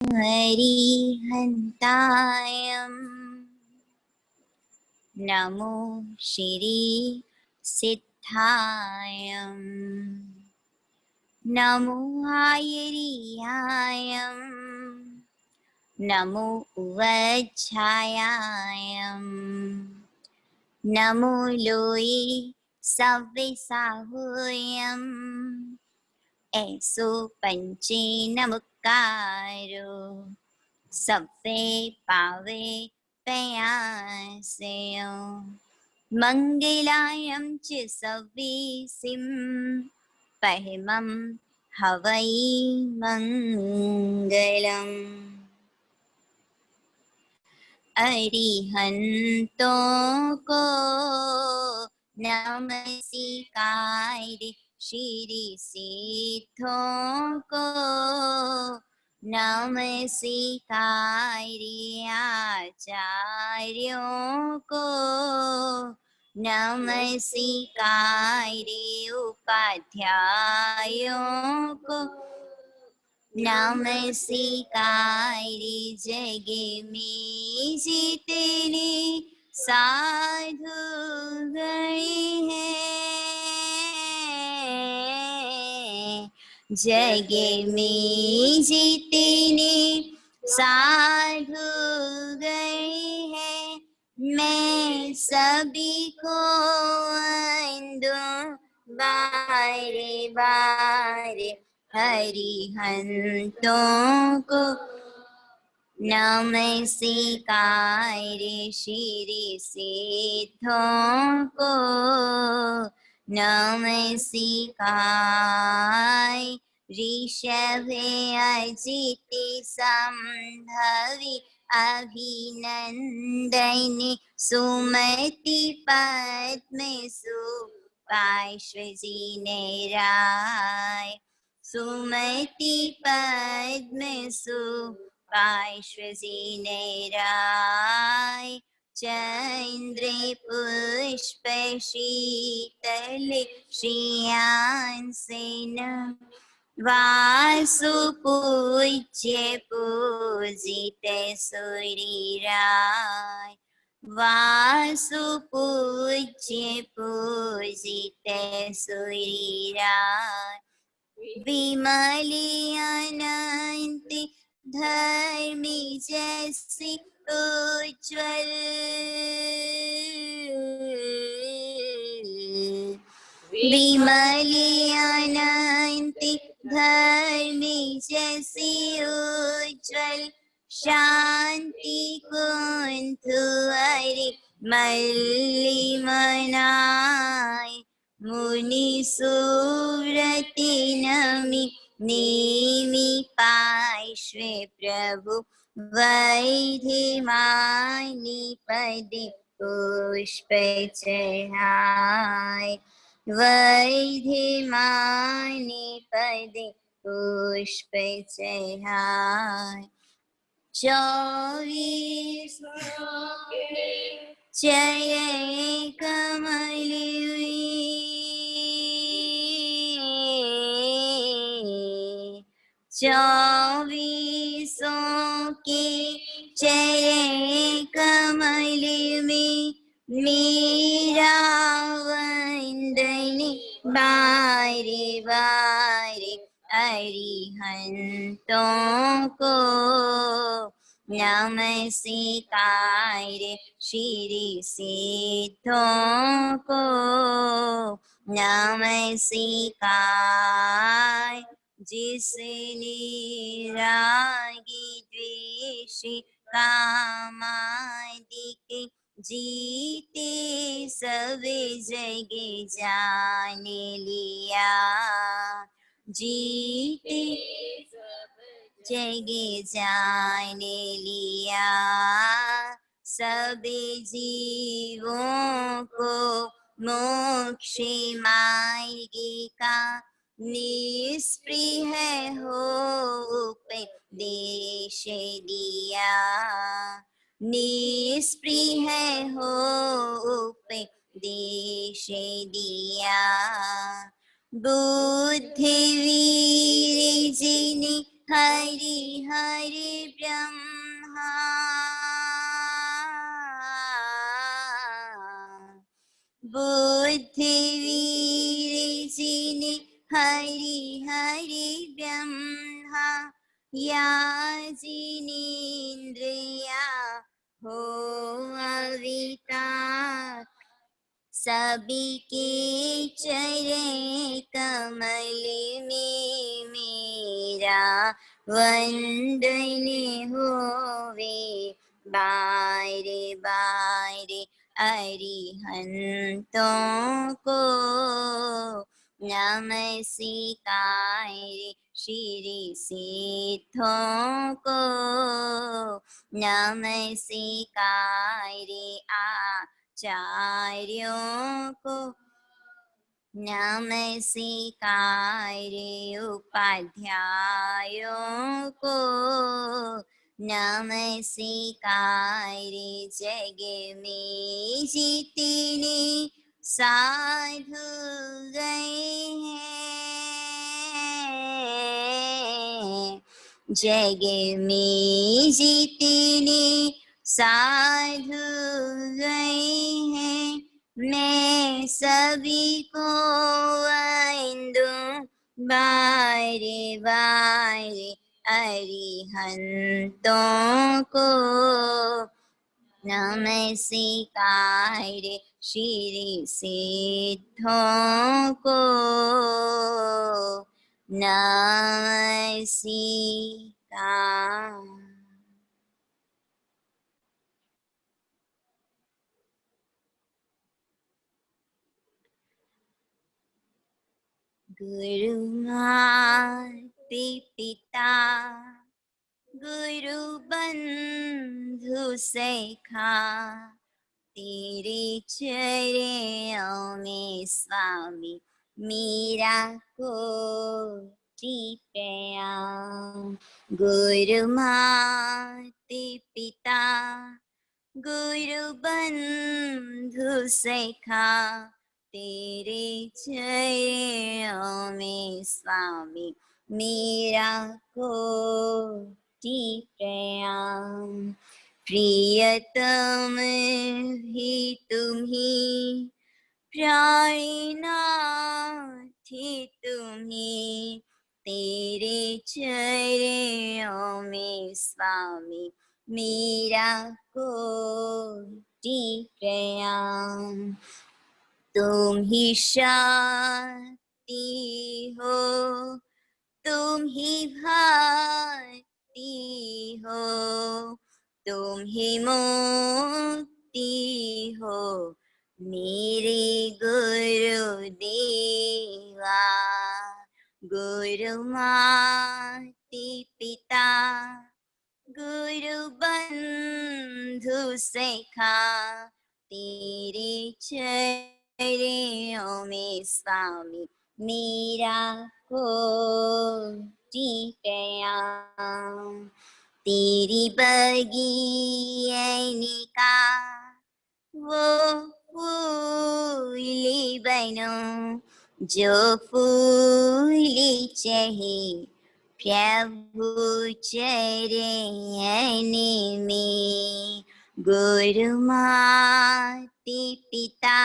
हरिहन्तायं नमो श्री सिद्धायं नमो आयर्यायं नमो वज्झायायं नमो लोये सव्यसाहूयं ऐसो पंचे नमकारो सव्वे पावे पयासेयो मंगलायं च सव्वीसिं पहिमं हवै मंगलम् अरिहन्तों को नमस्कार श्री सिद्धों को नमस्कार आचार्यों को नमस्कार उपाध्यायों को नमस्कार जग में जितने साधु गण हैं जग में जितने साधु गण हैं मैं सभी को वंदू बारे बारे हरिहन्तों को नमस्कार श्री सिद्धों को नमस्कार ऋषभ अजित संभवी अभिनंदन सुमति पद्म सुपार्श्वजी राय सुमति पद्म सुपार्श्वजी राय चंद्र पुष्प शीतल श्रियांसन वासु पूज्य पूजित सूर्यराय वासु पूज्य पूजित सूर्यराय विमल अनंत धर्मी जैसी उज्ज्वल विमल अनंत धर्मी जैसी उज्ज्वल शांति कुंथु अरे मल्लिमनाय मुनि सुव्रति नमि नेमि पार्श्वे प्रभु वैधिमानि पदे पुष्प चढ़ाय वैधिमानि पदे पुष्प चढ़ाय 24 जय कमल 24 के चरण कमल में मेरा वंदन बारे बारे अरिहंतों को नमस्कार श्री सिद्धों को नमस्कार जिसने रागी द्वेष कामादिक जीते सब जग जान लिया जीते जग जान लिया सब जीवों को मोक्ष मार्ग का निष्प्रिय हो उपदेश दिया निष्प्रिय हो उपदेश दिया बुद्धि वीर जिन हरि हरि ब्रह्मा बुद्धिवीर जिने हरि हरि ब्रह्मा या जिनेन्द्रिया हो अविकार सभी के चरण कमल में मेरा वंदन होवे बारे बारे अरिहंतों को नमस्कार श्री सिद्धों को नमस्कार आचार्यों को नमस्कार उपाध्यायों को नमस्कार जग में जितने साधु गए हैं जग में जितने साधु गए हैं मैं सभी को वंदूं बारे बारे अरिहंतों को नमस्कार श्री सिद्धों को नमस्कार। गुरु माता पिता गुरु बंधु सखा तेरे चरणों में स्वामी मेरा कोटि प्रणाम। गुरु माता पिता गुरु बंधु सखा तेरे चरणों में स्वामी मेरा कोटि प्रणाम। प्रियतम ही तुम्ही प्राणनाथ तुम्ही तेरे चरणों में स्वामी मेरा कोटि प्रणाम। तुम ही शक्ति हो तुम ही भक्ति हो तुम ही मुक्ति हो मेरे गुरुदेवा। गुरु माता पिता गुरु बंधु सखा तेरे चरणों में स्वामी मेरा कोटि प्रणाम। तेरी बगियाने का वो फूल बनो जो फूल चाहे प्रभु चरण में। गुरु माता पिता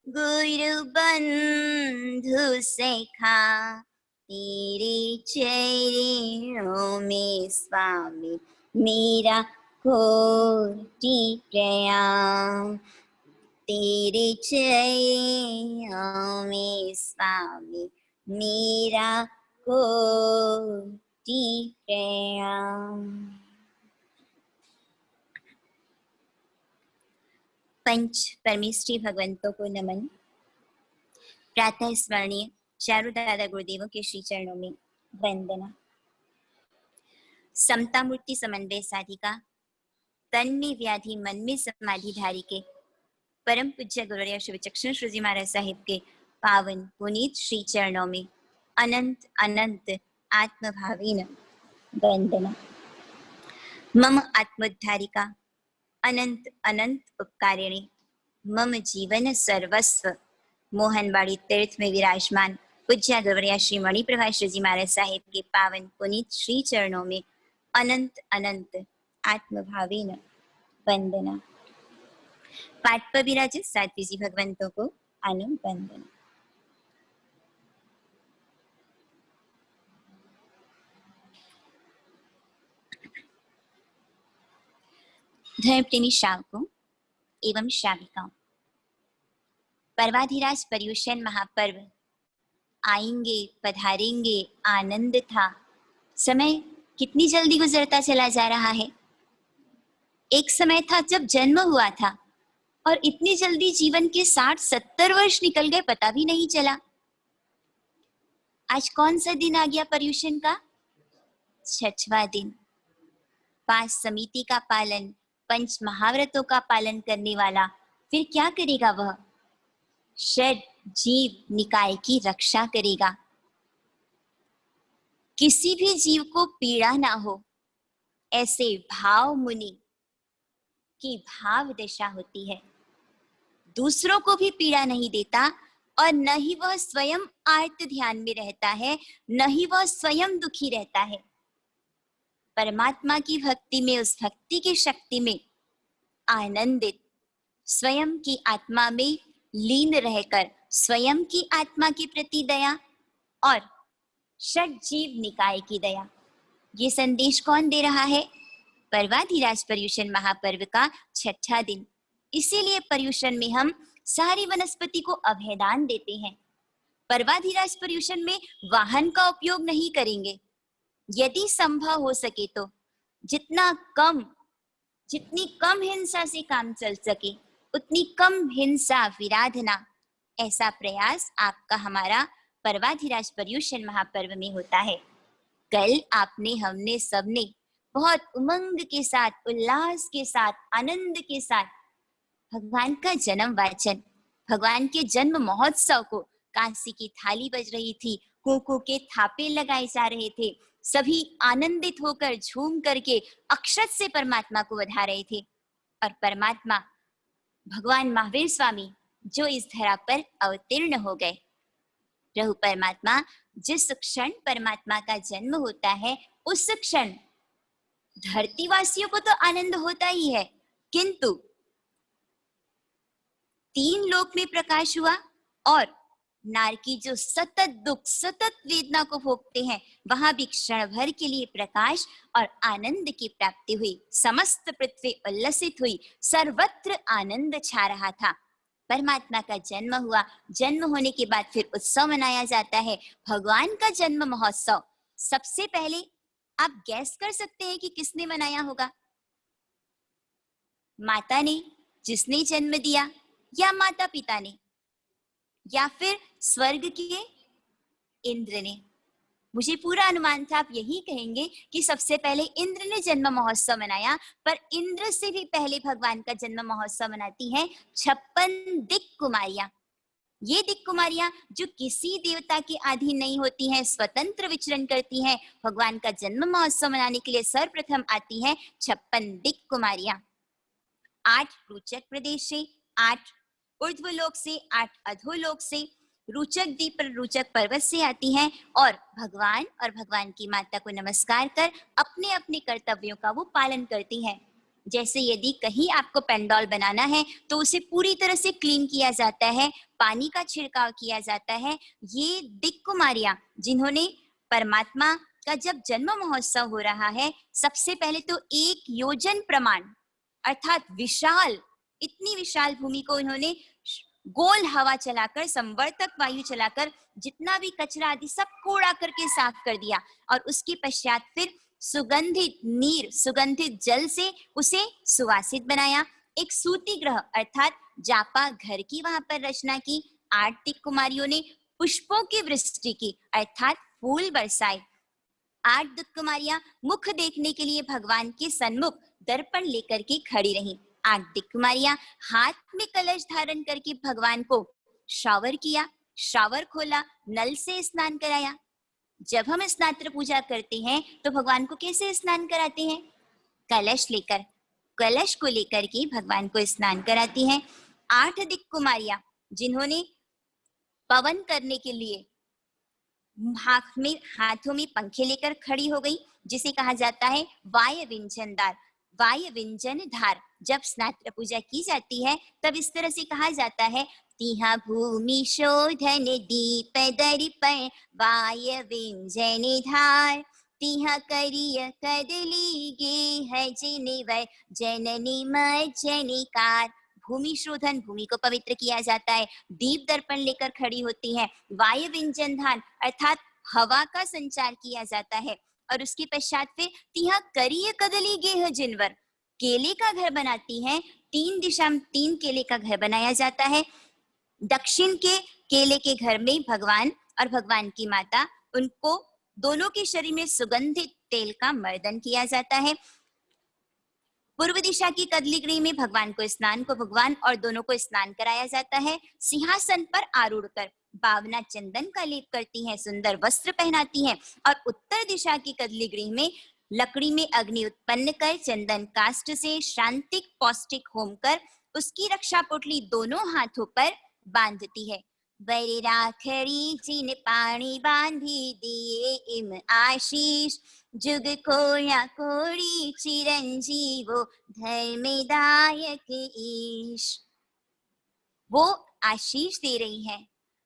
गुरु बंधु सखा तेरे चरणों में स्वामी मेरा कोटि प्रणाम। तेरे चरणों में स्वामी मेरा कोटि प्रणाम। पंच परमेष्ठी भगवंतों को नमन। प्रातः स्मरणीय चारों दादा गुरुदेवों के श्री चरणों में वंदना। समता मूर्ति समन्वय साधिका तन में व्याधि मन में समाधि धारी के परम पूज्य गुरुदेव शिव चक्षण श्री जी महाराज साहिब के पावन पुनीत श्री चरणों में अनंत अनंत आत्मभावीन वंदना। मम आत्मोद्धारिका अनंत अनंत उपकारिणी मम जीवन सर्वस्व मोहनबाड़ी तीर्थ में विराजमान पूज्य गुरुवर्य श्री मणिप्रभाष जी महाराज साहेब के पावन पुनीत श्री चरणों में अनंत अनंत आत्मभावेन वंदना। पाठ पर विराजित साध्वी जी भगवंतों को आनंद वंदना। धर्म प्रेमी श्रावकों एवं श्राविकाओं, पर्वाधिराज पर्युषण महापर्व आएंगे पधारेंगे आनंद था। समय कितनी जल्दी गुजरता चला जा रहा है। एक समय था जब जन्म हुआ था और इतनी जल्दी जीवन के 60-70 वर्ष निकल गए, पता भी नहीं चला। आज कौन सा दिन आ गया पर्युषण का? 6वां दिन। 5 समिति का पालन, 5 महाव्रतों का पालन करने वाला फिर क्या करेगा? वह षड जीव निकाय की रक्षा करेगा। किसी भी जीव को पीड़ा ना हो, ऐसे भाव मुनि की भाव दशा होती है। दूसरों को भी पीड़ा नहीं देता और न ही वह स्वयं आर्त ध्यान में रहता है, न ही वह स्वयं दुखी रहता है। परमात्मा की भक्ति में, उस भक्ति की शक्ति में आनंदित, स्वयं की आत्मा में लीन रहकर स्वयं की आत्मा के प्रति दया और षड जीव निकाय की दया। ये संदेश कौन दे रहा है? पर्वाधिराज पर्युषण महापर्व का 6वां दिन। इसीलिए पर्युषण में हम सारी वनस्पति को अभयदान देते हैं। पर्वाधिराज पर्युषण में वाहन का उपयोग नहीं करेंगे। यदि संभव हो सके तो जितनी कम हिंसा से काम चल सके उतनी कम हिंसा विराधना, ऐसा प्रयास आपका हमारा पर्वाधिराज पर्युषण महापर्व में होता है। कल आपने, हमने, सबने बहुत उमंग के साथ, उल्लास के साथ, आनंद के साथ भगवान का जन्म वाचन, भगवान के जन्म महोत्सव को, कांसी की थाली बज रही थी, कुकू के थापे लगाए जा रहे थे, सभी आनंदित होकर झूम करके अक्षत से परमात्मा को बधा रहे थे। और परमात्मा भगवान महावीर स्वामी जो इस धरा पर अवतीर्ण हो गए। प्रभु परमात्मा, जिस क्षण परमात्मा का जन्म होता है उस क्षण धरतीवासियों को तो आनंद होता ही है, किंतु 3 लोक में प्रकाश हुआ और नारकी जो सतत दुख, सतत वेदना को भोगते हैं, वहां भी क्षण भर के लिए प्रकाश और आनंद की प्राप्ति हुई। समस्त पृथ्वी उल्लसित हुई, सर्वत्र आनंद छा रहा था। परमात्मा का जन्म हुआ। जन्म होने के बाद फिर उत्सव मनाया जाता है, भगवान का जन्म महोत्सव। सबसे पहले आप गैस कर सकते हैं कि किसने मनाया होगा? माता ने, जिसने जन्म दिया, या माता पिता ने, या फिर स्वर्ग के इंद्र ने? मुझे पूरा अनुमान था आप यही कहेंगे कि सबसे पहले इंद्र ने जन्म महोत्सव मनाया, पर इंद्र से भी पहले भगवान का जन्म महोत्सव मनाती हैं 56 दिक् कुमारियां। ये दिक् कुमारियां जो किसी देवता के अधीन नहीं होती हैं, स्वतंत्र विचरण करती हैं, भगवान का जन्म महोत्सव मनाने के लिए सर्वप्रथम आती हैं 56 दिक् कुमारियां। 8 रोचक प्रदेश से, 8 ऊर्ध्वलोक से, 8 अधोलोक से, रोचक द्वीप पर रोचक पर्वत से आती हैं और भगवान की माता को नमस्कार कर अपने अपने कर्तव्यों का वो पालन करती हैं। जैसे यदि कहीं आपको पेंडोल बनाना है तो उसे पूरी तरह से क्लीन किया जाता है, पानी का छिड़काव किया जाता है। ये दिक् कुमारियां जिन्होंने परमात्मा का जब जन्म महोत्सव हो रहा है, सबसे पहले तो 1 योजन प्रमाण अर्थात विशाल, इतनी विशाल भूमि को इन्होंने गोल हवा चलाकर, संवर्तक वायु चलाकर जितना भी कचरा आदि सब कूड़ा करके साफ कर दिया और उसके पश्चात फिर सुगंधित नीर, सुगंधित जल से उसे सुवासित बनाया। एक सूती ग्रह अर्थात जापा घर की वहां पर रचना की। 8 दिक् कुमारियों ने पुष्पों की वृष्टि की अर्थात फूल बरसाए। 8 दिक् कुमारियां मुख देखने के लिए भगवान के सन्मुख दर्पण लेकर के खड़ी रहीं। 8 दिक् कुमारियां हाथ में कलश धारण करके भगवान को शावर किया, शावर खोला, नल से स्नान कराया। जब हम स्नात्र पूजा करते हैं तो भगवान को कैसे स्नान कराते हैं? कलश लेकर, कलश को लेकर के भगवान को स्नान कराती हैं। 8 दिक् कुमारियां जिन्होंने पवन करने के लिए हाथों में पंखे लेकर खड़ी हो गई, जिसे कहा जाता है वाय विंजनदार, वाय विंजन धार। जब स्नात्र पूजा की जाती है तब इस तरह से कहा जाता है, तिहा भूमि शोधन दीप दर्पण वाय विंजन धार, तिहा करिय कदली गेह जिनिवर जननी मज्जनिकार। भूमि शोधन, भूमि को पवित्र किया जाता है। दीप दर्पण लेकर खड़ी होती है। वायु विंजन धान अर्थात हवा का संचार किया जाता है। और उसके पश्चात फिर तिहा करिय कदली गेह जिनवर, केले का घर बनाती है। 3 दिशा में 3 केले का घर बनाया जाता है। दक्षिण के केले के घर में भगवान और भगवान की माता, उनको दोनों के शरीर में सुगंधित तेल का मर्दन किया जाता है। पूर्व दिशा की कदली गृह में भगवान और दोनों को स्नान कराया जाता है। सिंहासन पर आरूढ़ कर भावना चंदन का लेप करती हैं, सुंदर वस्त्र पहनाती हैं। और उत्तर दिशा की कदली गृह में लकड़ी में अग्नि उत्पन्न कर चंदन काष्ठ से शांतिक पौष्टिक होम कर उसकी रक्षा पोटली दोनों हाथों पर बांधती है। वर राखड़ी जिन पानी बांधी दिए इम आशीष, जुग कोया कोड़ी चिरंजीवो धर्मदायक ईश। वो आशीष दे रही है,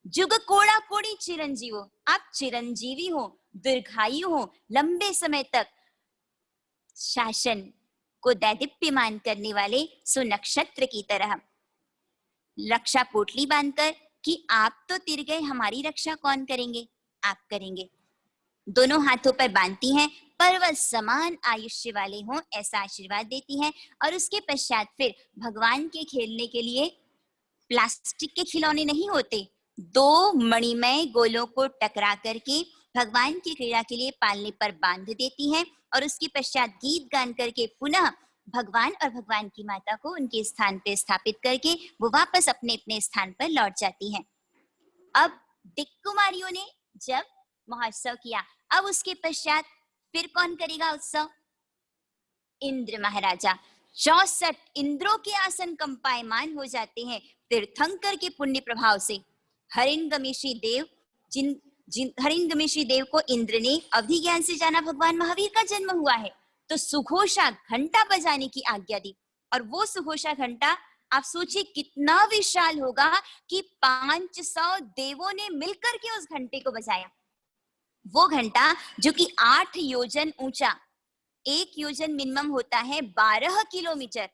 जुग कोड़ा कोड़ी चिरंजीवो, आप चिरंजीवी हो, दीर्घायु हो, लंबे समय तक शासन को दैदीप्यमान करने वाले सुनक्षत्र की तरह। रक्षा पोटली बांधकर कि आप तो तिर गए, हमारी रक्षा कौन करेंगे, आप करेंगे। दोनों हाथों पर बांधती हैं, पर्वत समान आयुष्य वाले हों ऐसा आशीर्वाद देती हैं। और उसके पश्चात फिर भगवान के खेलने के लिए प्लास्टिक के खिलौने नहीं होते, 2 मणिमय गोलों को टकरा करके भगवान की क्रीड़ा के लिए पालने पर बांध देती हैं। और उसके पश्चात गीत गान करके पुनः भगवान और भगवान की माता को उनके स्थान पे स्थापित करके वो वापस अपने अपने स्थान पर लौट जाती हैं। अब दिक् कुमारियों ने जब महोत्सव किया, अब उसके पश्चात फिर कौन करेगा उत्सव? इंद्र महाराजा। 64 इंद्रों के आसन कंपायमान हो जाते हैं तीर्थंकर के पुण्य प्रभाव से। हरिणगमेशी देव हरिणगमेशी देव को इंद्र ने अवधि ज्ञान से जाना भगवान महावीर का जन्म हुआ है, तो सुघोषा घंटा बजाने की आज्ञा दी। और वो सुघोषा घंटा आप सोचिए कितना विशाल होगा कि 500 देवों ने मिलकर के उस घंटे को बजाया। वो घंटा जो कि 8 योजन ऊंचा, 1 योजन मिनिमम होता है 12 किलोमीटर,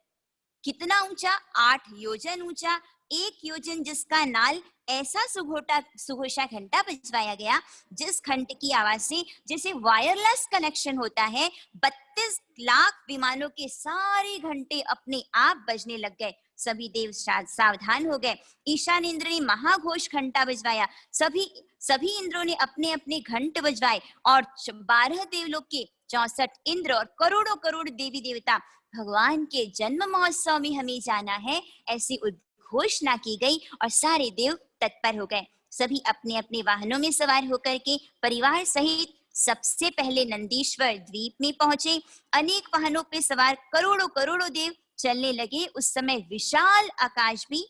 कितना ऊंचा? 8 योजन ऊंचा, 1 योजन जिसका नाल ऐसा सुघोषा घंटा बजवाया गया जिस घंटे की आवाज से जैसे वायरलेस कनेक्शन होता है, 32 लाख विमानों के सारे घंटे अपने आप बजने लग गए। सभी देव सावधान हो गए। ईशान इंद्र ने महाघोष घंटा बजवाया, सभी इंद्रों ने अपने अपने घंट बजवाए। और 12 देवलोक के 64 इंद्र और करोड़ों करोड़ देवी देवता भगवान के जन्म महोत्सव में हमें जाना है ऐसी घोषणा की गई और सारे देव तत्पर हो गए। सभी अपने अपने वाहनों में सवार होकर के परिवार सहित सबसे पहले नंदीश्वर द्वीप में पहुंचे। अनेक वाहनों पे सवार करोड़ों करोड़ों देव चलने लगे। उस समय विशाल आकाश भी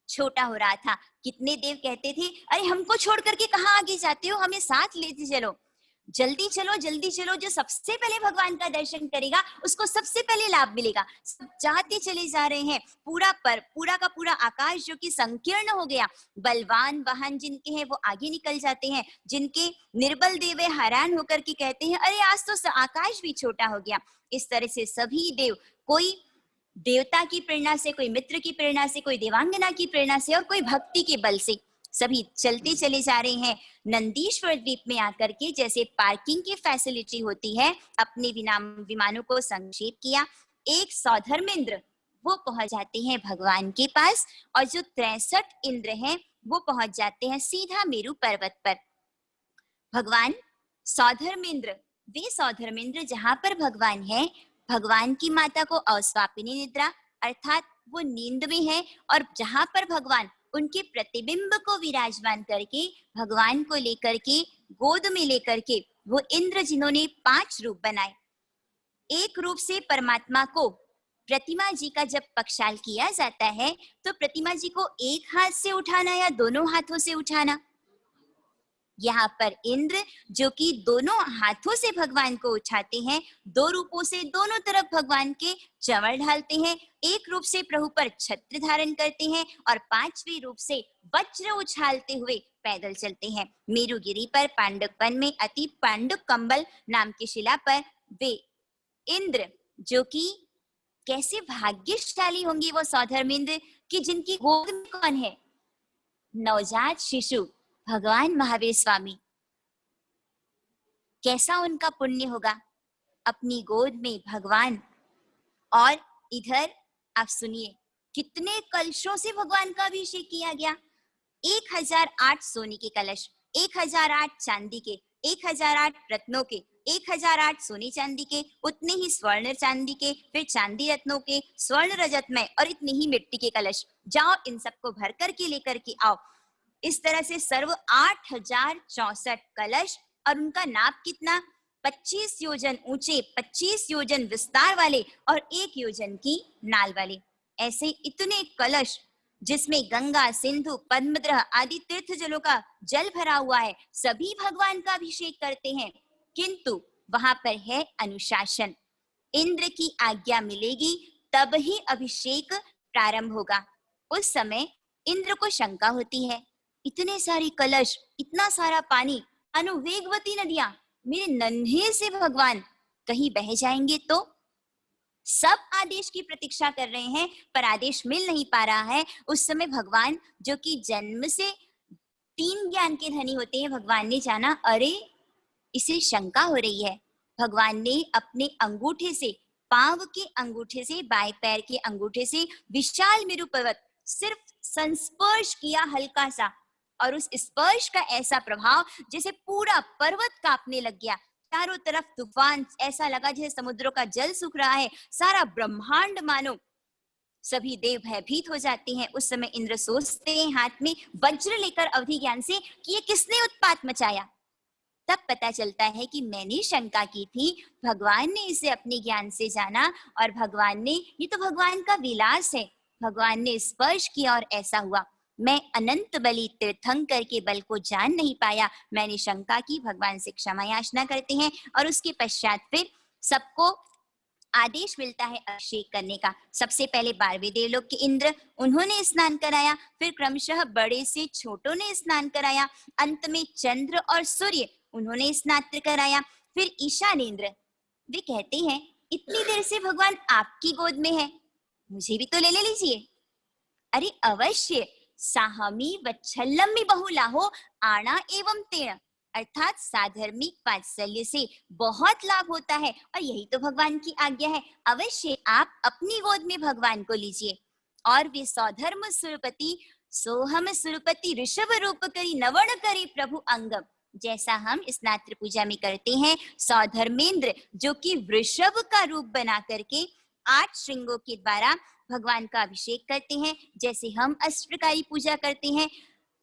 छोटा हो रहा था। कितने देव कहते थे, अरे हमको छोड़ करके कहाँ आगे जाते हो, हमें साथ लेते चलो, जल्दी चलो जल्दी चलो, जो सबसे पहले भगवान का दर्शन करेगा उसको सबसे पहले लाभ मिलेगा। सब जाते चले जा रहे हैं। पूरा का पूरा आकाश जो कि संकीर्ण हो गया। बलवान वाहन जिनके हैं वो आगे निकल जाते हैं, जिनके निर्बल देव हैरान होकर के कहते हैं, अरे आज तो आकाश भी छोटा हो गया। इस तरह से सभी देव, कोई देवता की प्रेरणा से, कोई मित्र की प्रेरणा से, कोई देवांगना की प्रेरणा से और कोई भक्ति के बल से सभी चलते चले जा रहे हैं। नंदीश्वर द्वीप में आकर के जैसे पार्किंग की फैसिलिटी होती है, अपने विमानों को संक्षेप किया। एक सौधर्मेंद्र वो पहुंच जाते हैं भगवान के पास और जो 63 इंद्र हैं वो पहुंच जाते हैं सीधा मेरु पर्वत पर। भगवान सौधर्मेंद्र, वे सौधर्मेंद्र जहां पर भगवान है, भगवान की माता को अस्वापिनी निद्रा अर्थात वो नींद में है, और जहां पर भगवान उनके प्रतिबिंब को विराजमान करके भगवान को लेकर के गोद में लेकर के वो इंद्र जिन्होंने 5 रूप बनाए, एक रूप से परमात्मा को प्रतिमा जी का जब पक्षाल किया जाता है तो प्रतिमा जी को एक हाथ से उठाना या दोनों हाथों से उठाना, यहाँ पर इंद्र जो कि दोनों हाथों से भगवान को उठाते हैं, दो रूपों से दोनों तरफ भगवान के चंवर ढालते हैं, एक रूप से प्रभु पर छत्र धारण करते हैं और पांचवें रूप से वज्र उछालते हुए पैदल चलते हैं। मेरुगिरी पर पांडुक वन में अति पांडुक कंबल नाम की शिला पर वे इंद्र जो कि कैसे भाग्यशाली होंगे वो सौधर्मेंद्र कि जिनकी गोद में कौन है? नवजात शिशु भगवान महावीर स्वामी। कैसा उनका पुण्य होगा, अपनी गोद में भगवान। और इधर आप सुनिए कितने कलशों से भगवान का अभिषेक किया गया। 1008 सोने के कलश, 1008 चांदी के, 1008 रत्नों के, 1008 सोने चांदी के, उतने ही स्वर्ण चांदी के, फिर चांदी रत्नों के, स्वर्ण रजतमय और इतने ही मिट्टी के कलश। जाओ इन सबको भर करके लेकर के आओ। इस तरह से सर्व 8064 कलश और उनका नाप कितना? 25 योजन ऊंचे, 25 योजन विस्तार वाले और 1 योजन की नाल वाले। ऐसे इतने कलश जिसमें गंगा, सिंधु, पद्मद्र आदि तीर्थ जलों का जल भरा हुआ है, सभी भगवान का अभिषेक करते हैं। किंतु वहां पर है अनुशासन। इंद्र की आज्ञा मिलेगी तब ही अभिषेक प्रारंभ होगा। उस समय इंद्र को शंका होती है, इतने सारे कलश, इतना सारा पानी, अनुवेगवती नदियां, मेरे नन्हे से भगवान कहीं बह जाएंगे तो? सब आदेश की प्रतीक्षा कर रहे हैं पर आदेश मिल नहीं पा रहा है। उस समय भगवान जो कि जन्म से 3 ज्ञान के धनी होते हैं, भगवान ने जाना अरे इसे शंका हो रही है। भगवान ने अपने अंगूठे से, पांव के अंगूठे से, बाएं पैर के अंगूठे से विशाल मेरु पर्वत सिर्फ संस्पर्श किया हल्का सा, और उस स्पर्श का ऐसा प्रभाव जैसे पूरा पर्वत कांपने लग गया। चारों तरफ तूफान, ऐसा लगा जैसे समुद्रों का जल सूख रहा है, सारा ब्रह्मांड मानो। सभी देव भयभीत हो जाते हैं। उस समय इंद्र सोचते हैं हाथ में वज्र लेकर अवधि ज्ञान से कि ये किसने उत्पात मचाया। तब पता चलता है कि मैंने शंका की थी, भगवान ने इसे अपने ज्ञान से जाना और भगवान ने, ये तो भगवान का विलास है, भगवान ने स्पर्श किया और ऐसा हुआ। मैं अनंत बलि तीर्थंकर के बल को जान नहीं पाया, मैंने शंका की, भगवान से क्षमा याचना करते हैं और उसके पश्चात फिर सबको आदेश मिलता है अभिषेक करने का। सबसे पहले 12वें देवलोक के इंद्र, उन्होंने स्नान कराया, फिर क्रमशः बड़े से छोटों ने स्नान कराया, अंत में चंद्र और सूर्य उन्होंने स्नान कराया, फिर ईशानेंद्र। वे कहते हैं इतनी देर से भगवान आपकी गोद में है, मुझे भी तो ले लीजिए। अरे अवश्य, साहमी वत्सल्यमी बहुलाहो आना एवं तेण, अर्थात साधर्मिक वात्सल्य से बहुत लाभ होता है और यही तो भगवान की आज्ञा है। अवश्य आप अपनी गोद में भगवान को लीजिए। और वे सौधर्म सुरपति सोहम सुरपति ऋषभ रूप करी नवण करे प्रभु अंगम, जैसा हम स्नात्र पूजा में करते हैं, सौधर्मेंद्र जो कि वृषभ का रूप बना करके 8 श्रृंगों के द्वारा भगवान का अभिषेक करते हैं। जैसे हम अष्टप्रकारी पूजा करते हैं,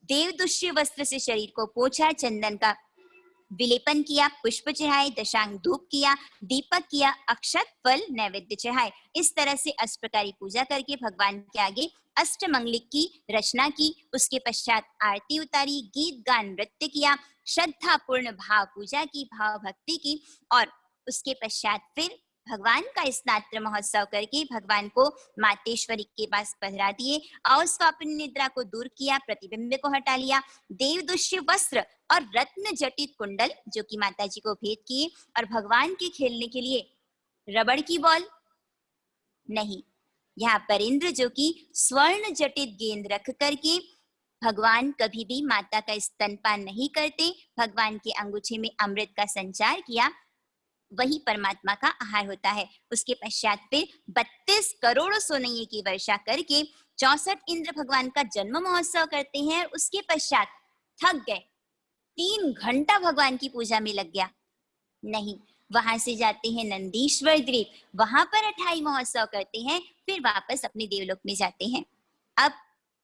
देवदुष्य वस्त्र से शरीर को पोंछा, चंदन का विलेपन किया, पुष्प चढ़ाए, दशांग धूप किया, दीपक किया, अक्षत फल नैवेद्य चढ़ाए। इस तरह से अष्टप्रकारी पूजा करके भगवान के आगे अष्टमंगलिक की रचना की। उसके पश्चात आरती उतारी, गीत गान नृत्य किया, श्रद्धा पूर्ण भाव पूजा की, भाव भक्ति की, और उसके पश्चात फिर भगवान का स्नात्र महोत्सव करके भगवान को मातेश्वरी के पास पधरा दिए, अवस्वापन निद्रा को दूर किया, प्रतिबिंब को हटा लिया, देवदुष्य वस्त्र और रत्न जटित कुंडल जो कि माता जी को भेंट किए, और भगवान के खेलने के लिए रबड़ की बॉल नहीं, यहाँ पर इंद्र जो कि स्वर्ण जटित गेंद रख करके, भगवान कभी भी माता का स्तनपान नहीं करते, भगवान के अंगूठे में अमृत का संचार किया, वही परमात्मा का आहार होता है। उसके पश्चात फिर 32 करोड़ सोनैये की वर्षा करके 64 इंद्र भगवान का जन्म महोत्सव करते हैं। उसके पश्चात थक गए, 3 घंटा भगवान की पूजा में लग गया, नहीं, वहां से जाते हैं नंदीश्वर द्वीप, वहां पर अठाई महोत्सव करते हैं, फिर वापस अपने देवलोक में जाते हैं। अब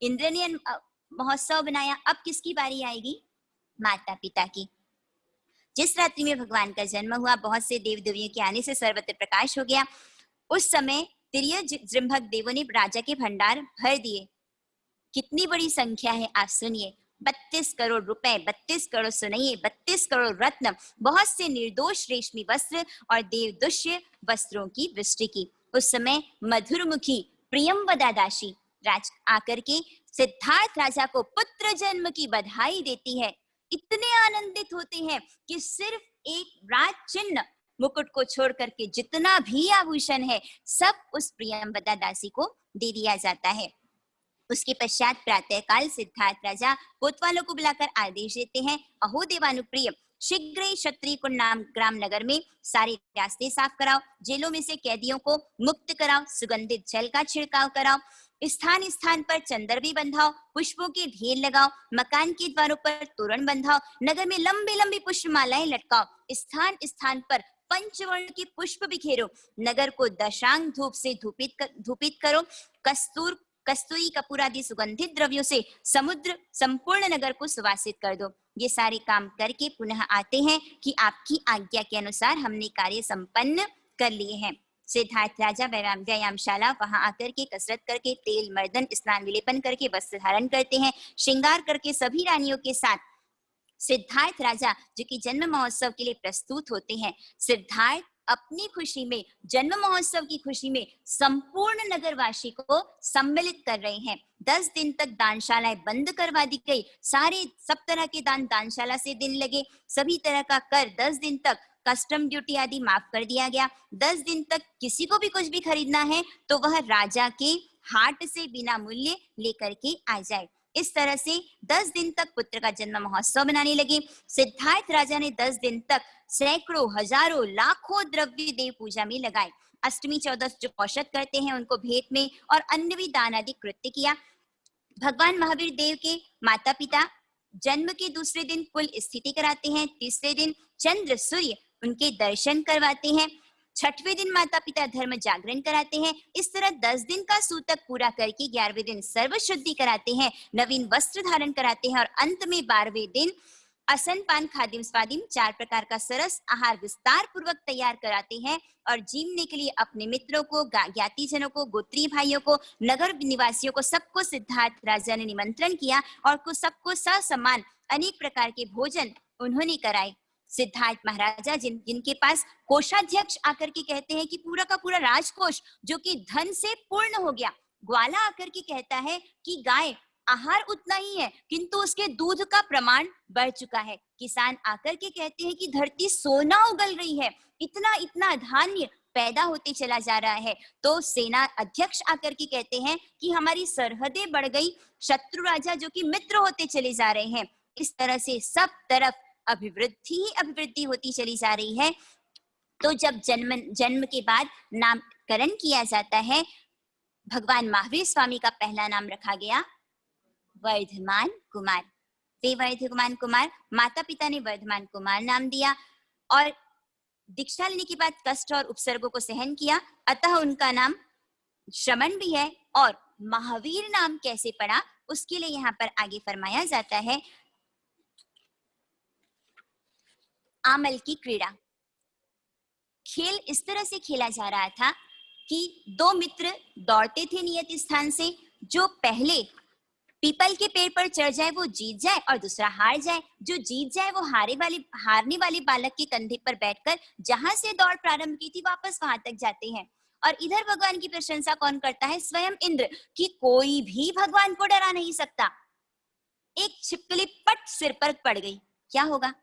इंद्र ने महोत्सव बनाया, अब किसकी बारी आएगी? माता पिता की। जिस रात्रि में भगवान का जन्म हुआ, बहुत से देव देवियों के आने से सर्वत्र प्रकाश हो गया। उस समय तिर्य जृंभक देवों ने राजा के भंडार भर दिए। कितनी बड़ी संख्या है आप सुनिए, 32 करोड़ रुपए, 32 करोड़ सुनइए, 32 करोड़ रत्न, बहुत से निर्दोष रेशमी वस्त्र और देवदुष्य वस्त्रों की वृष्टि की। उस समय मधुरमुखी प्रियंवदा दासी राज आकर के सिद्धार्थ राजा को पुत्र जन्म की बधाई देती है। इतने आनंदित होते हैं कि सिर्फ एक राज चिन्ह मुकुट को छोड़ करके जितना भी आभूषण है सब उस प्रियंवदा दासी को दे दिया जाता है। उसके पश्चात प्रातःकाल सिद्धार्थ राजा कोतवालों को बुलाकर आदेश देते हैं, अहो देवानुप्रिय, शीघ्र ही क्षत्रिय कुंड नाम ग्राम नगर में सारे रास्ते साफ कराओ, जेलों में से कैदियों को मुक्त कराओ, सुगंधित जल का छिड़काव कराओ, स्थान स्थान पर चंदर भी बंधाओ, पुष्पों के ढेर लगाओ, मकान के द्वारों पर तोरण बंधाओ, नगर में लंबी लंबी पुष्प मालाएं लटकाओ, स्थान स्थान पर पंचवर्ण के पुष्प बिखेरो, नगर को दशांग धूप से धूपित करो, कस्तूरी कपूर आदि सुगंधित द्रव्यों से समुद्र संपूर्ण नगर को सुवासित कर दो। ये सारे काम करके पुनः आते हैं कि आपकी आज्ञा के अनुसार हमने कार्य संपन्न कर लिए हैं। सिद्धार्थ राजा व्यायामशाला वहां आकर के कसरत करके तेल मर्दन स्नान विलेपन करके वस्त्र धारण करते हैं, श्रृंगार करके सभी रानियों के साथ सिद्धार्थ राजा जो कि जन्म महोत्सव के लिए प्रस्तुत होते हैं। सिद्धार्थ अपनी खुशी में, जन्म महोत्सव की खुशी में संपूर्ण नगरवासी को सम्मिलित कर रहे हैं। 10 दिन तक दानशालाएं बंद करवा दी गई, सब तरह के दानशाला से दिन लगे, सभी तरह का कर 10 दिन तक, कस्टम ड्यूटी आदि माफ कर दिया गया। 10 दिन तक किसी को भी कुछ भी खरीदना है तो वह राजा के हाट से बिना मूल्य लेकर के आ जाए। इस तरह से 10 दिन तक पुत्र का जन्म महोत्सव मनाने लगे। सिद्धार्थ राजा ने 10 दिन तक सैकड़ों, हजारों, लाखों द्रव्य देव पूजा में लगाए। अष्टमी 14 जो औषध करते हैं उनको भेंट में और अन्य भी दान आदि कृत्य किया। भगवान महावीर देव के माता पिता जन्म के दूसरे दिन कुल स्थिति कराते हैं, तीसरे दिन चंद्र सूर्य उनके दर्शन करवाते हैं, छठवें दिन माता पिता धर्म जागरण कराते हैं। इस तरह 10 दिन का सूतक पूरा करके 11वें दिन सर्व शुद्धि कराते हैं, नवीन वस्त्र धारण कराते हैं और अंत में 12वें दिन असन पान खादिम स्वादिम 4 प्रकार का सरस आहार विस्तार पूर्वक तैयार कराते हैं और जीवने के लिए अपने मित्रों को, ज्ञाति जनों को, गोत्रीय भाइयों को, नगर निवासियों को, सबको सिद्धार्थ राजा ने निमंत्रण किया और सबको ससम्मान अनेक प्रकार के भोजन उन्होंने कराए। सिद्धार्थ महाराजा जिनके पास कोषाध्यक्ष आकर के कहते हैं कि पूरा का पूरा राजकोष जो कि धन से पूर्ण हो गया, ग्वाला आकर के कहता है कि गाय आहार उतना ही है किंतु उसके दूध का प्रमाण बढ़ चुका है। किसान आकर के कहते हैं कि धरती सोना उगल रही है, इतना इतना धान्य पैदा होते चला जा रहा है। तो सेना अध्यक्ष आकर के कहते हैं कि हमारी सरहदें बढ़ गई, शत्रु राजा जो कि मित्र होते चले जा रहे हैं। इस तरह से सब तरफ अभिवृद्धि ही अभिवृद्धि होती चली जा रही है। तो जब जन्म के बाद नामकरण किया जाता है, भगवान महावीर स्वामी का पहला नाम रखा गया वर्धमान कुमार। वे वर्धमान कुमार, माता पिता ने वर्धमान कुमार नाम दिया और दीक्षा लेने के बाद कष्ट और उपसर्गों को सहन किया, अतः उनका नाम श्रमण भी है। और महावीर नाम कैसे पड़ा उसके लिए यहाँ पर आगे फरमाया जाता है, आमल की क्रीड़ा। खेल इस तरह से खेला जा रहा था कि 2 मित्र दौड़ते थे नियत स्थान से, जो पहले पीपल के पेड़ पर चढ़ जाए वो जीत जाए और दूसरा हार जाए। जो जीत जाए वो हारने वाले बालक के कंधे पर बैठकर जहां से दौड़ प्रारंभ की थी वापस वहां तक जाते हैं। और इधर भगवान की प्रशंसा कौन करता है? स्वयं इंद्र, कि कोई भी भगवान को डरा नहीं सकता। एक छिपकली पट सिर पर पड़ गई, क्या होगा?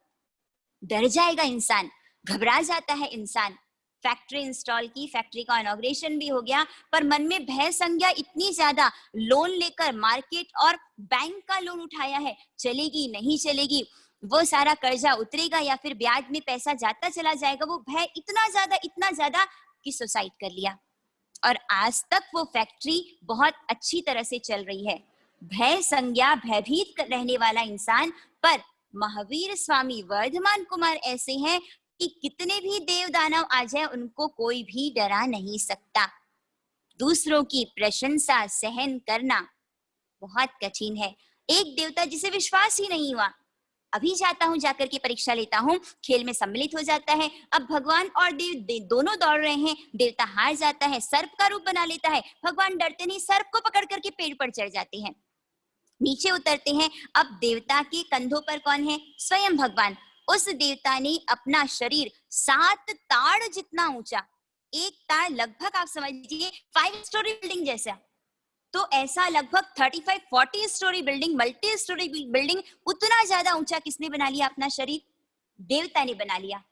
डर जाएगा इंसान, घबरा जाता है इंसान। फैक्ट्री इंस्टॉल की, फैक्ट्री का इनॉग्रेशन भी हो गया, पर मन में भय संज्ञा इतनी ज्यादा, लोन लेकर मार्केट और बैंक का लोन उठाया है, चलेगी नहीं चलेगी, वो सारा कर्जा उतरेगा या फिर ब्याज में पैसा जाता चला जाएगा, वो भय इतना ज्यादा कि सुसाइड कर लिया। और आज तक वो फैक्ट्री बहुत अच्छी तरह से चल रही है। भय संज्ञा, भयभीत रहने वाला इंसान। पर महावीर स्वामी वर्धमान कुमार ऐसे हैं कि कितने भी देव दानव आ जाए उनको कोई भी डरा नहीं सकता। दूसरों की प्रशंसा सहन करना बहुत कठिन है। एक देवता जिसे विश्वास ही नहीं हुआ, अभी जाता हूं, जाकर के परीक्षा लेता हूं, खेल में सम्मिलित हो जाता है। अब भगवान और देव दोनों दौड़ रहे हैं, देवता हार जाता है, सर्प का रूप बना लेता है, भगवान डरते नहीं, सर्प को पकड़ करके पेड़ पर चढ़ जाते हैं। नीचे उतरते हैं। अब देवता के कंधों पर कौन है? स्वयं भगवान। उस देवता ने अपना शरीर 7 ताड़ जितना ऊंचा, एक ताड़ लगभग आप समझ लीजिए 5 स्टोरी बिल्डिंग जैसा, तो ऐसा लगभग 35-40 story building, multi storey building, उतना ज्यादा ऊंचा किसने बना लिया अपना शरीर? देवता ने बना लिया।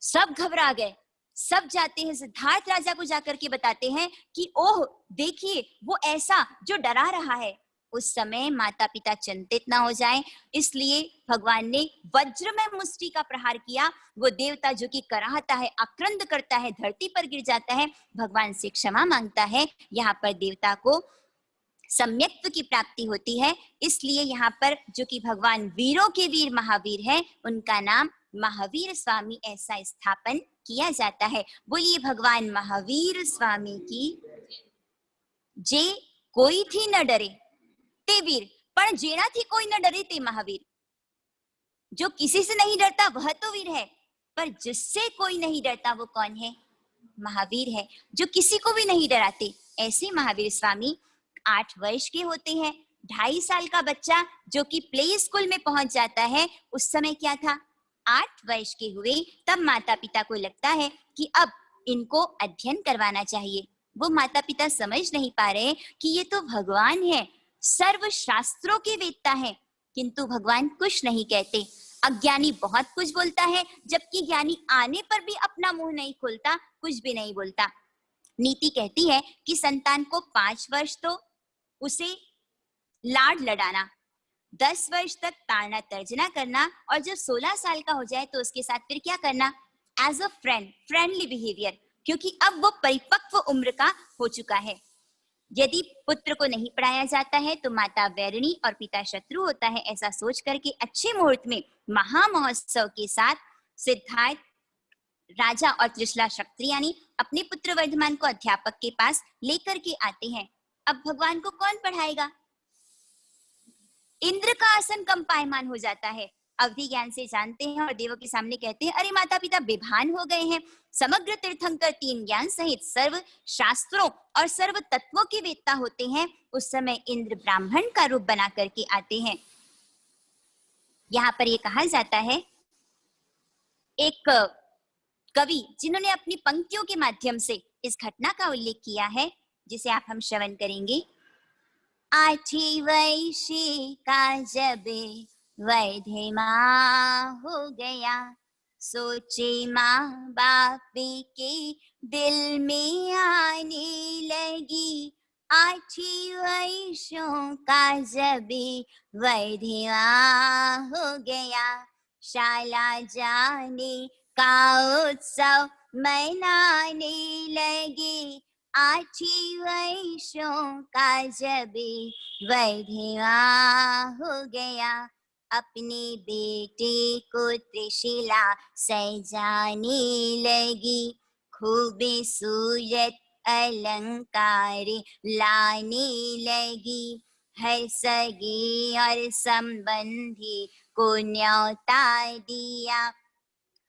सब घबरा गए। सब जाते हैं सिद्धार्थ राजा को जाकर के बताते हैं कि ओह देखिए वो ऐसा जो डरा रहा है। उस समय माता पिता चिंतित ना हो जाएं, इसलिए भगवान ने वज्र में मुष्टि का प्रहार किया। वो देवता जो कि कराहता है, आक्रंद करता है, धरती पर गिर जाता है, भगवान से क्षमा मांगता है। यहाँ पर देवता को सम्यक्त्व की प्राप्ति होती है। इसलिए यहाँ पर जो कि भगवान वीरों के वीर महावीर हैं, उनका नाम महावीर स्वामी ऐसा स्थापन किया जाता है। बोलिए भगवान महावीर स्वामी की। जे कोई थी न डरे ते वीर, पण जेना थी कोई न डरे ते महावीर। जो किसी से नहीं डरता वह तो वीर है, पर जिससे कोई नहीं डरता वो कौन है? महावीर है। जो किसी को भी नहीं डराते, ऐसे महावीर स्वामी 8 वर्ष के होते हैं। 2.5 साल का बच्चा जो कि प्ले स्कूल में पहुंच जाता है, उस समय क्या था? 8 वर्ष के हुए तब माता पिता को लगता है कि अब इनको अध्ययन करवाना चाहिए। वो माता पिता समझ नहीं पा रहे कि ये तो भगवान है, सर्व शास्त्रों के वेत्ता है, किंतु भगवान कुछ नहीं कहते। अज्ञानी बहुत कुछ बोलता है, जबकि ज्ञानी आने पर भी अपना मुंह नहीं खोलता, कुछ भी नहीं बोलता। नीति कहती है कि संतान को 5 वर्ष तो उसे लाड लडाना, 10 वर्ष तक ताड़ना तर्जना करना, और जब 16 साल का हो जाए तो उसके साथ फिर क्या करना? As a friend, friendly behaviour, क्योंकि अब वो परिपक्व उम्र का हो चुका है। यदि पुत्र को नहीं पढ़ाया जाता है तो माता वैरिणी और पिता शत्रु होता है, ऐसा सोच करके अच्छे मुहूर्त में महामहोत्सव के साथ सिद्धार्थ राजा और त्रिशला क्षत्रियानी अपने पुत्र वर्धमान को अध्यापक के पास लेकर के आते हैं। अब भगवान को कौन पढ़ाएगा? इंद्र का आसन कम पायमान हो जाता है। अवधि ज्ञान से जानते हैं और देवों के सामने कहते हैं, अरे माता पिता बेभान हो गए हैं। समग्र तीर्थंकर 3 ज्ञान सहित सर्व शास्त्रों और सर्व तत्वों के वेत्ता होते हैं। उस समय इंद्र ब्राह्मण का रूप बना करके आते हैं। यहाँ पर ये कहा जाता है, एक कवि जिन्होंने अपनी पंक्तियों के माध्यम से इस घटना का उल्लेख किया है, जिसे आप हम श्रवण करेंगे। 8 वर्ष का जब वैधे माँ हो गया, सोचे माँ बाप के दिल में आने लगी। 8 वर्षों का जब वैधे माँ हो गया, शाला जाने का उत्सव मनाने लगे। 8 वर्षों का जब वैधवा हो गया, अपने बेटे को त्रिशिला सजाने लगी। खूबसूरत अलंकार लाने लगी, हर सगे और संबंधी को न्योता दिया।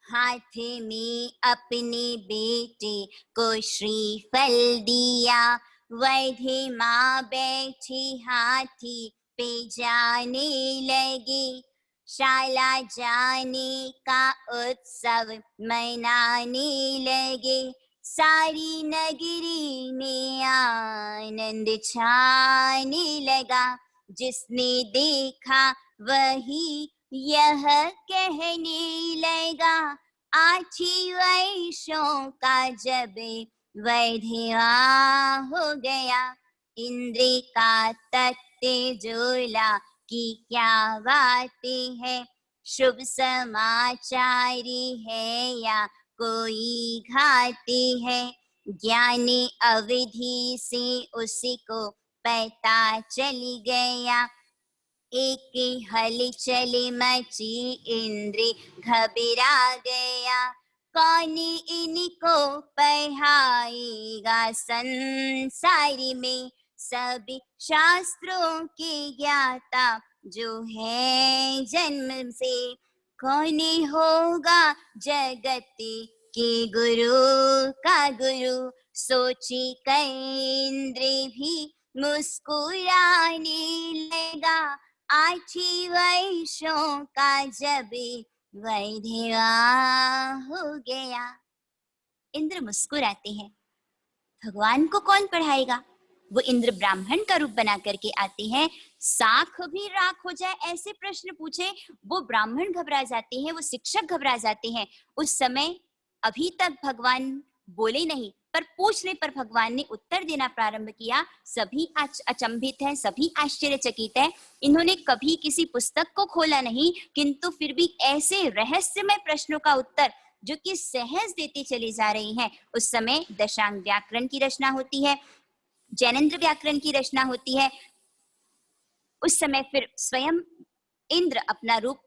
हाथ में अपने बेटे को श्रीफल दिया, वैधे माँ बैठी हाथी पे जाने लगे। शाला जाने का उत्सव मनाने लगे, सारी नगरी में आनंद छाने लगा। जिसने देखा वही यह कहने लगा, 8 वर्षों का जब वैधवा हो गया। इंद्र का तख्त झूला की क्या बातें है, शुभ समाचार है या कोई घाते है। ज्ञान अवधि से उसको पता चली गया, एक हलचल मची इंद्र घबरा गया। कौन इनको पढ़ाएगा संसार में, सभी शास्त्रों के ज्ञाता जो है जन्म से। कौन होगा जगत के गुरु का गुरु, सोची कर इंद्र भी मुस्कुराने लगा 8 वर्षों का जब वैधवा हो गया। इंद्र मुस्कुराते हैं। भगवान को कौन पढ़ाएगा? वो इंद्र ब्राह्मण का रूप बना करके आते हैं। साख भी राख हो जाए ऐसे प्रश्न पूछे, वो ब्राह्मण घबरा जाते हैं, वो शिक्षक घबरा जाते हैं। उस समय अभी तक भगवान बोले नहीं, पर पूछने पर भगवान ने उत्तर देना प्रारंभ किया। सभी अचंभित हैं, सभी आश्चर्यचकित हैं। इन्होंने कभी किसी पुस्तक को खोला नहीं, किंतु फिर भी ऐसे रहस्यमय प्रश्नों का उत्तर जो कि सहज देते चले जा रहे हैं। उस समय दशांग व्याकरण की रचना होती है, जैनेन्द्र व्याकरण की रचना होती है। उस समय फिर स्वयं इंद्र अपना रूप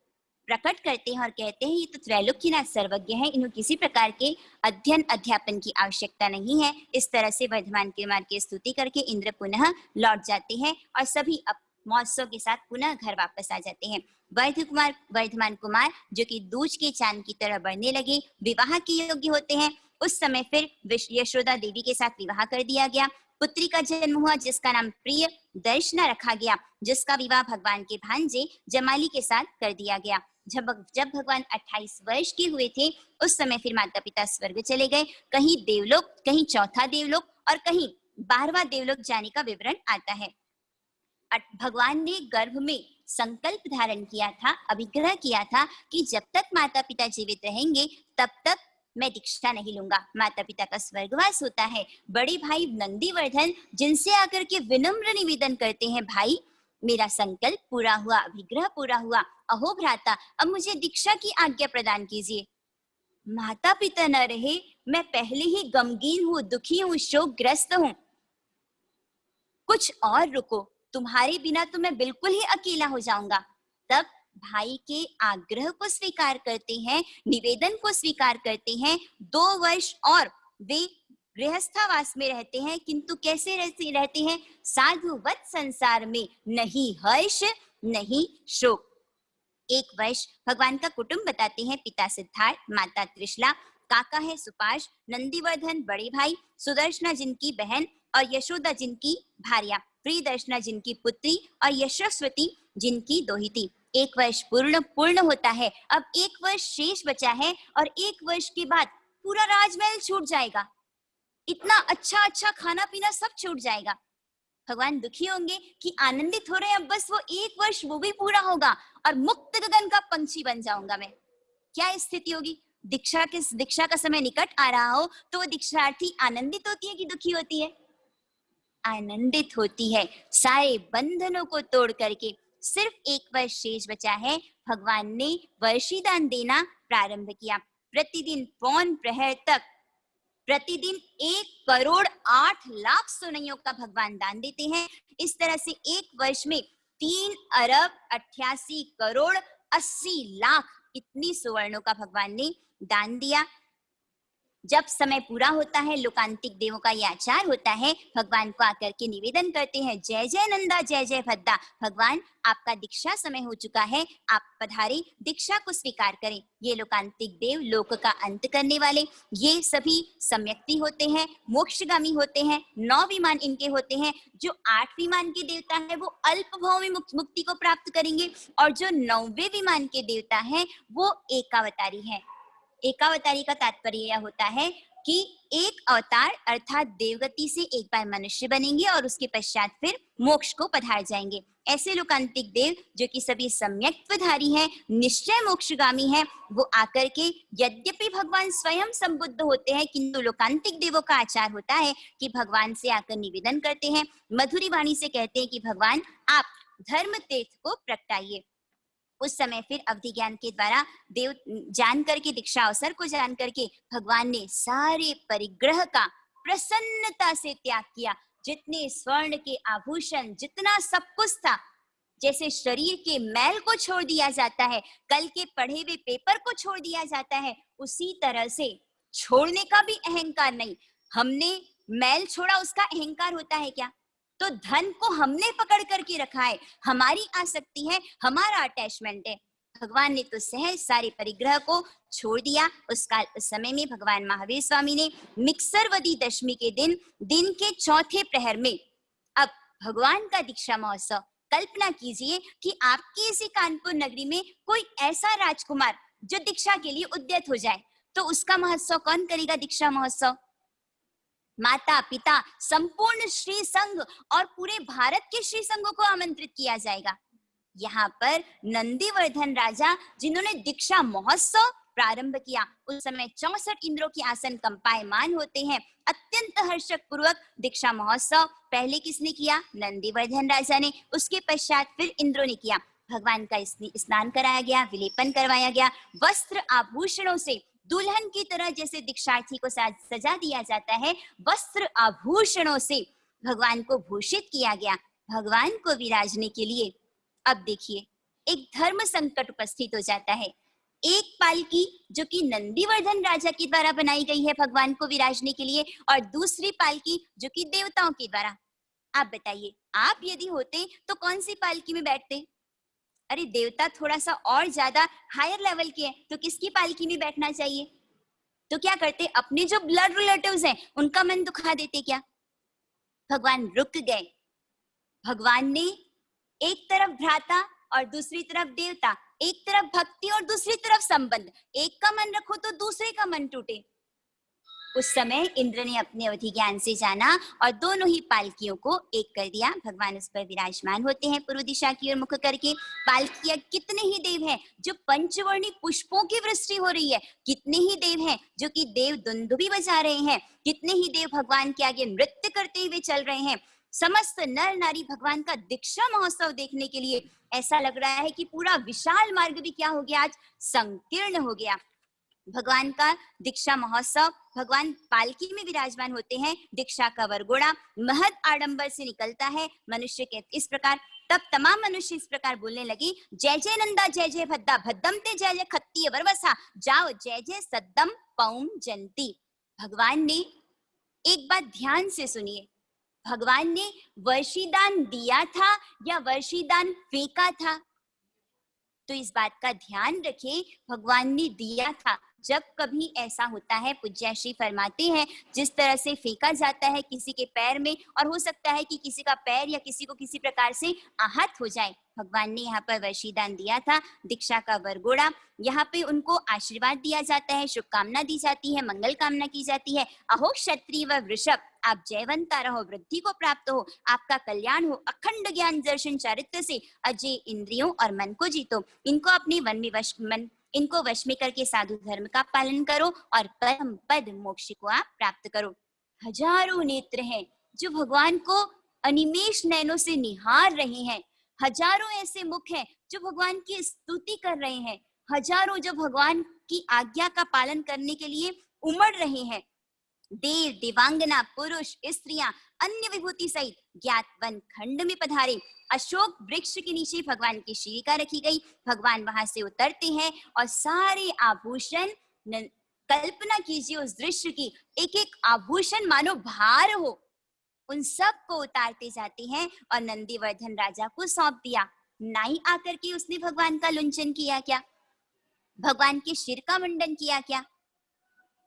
प्रकट करते हैं और कहते हैं ये तो त्रैलोक्यनाथ सर्वज्ञ हैं, इन्हें किसी प्रकार के अध्ययन अध्यापन की आवश्यकता नहीं है। इस तरह से वर्धमान कुमार की स्तुति करके इंद्र पुनः लौट जाते हैं और सभी अब महोत्सव के साथ पुनः घर वापस आ जाते हैं। वर्धमान कुमार जो कि दूज के चांद की तरह बढ़ने लगे, विवाह के योग्य होते हैं। उस समय फिर यशोदा देवी के साथ विवाह कर दिया गया। पुत्री का जन्म हुआ जिसका नाम प्रिय दर्शना रखा गया, जिसका विवाह भगवान के भांजे जमाली के साथ कर दिया गया। जब भगवान 28 वर्ष के हुए थे, उस समय फिर माता पिता स्वर्ग चले गए। कहीं देवलोक, कहीं चौथा देवलोक और कहीं 12वां देवलोक जाने का विवरण आता है। भगवान ने गर्भ में संकल्प धारण किया था, अभिग्रह किया था कि जब तक माता पिता जीवित रहेंगे तब तक मैं दीक्षा नहीं लूंगा। माता पिता का स्वर्गवास होता है। बड़े भाई नंदीवर्धन जिनसे आकर के विनम्र निवेदन करते हैं, भाई मेरा संकल्प पूरा हुआ, अभिग्रह पूरा हुआ, अहो भ्राता अब मुझे दीक्षा की आज्ञा प्रदान कीजिए। माता पिता न रहे, मैं पहले ही गमगीन हूँ, दुखी हूँ, शोकग्रस्त हूँ, कुछ और रुको, तुम्हारे बिना तो मैं बिल्कुल ही अकेला हो जाऊंगा। तब भाई के आग्रह को स्वीकार करते हैं, निवेदन को स्वीकार करते हैं। 2 वर्ष और वे गृहस्थावास में रहते हैं, किंतु कैसे रहते हैं? साधुवत संसार में, नहीं हर्ष नहीं शोक। 1 वर्ष भगवान का कुटुंब बताते हैं। पिता सिद्धार्थ, माता त्रिशला, काका है सुपाश, नंदीवर्धन बड़े भाई, सुदर्शना जिनकी बहन और यशोदा जिनकी भार्या, प्रियदर्शना जिनकी पुत्री और यशस्वती जिनकी दोहिती। 1 वर्ष पूर्ण होता है। अब 1 वर्ष शेष बचा है और 1 वर्ष के बाद पूरा राजमहल छूट जाएगा, इतना अच्छा खाना पीना सब छूट जाएगा। भगवान दुखी होंगे कि आनंदित हो रहे हैं, अब बस वो 1 वर्ष वो भी पूरा होगा और मुक्त गगन का पंछी बन जाऊंगा मैं। क्या स्थिति होगी? दीक्षा का समय निकट आ रहा हो तो वो दीक्षार्थी आनंदित होती है कि दुखी होती है? आनंदित होती है। सारे बंधनों को तोड़ करके सिर्फ 1 वर्ष शेष बचा है। भगवान ने वर्षीदान देना प्रारंभ किया। प्रतिदिन पौन प्रहर तक प्रतिदिन 1,08,00,000 सोनइयों का भगवान दान देते हैं। इस तरह से 1 वर्ष में 3,88,80,00,000 इतनी सुवर्णों का भगवान ने दान दिया। जब समय पूरा होता है, लोकांतिक देवों का यह आचार होता है, भगवान को आकर के निवेदन करते हैं, जय जय नंदा, जय जय भद्दा, भगवान आपका दीक्षा समय हो चुका है, आप पधारे, दीक्षा को स्वीकार करें। ये लोकांतिक देव, लोक का अंत करने वाले, ये सभी सम्यक्ति होते हैं, मोक्षगामी होते हैं। 9 विमान इनके होते हैं। जो 8 विमान के देवता है वो अल्प भाव में मुक्ति को प्राप्त करेंगे और जो 9वें विमान के देवता है वो एकावतारी है। एकावतारी का तात्पर्य यह होता है कि एक अवतार अर्थात देवगति से एक बार मनुष्य बनेंगे और उसके पश्चात फिर मोक्ष को पधार जाएंगे। ऐसे लोकांतिक देव जो कि सभी सम्यक्त्वधारी हैं, निश्चय मोक्षगामी हैं, वो आकर के यद्यपि भगवान स्वयं संबुद्ध होते हैं, किंतु लोकांतिक देवों का आचार होता है कि भगवान से आकर निवेदन करते हैं, मधुरी वाणी से कहते हैं कि भगवान आप धर्म तीर्थ को प्रगटाइए। उस समय फिर अवधि ज्ञान के द्वारा देव जान करके, दीक्षा अवसर को जान करके भगवान ने सारे परिग्रह का प्रसन्नता से त्याग किया। जितने स्वर्ण के आभूषण, जितना सब कुछ था, जैसे शरीर के मैल को छोड़ दिया जाता है, कल के पढ़े हुए पेपर को छोड़ दिया जाता है, उसी तरह से छोड़ने का भी अहंकार नहीं। हमने मैल छोड़ा, उसका अहंकार होता है क्या? तो धन को हमने पकड़ करके रखा है, हमारी आसक्ति है, हमारा अटैचमेंट है। भगवान ने तो सहज सारे परिग्रह को छोड़ दिया। उस समय में भगवान महावीर स्वामी ने मिक्सरवदी दशमी के दिन के चौथे प्रहर में, अब भगवान का दीक्षा महोत्सव। कल्पना कीजिए कि आपकी इसी कानपुर नगरी में कोई ऐसा राजकुमार जो दीक्षा के लिए उद्यत हो जाए, तो उसका महोत्सव कौन करेगा? दीक्षा महोत्सव माता पिता, संपूर्ण श्री संघ और पूरे भारत के श्री संघों को आमंत्रित किया जाएगा। यहाँ पर नंदीवर्धन राजा जिन्होंने दीक्षा महोत्सव प्रारंभ किया, उस समय 64 इंद्रों के आसन कंपायमान होते हैं। अत्यंत हर्षक पूर्वक दीक्षा महोत्सव पहले किसने किया? नंदीवर्धन राजा ने। उसके पश्चात फिर इंद्रों ने किया। भगवान का स्नान कराया गया, विलेपन करवाया गया, वस्त्र आभूषणों से दुल्हन की तरह जैसे दीक्षार्थी को सजा दिया जाता है, वस्त्र आभूषणों से भगवान को भूषित किया गया भगवान को विराजने के लिए। अब देखिए, एक धर्म संकट उपस्थित हो जाता है। एक पालकी जो कि नंदीवर्धन राजा के द्वारा बनाई गई है भगवान को विराजने के लिए, और दूसरी पालकी जो कि देवताओं के द्वारा। आप बताइए, आप यदि होते तो कौन सी पालकी में बैठते? अरे देवता थोड़ा सा और ज्यादा हायर लेवल के हैं, तो किसकी पालकी में बैठना चाहिए? तो क्या करते? अपने जो ब्लड रिलेटिव्स हैं उनका मन दुखा देते क्या? भगवान रुक गए। भगवान ने एक तरफ भ्राता और दूसरी तरफ देवता, एक तरफ भक्ति और दूसरी तरफ संबंध, एक का मन रखो तो दूसरे का मन टूटे। उस समय इंद्र ने अपने अवधि ज्ञान से जाना और दोनों ही पालकियों को एक कर दिया। भगवान उस पर विराजमान होते हैं पूर्व दिशा की ओर मुख करके। पालकियां कितने ही देव हैं जो पंचवर्णी पुष्पों की वृष्टि हो रही है, कितने ही देव हैं जो कि देव दुंदुभी बजा रहे हैं, कितने ही देव भगवान के आगे नृत्य करते हुए चल रहे हैं। समस्त नर नारी भगवान का दीक्षा महोत्सव देखने के लिए ऐसा लग रहा है कि पूरा विशाल मार्ग भी क्या हो गया? आज संकीर्ण हो गया। भगवान का दीक्षा महोत्सव, भगवान पालकी में विराजमान होते हैं, दीक्षा का वरघोड़ा महद आडंबर से निकलता है। मनुष्य के इस प्रकार, तब तमाम मनुष्य इस प्रकार बोलने लगे, जय जय नंदा जय जय भद्दा, भद्दम ते जय जय खत्तीय वरवसा, जाओ जय जय सद्दम पौम जंती। भगवान ने, एक बात ध्यान से सुनिए, भगवान ने वर्षीदान दिया था या वर्षीदान फेंका था? तो इस बात का ध्यान रखें, भगवान ने दिया था। जब कभी ऐसा होता है, पूज्य श्री फरमाते हैं, जिस तरह से फेंका जाता है किसी के पैर में, और हो सकता है कि किसी का पैर या किसी को किसी प्रकार से आहत हो जाए, भगवान ने यहाँ पर वर्षीदान दिया था, दीक्षा का वरघोड़ा। यहाँ पे उनको आशीर्वाद दिया जाता है, शुभकामना दी जाती है, मंगल कामना की जाती है। अहो क्षत्रिय व वृषभ, आप जयवंता रहो, वृद्धि को प्राप्त हो, आपका कल्याण हो, अखंड ज्ञान दर्शन चारित्र से अजय इंद्रियों और मन को जीतो, इनको अपने इनको वश में करके साधु धर्म का पालन करो और परम पद मोक्ष को आप प्राप्त करो। हजारों नेत्र हैं जो भगवान को अनिमेष नयनों से निहार रहे हैं, हजारों ऐसे मुख हैं जो भगवान की स्तुति कर रहे हैं, हजारों जो भगवान की आज्ञा का पालन करने के लिए उमड़ रहे हैं। देव देवांगना, पुरुष, स्त्रियां, अन्य विभूति सहित ज्ञात वन खंड में पधारे। अशोक वृक्ष के नीचे भगवान की शिविका रखी गई। भगवान वहां से उतरते हैं और सारे आभूषण, कल्पना कीजिए उस दृश्य की, एक एक आभूषण मानो भार हो, उन सब को उतारते जाते हैं और नंदीवर्धन राजा को सौंप दिया। नाई आकर के उसने भगवान का लुंचन किया क्या? भगवान के शिर का मुंडन किया क्या?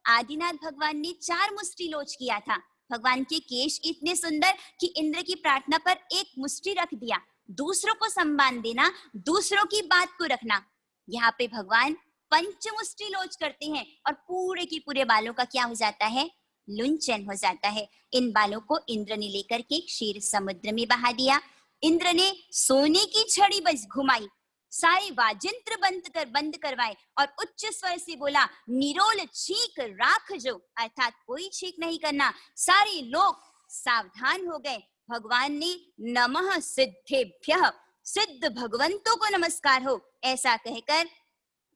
आदिनाथ भगवान ने 4 मुष्टि लोच किया था। भगवान के केश इतने सुंदर कि इंद्र की प्रार्थना पर एक मुष्टि रख दिया। दूसरों को सम्मान देना, दूसरों की बात को रखना। यहाँ पे भगवान पंचमुष्टि लोच करते हैं और पूरे की पूरे बालों का क्या हो जाता है? लुंचन हो जाता है। इन बालों को इंद्र ने लेकर के क्षीर समुद्र में बहा दिया। इंद्र ने सोने की छड़ी बस घुमाई, सारे वाजंत्र बंद करवाए और उच्च स्वर से बोला, निरोल छींक राख जो, अर्थात कोई छींक नहीं करना। सारे लोग सावधान हो गए। भगवान ने नमः सिद्धेभ्यः, सिद्ध भगवंतों को नमस्कार हो, ऐसा कहकर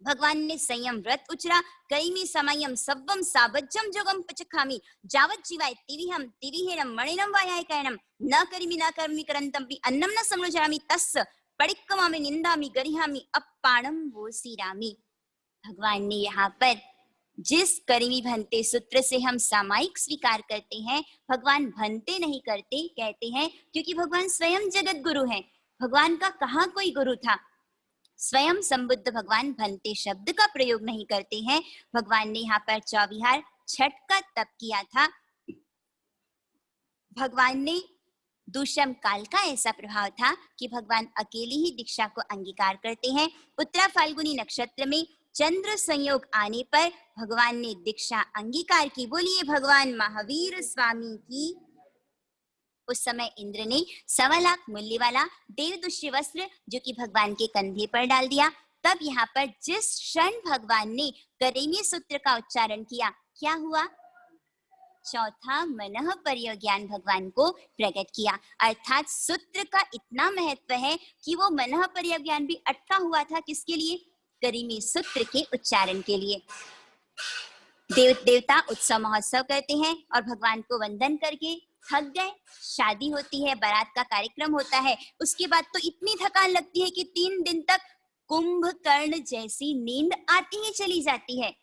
भगवान ने संयम व्रत उचरा। कईमी समयम सब्बम सावज्जम जोगम पचखामी, जावत जीवाय तिविहम तिविहेनम मणिनम वायाय कायनम, न कर्मी करंतम भी अन्नम न समनुजामि तस्य पड़िक्कमा में निंदामी गरिहामी अपाणम वो सीरामी। भगवान ने यहाँ पर जिस करीमी भंते सूत्र से हम सामायिक स्वीकार करते हैं, भगवान भंते नहीं करते, कहते हैं क्योंकि भगवान स्वयं जगत गुरु हैं। भगवान का कहाँ कोई गुरु था? स्वयं संबुद्ध भगवान भंते शब्द का प्रयोग नहीं करते हैं। भगवान ने यहाँ पर चौविहार छठ का तप किया था। भगवान ने दूषम काल का ऐसा प्रभाव था कि भगवान अकेले ही दीक्षा को अंगीकार करते हैं। उत्तरा फाल्गुनी नक्षत्र में चंद्र संयोग आने पर भगवान ने दीक्षा अंगीकार की। बोलिए भगवान महावीर स्वामी की। उस समय इंद्र ने 1.25 लाख मूल्य वाला देवदुष्य वस्त्र जो कि भगवान के कंधे पर डाल दिया। तब यहाँ पर जिस क्षण भगवान ने करेमी सूत्र का उच्चारण किया, क्या हुआ? चौथा मनः पर्य ज्ञान भगवान को प्रकट किया। अर्थात सूत्र का इतना महत्व है कि वो मनः पर्य ज्ञान भी अटका हुआ था। किसके लिए? करीमी सूत्र के उच्चारण के लिए। देवता उत्सव महोत्सव करते हैं और भगवान को वंदन करके थक गए। शादी होती है, बारात का कार्यक्रम होता है, उसके बाद तो इतनी थकान लगती है कि 3 दिन तक कुंभकर्ण जैसी नींद आती ही चली जाती है।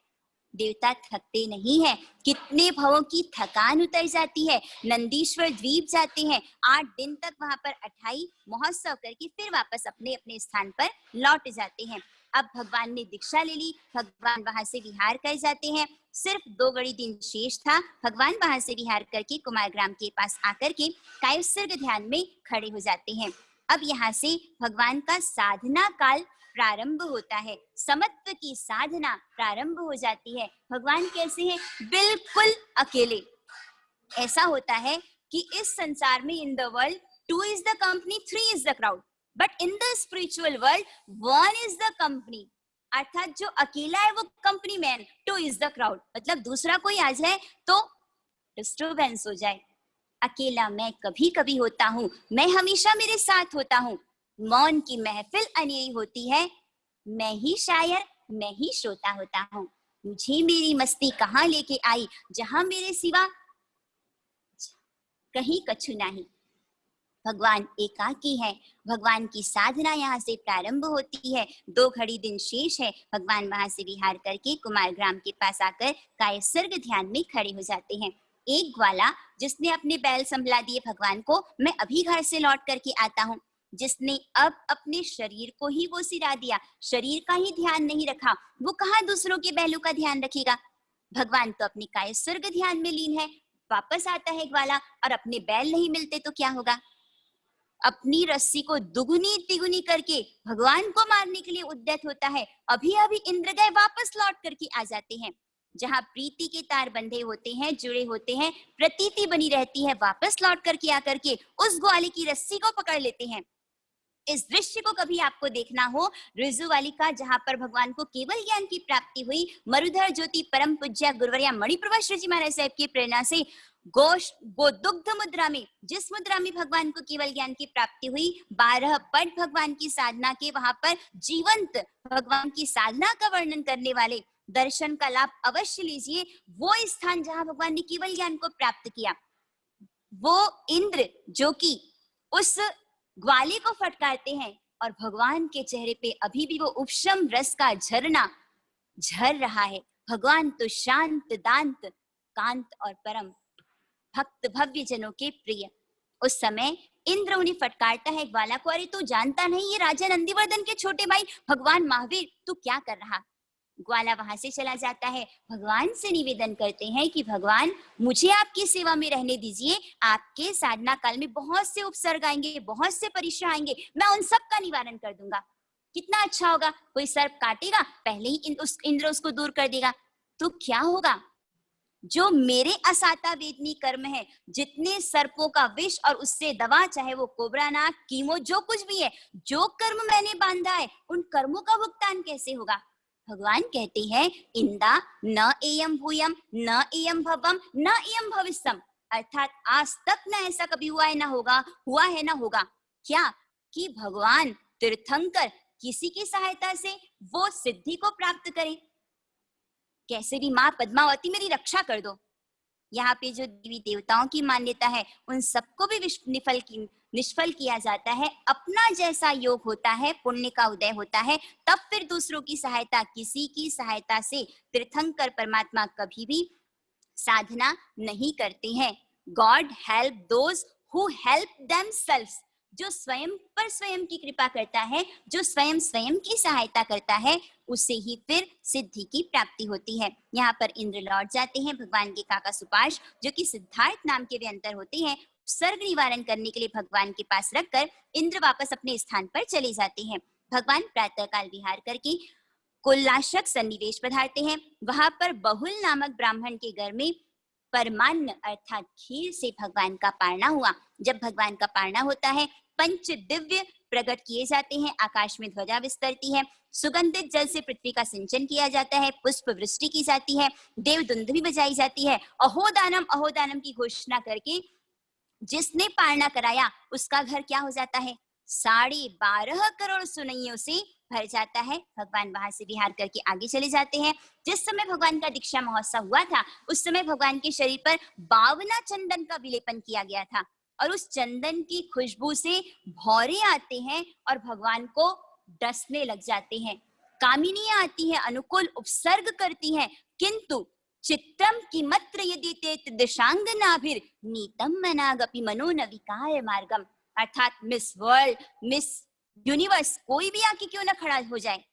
देवता थकते नहीं है, कितने भवों की थकान उतर जाती है। नंदीश्वर द्वीप जाते हैं, 8 दिन तक वहां पर अठाई महोत्सव करके फिर वापस अपने अपने स्थान पर लौट जाते हैं। अब भगवान ने दीक्षा ले ली, भगवान वहां से विहार कर जाते हैं। सिर्फ 2 घड़ी दिन शेष था। भगवान वहां से विहार करके कुमारग्राम के पास आकर के कायोत्सर्ग ध्यान में खड़े हो जाते हैं। अब यहाँ से भगवान का साधना काल प्रारंभ होता है, समत्व की साधना प्रारंभ हो जाती है। भगवान कैसे हैं? बिल्कुल अकेले। ऐसा होता है कि इस संसार में in the world 2 is the company, 3 is the crowd, but in the spiritual world 1 is the company। अर्थात जो अकेला है वो company man, 2 is the crowd। मतलब दूसरा कोई आ जाए तो डिस्टर्बेंस हो जाए। अकेला मैं कभी कभी होता हूँ, मैं हमेशा मेरे साथ होता हूँ। मौन की महफिल अनेरी होती है, मैं ही शायर, मैं ही श्रोता होता हूँ। मुझे मेरी मस्ती कहाँ लेके आई, जहां मेरे सिवा कहीं कछु नहीं। भगवान एकाकी है। भगवान की साधना यहाँ से प्रारंभ होती है। 2 घड़ी दिन शेष है। भगवान वहां से विहार करके कुमारग्राम के पास आकर कायसर्ग ध्यान में खड़े हो जाते हैं। एक ग्वाला जिसने अपने बैल संभला दिए भगवान को, मैं अभी घर से लौट करके आता हूँ, जिसने अब अपने शरीर को ही वो सिरा दिया, शरीर का ही ध्यान नहीं रखा, वो कहाँ दूसरों के बैलों का ध्यान रखेगा। भगवान तो अपने कायसर्ग ध्यान में लीन है। वापस आता है ग्वाला और अपने बैल नहीं मिलते तो क्या होगा? अपनी रस्सी को दुगुनी तिगुनी करके भगवान को मारने के लिए उद्यत होता है। अभी अभी इंद्र गए, वापस लौट करके आ जाते हैं। जहां प्रीति के तार बंधे होते हैं, जुड़े होते हैं, प्रतीति बनी रहती है, वापस लौट करके आकर के उस ग्वाले की रस्सी को पकड़ लेते हैं। इस दृश्य को कभी आपको देखना हो, ऋजुवाली का, जहां पर भगवान को केवल ज्ञान की प्राप्ति हुई, मरुधर ज्योति परम पूज्य गुरुवर्या मणिप्रभा श्री जी महाराज साहब की प्रेरणा से गोदुग्ध मुद्रा में, जिस मुद्रा में भगवान को केवल ज्ञान की प्राप्ति हुई, 12 पट भगवान की साधना के वहां पर जीवंत भगवान की साधना का वर्णन करने वाले दर्शन का लाभ अवश्य लीजिए। वो स्थान जहां भगवान ने केवल ज्ञान को प्राप्त किया, वो इंद्र जो कि उस ग्वाले को फटकारते हैं और भगवान के चेहरे पे अभी भी वो उपशम रस का झरना झर रहा है। भगवान तो शांत दांत कांत और परम भक्त भव्य जनों के प्रिय। उस समय इंद्र उन्हें फटकारता है ग्वाला को, अरे तू जानता नहीं ये राजा नंदीवर्धन के छोटे भाई भगवान महावीर, तू क्या कर रहा? ग्वाला वहां से चला जाता है। भगवान से निवेदन करते हैं कि भगवान मुझे आपकी सेवा में रहने दीजिए, आपके साधना काल में बहुत से उपसर्ग आएंगे, बहुत से परीक्षा आएंगे, मैं उन सब का निवारण कर दूंगा। कितना अच्छा होगा, कोई सर्प काटेगा, पहले ही इंद्र उसको दूर कर देगा। तो क्या होगा? जो मेरे असाता वेदनी कर्म है, जितने सर्पों का विष और उससे दवा, चाहे वो कोबरा नाग, कीमो, जो कुछ भी है, जो कर्म मैंने बांधा है, उन कर्मों का भुगतान कैसे होगा? भगवान कहते हैं इंदा न एयम भूयम न एयम भवम न एयम भविष्यम। अर्थात आज तक न ऐसा कभी हुआ है, ना होगा, हुआ है ना होगा। क्या कि भगवान तीर्थंकर किसी की सहायता से वो सिद्धि को प्राप्त करें? कैसे भी माँ पद्मावती मेरी रक्षा कर दो। यहाँ पे जो देवी देवताओं की मान्यता है, उन सबको भी निष्फल किया जाता है। अपना जैसा योग होता है, पुण्य का उदय होता है, तब फिर दूसरों की सहायता, किसी की सहायता से तीर्थंकर परमात्मा कभी भी साधना नहीं करते हैं। God help those who help themselves. जो स्वयं पर स्वयं की कृपा करता है, जो स्वयं स्वयं की सहायता करता है, उसे ही फिर सिद्धि की प्राप्ति होती है। यहाँ पर इंद्र लौट जाते हैं। भगवान के काका सुपार्श, जो कि सिद्धार्थ नाम के व्यंतर होते हैं, उपसर्ग निवारण करने के लिए भगवान के पास रखकर इंद्र वापस अपने स्थान पर चले जाते हैं। भगवान प्रातःकाल विहार करके कुलनाशक सन्निवेश पधारते हैं। वहां पर बहुल नामक ब्राह्मण के घर में परमान्न अर्थात खीर से भगवान का पारणा हुआ। जब भगवान का पारणा होता है, पंच दिव्य प्रकट किए जाते हैं, आकाश में ध्वजा विस्तरती है, सुगंधित जल से पृथ्वी का सिंचन किया जाता है, पुष्प वृष्टि की जाती है, देव दुंदुभी बजाई जाती है, अहोदानम की घोषणा करके जिसने पारणा कराया उसका घर क्या हो जाता है, 12.5 करोड़ सुनैयों से भर जाता है। भगवान वहां से विहार करके आगे चले जाते हैं। जिस समय भगवान का दीक्षा महोत्सव हुआ था, उस समय भगवान के शरीर पर 52 चंदन का विलेपन किया गया था और उस चंदन की खुशबू से भौरे आते हैं और भगवान को डसने लग जाते हैं। कामिनियां आती हैं, अनुकूल उपसर्ग करती हैं, किंतु चित्तम किमत्र यदि ते दिशांग नाभिर नीतम मनागपि मनो न विकार मार्गम, अर्थात मिस वर्ल्ड, मिस यूनिवर्स कोई भी आके क्यों ना खड़ा हो जाए,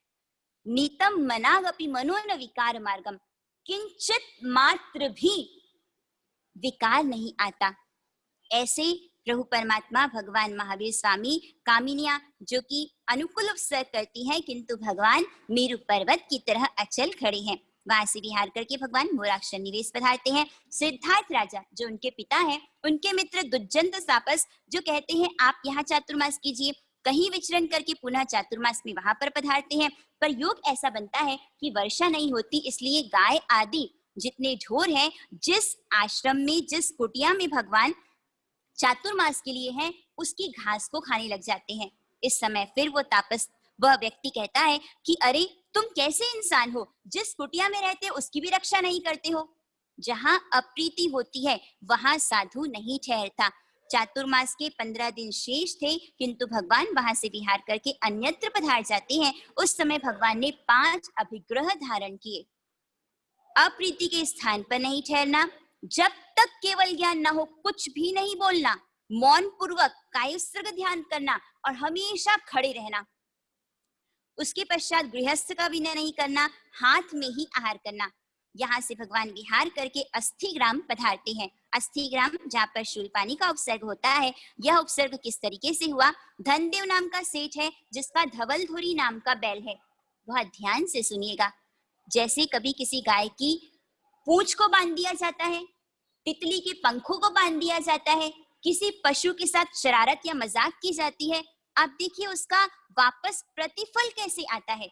नीतम मनागपि मनो न विकार मार्गम, किंचित मात्र भी विकार नहीं आता। ऐसे प्रभु परमात्मा भगवान महावीर स्वामी कामिनियां जो कि अनुकूल उपसर्ग करती हैं, किंतु भगवान मेरु पर्वत की तरह अचल खड़े हैं। वहां से विहार करके भगवान मोराक्ष निवेश पधारते हैं। सिद्धार्थ राजा जो उनके पिता हैं, उनके मित्र दुष्यंत तापस जो कहते हैं आप यहाँ चातुर्मास कीजिए, कहीं विचरण करके पुनः चातुर्मास में वहां पर पधारते हैं। पर योग ऐसा बनता है कि वर्षा नहीं होती, इसलिए गाय आदि जितने ढोर हैं, जिस आश्रम में जिस कुटिया में भगवान चातुर्मास के लिए हैं, उसकी घास को खाने लग जाते हैं। इस समय फिर वह व्यक्ति कहता है कि अरे तुम कैसे इंसान हो, जिस कुटिया में रहते हो उसकी भी रक्षा नहीं करते हो। जहां अप्रीति होती है वहां साधु नहीं ठहरता। चातुर्मास के 15 दिन शेष थे, किंतु भगवान वहां से विहार करके अन्यत्र पधार जाते हैं। उस समय भगवान ने 5 अभिग्रह धारण किए। अप्रीति के स्थान पर नहीं ठहरना, जब तक केवल ज्ञान ना हो कुछ भी नहीं बोलना, मौन पूर्वक कायोत्सर्ग ध्यान करना और हमेशा खड़े रहना। उसके पश्चात गृहस्थ का विनय नहीं करना, हाथ में ही आहार करना। यहाँ से भगवान विहार करके अस्थि ग्राम पधारते हैं। अस्थि ग्राम जहाँ पर शूलपानी का उपसर्ग होता है। यह उपसर्ग किस तरीके से हुआ, धनदेव नाम का सेठ है जिसका धवलधुरी नाम का बैल है। बहुत ध्यान से सुनिएगा। जैसे कभी किसी गाय की पूंछ को बांध दिया जाता है, तितली के पंखों को बांध दिया जाता है, किसी पशु के साथ शरारत या मजाक की जाती है, आप देखिए उसका वापस प्रतिफल कैसे आता है।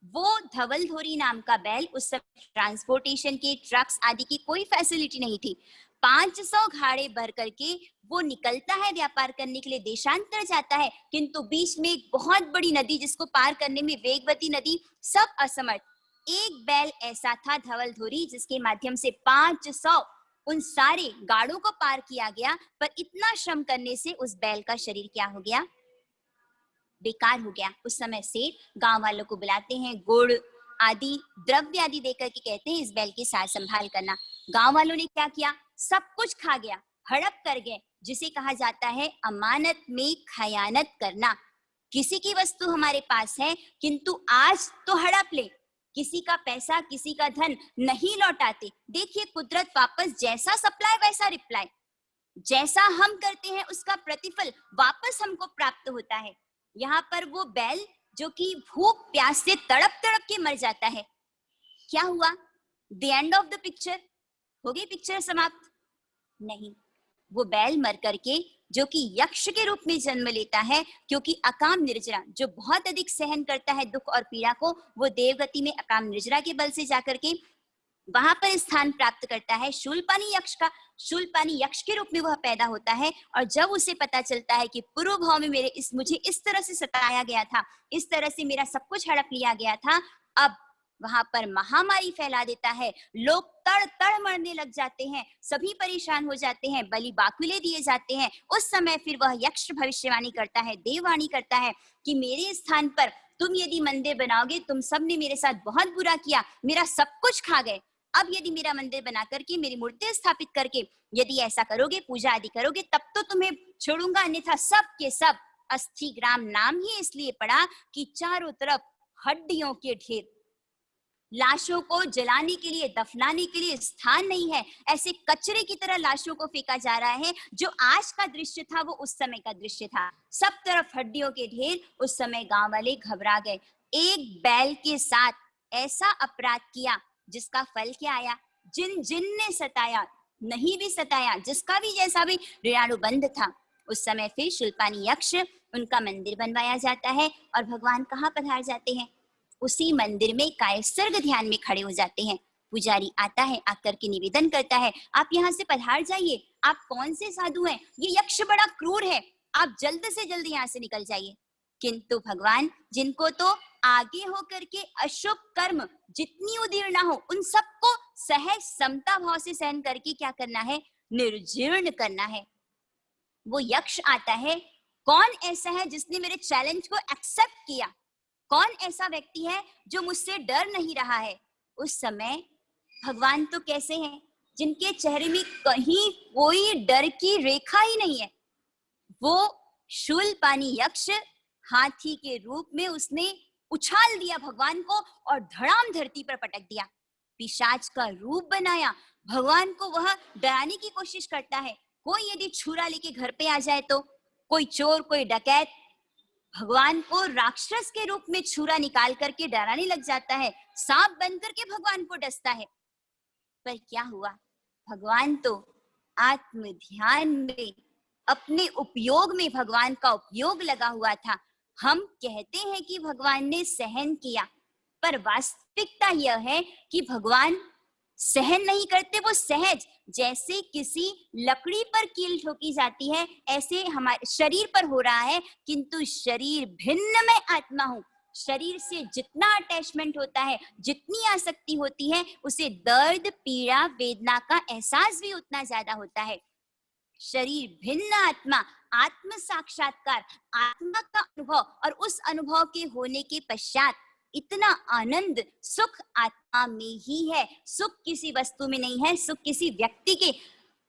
वो धवलधुरी नाम का बैल, उस समय ट्रांसपोर्टेशन के ट्रक्स आदि की कोई फैसिलिटी नहीं थी। 500 घाड़े भर करके वो निकलता है व्यापार करने के लिए, देशांतर जाता है, किंतु बीच में एक बहुत बड़ी नदी जिसको पार करने में वेगवती नदी, सब असमर्थ। एक बैल ऐसा था धवलधुरी जिसके माध्यम से 500 उन सारे गाड़ों को पार किया गया, पर इतना श्रम करने से उस बैल का शरीर क्या हो गया, बेकार हो गया। उस समय से गांव वालों को बुलाते हैं, गुड़ आदि द्रव्य आदि देकर के कहते हैं इस बैल की सार संभाल करना। गांव वालों ने क्या किया, सब कुछ खा गया, हड़प कर गए, जिसे कहा जाता है अमानत में खयानत करना। किसी की वस्तु हमारे पास है किंतु आज तो हड़प ले, किसी का पैसा किसी का धन नहीं लौटाते। देखिए कुदरत वापस जैसा सप्लाई वैसा रिप्लाई, जैसा हम करते हैं उसका प्रतिफल वापस हमको प्राप्त होता है। यहाँ पर वो बैल जो कि भूख प्यास से तड़प तड़प के मर जाता है, क्या हुआ, the end of the picture, हो गई पिक्चर समाप्त? नहीं, वो बैल मर करके जो कि यक्ष के रूप में जन्म लेता है, क्योंकि अकाम निर्जरा जो बहुत अधिक सहन करता है दुख और पीड़ा को, वो देवगति में अकाम निर्जरा के बल से जाकर के वहां पर स्थान प्राप्त करता है शूलपानी यक्ष का। शूलपानी यक्ष के रूप में वह पैदा होता है, और जब उसे पता चलता है कि पूर्व भाव में मुझे इस तरह से सताया गया था, इस तरह से मेरा सब कुछ हड़प लिया गया था, अब वहां पर महामारी फैला देता है, लोग तड़ तड़ मरने लग जाते हैं, सभी परेशान हो जाते हैं, बलि बाकुले दिए जाते हैं। उस समय फिर वह यक्ष भविष्यवाणी करता है, देववाणी करता है कि मेरे स्थान पर तुम यदि मंदिर बनाओगे, तुम सब ने मेरे साथ बहुत बुरा किया, मेरा सब कुछ खा गए, अब यदि मेरा मंदिर बना करके मेरी मूर्ति स्थापित करके यदि ऐसा करोगे, पूजा आदि करोगे, तब तो तुम्हें छोड़ूंगा, अन्यथा सब के सब। अस्थि ग्राम नाम ही इसलिए पड़ा कि चारों तरफ हड्डियों के ढेर। लाशों को जलाने के लिए, दफनाने के लिए स्थान नहीं है। ऐसे कचरे की तरह लाशों को फेंका जा रहा है। जो आज का दृश्य था वो उस समय का दृश्य था। सब तरफ हड्डियों के ढेर। उस समय गांव वाले घबरा गए। एक बैल के साथ ऐसा अपराध किया जिसका फल क्या आया? जिन जिन ने सताया, नहीं भी सताया, जिसका भी जैसा भी ऋणानुबंध था। उस समय फिर शूलपाणी यक्ष, उनका मंदिर बनवाया जाता है और भगवान कहाँ पधार जाते हैं? उसी मंदिर में कायसर्ग ध्यान में खड़े हो जाते हैं। पुजारी आता है, आकर के निवेदन करता है, आप यहाँ से पधार जाइए। आप कौन से साधु हैं? ये यक्ष बड़ा क्रूर है, आप जल्द से जल्द यहाँ से निकल जाइए। किंतु भगवान, जिनको तो आगे होकर के अशुभ कर्म जितनी उदीर्ण हो उन सबको सहज समता भाव से सहन करके क्या करना है? निर्जीर्ण करना है। वो यक्ष आता है। कौन ऐसा है जिसने मेरे चैलेंज को एक्सेप्ट किया? कौन ऐसा व्यक्ति है जो मुझसे डर नहीं रहा है? उस समय भगवान तो कैसे हैं जिनके चेहरे में कहीं कोई डर की रेखा ही नहीं है। वो शूलपाणी यक्ष हाथी के रूप में उसने उछाल दिया भगवान को और धड़ाम धरती पर पटक दिया। पिशाच का रूप बनाया। भगवान को वह डराने की कोशिश करता है। कोई यदि छुरा लेके घर पे आ जाए तो, कोई चोर, कोई डकैत भगवान को राक्षस के रूप में छुरा निकाल करके डराने लग जाता है। सांप बन करके भगवान को डसता है। पर क्या हुआ? भगवान तो आत्म ध्यान में, अपने उपयोग में भगवान का उपयोग लगा हुआ था। हम कहते हैं कि भगवान ने सहन किया, पर वास्तविकता यह है कि भगवान सहन नहीं करते। वो सहज, जैसे किसी लकड़ी पर कील ठोकी जाती है ऐसे हमारे शरीर पर हो रहा है। किंतु शरीर भिन्न, मैं आत्मा हूं। शरीर से जितना अटैचमेंट होता है, जितनी आसक्ति होती है, उसे दर्द, पीड़ा, वेदना का एहसास भी उतना ज्यादा होता है। शरीर भिन्न, आत्मा, आत्म साक्षात्कार, आत्मा का अनुभव, और उस अनुभव के होने के पश्चात इतना आनंद, सुख आत्मा में ही है। सुख किसी वस्तु में नहीं है, सुख किसी व्यक्ति के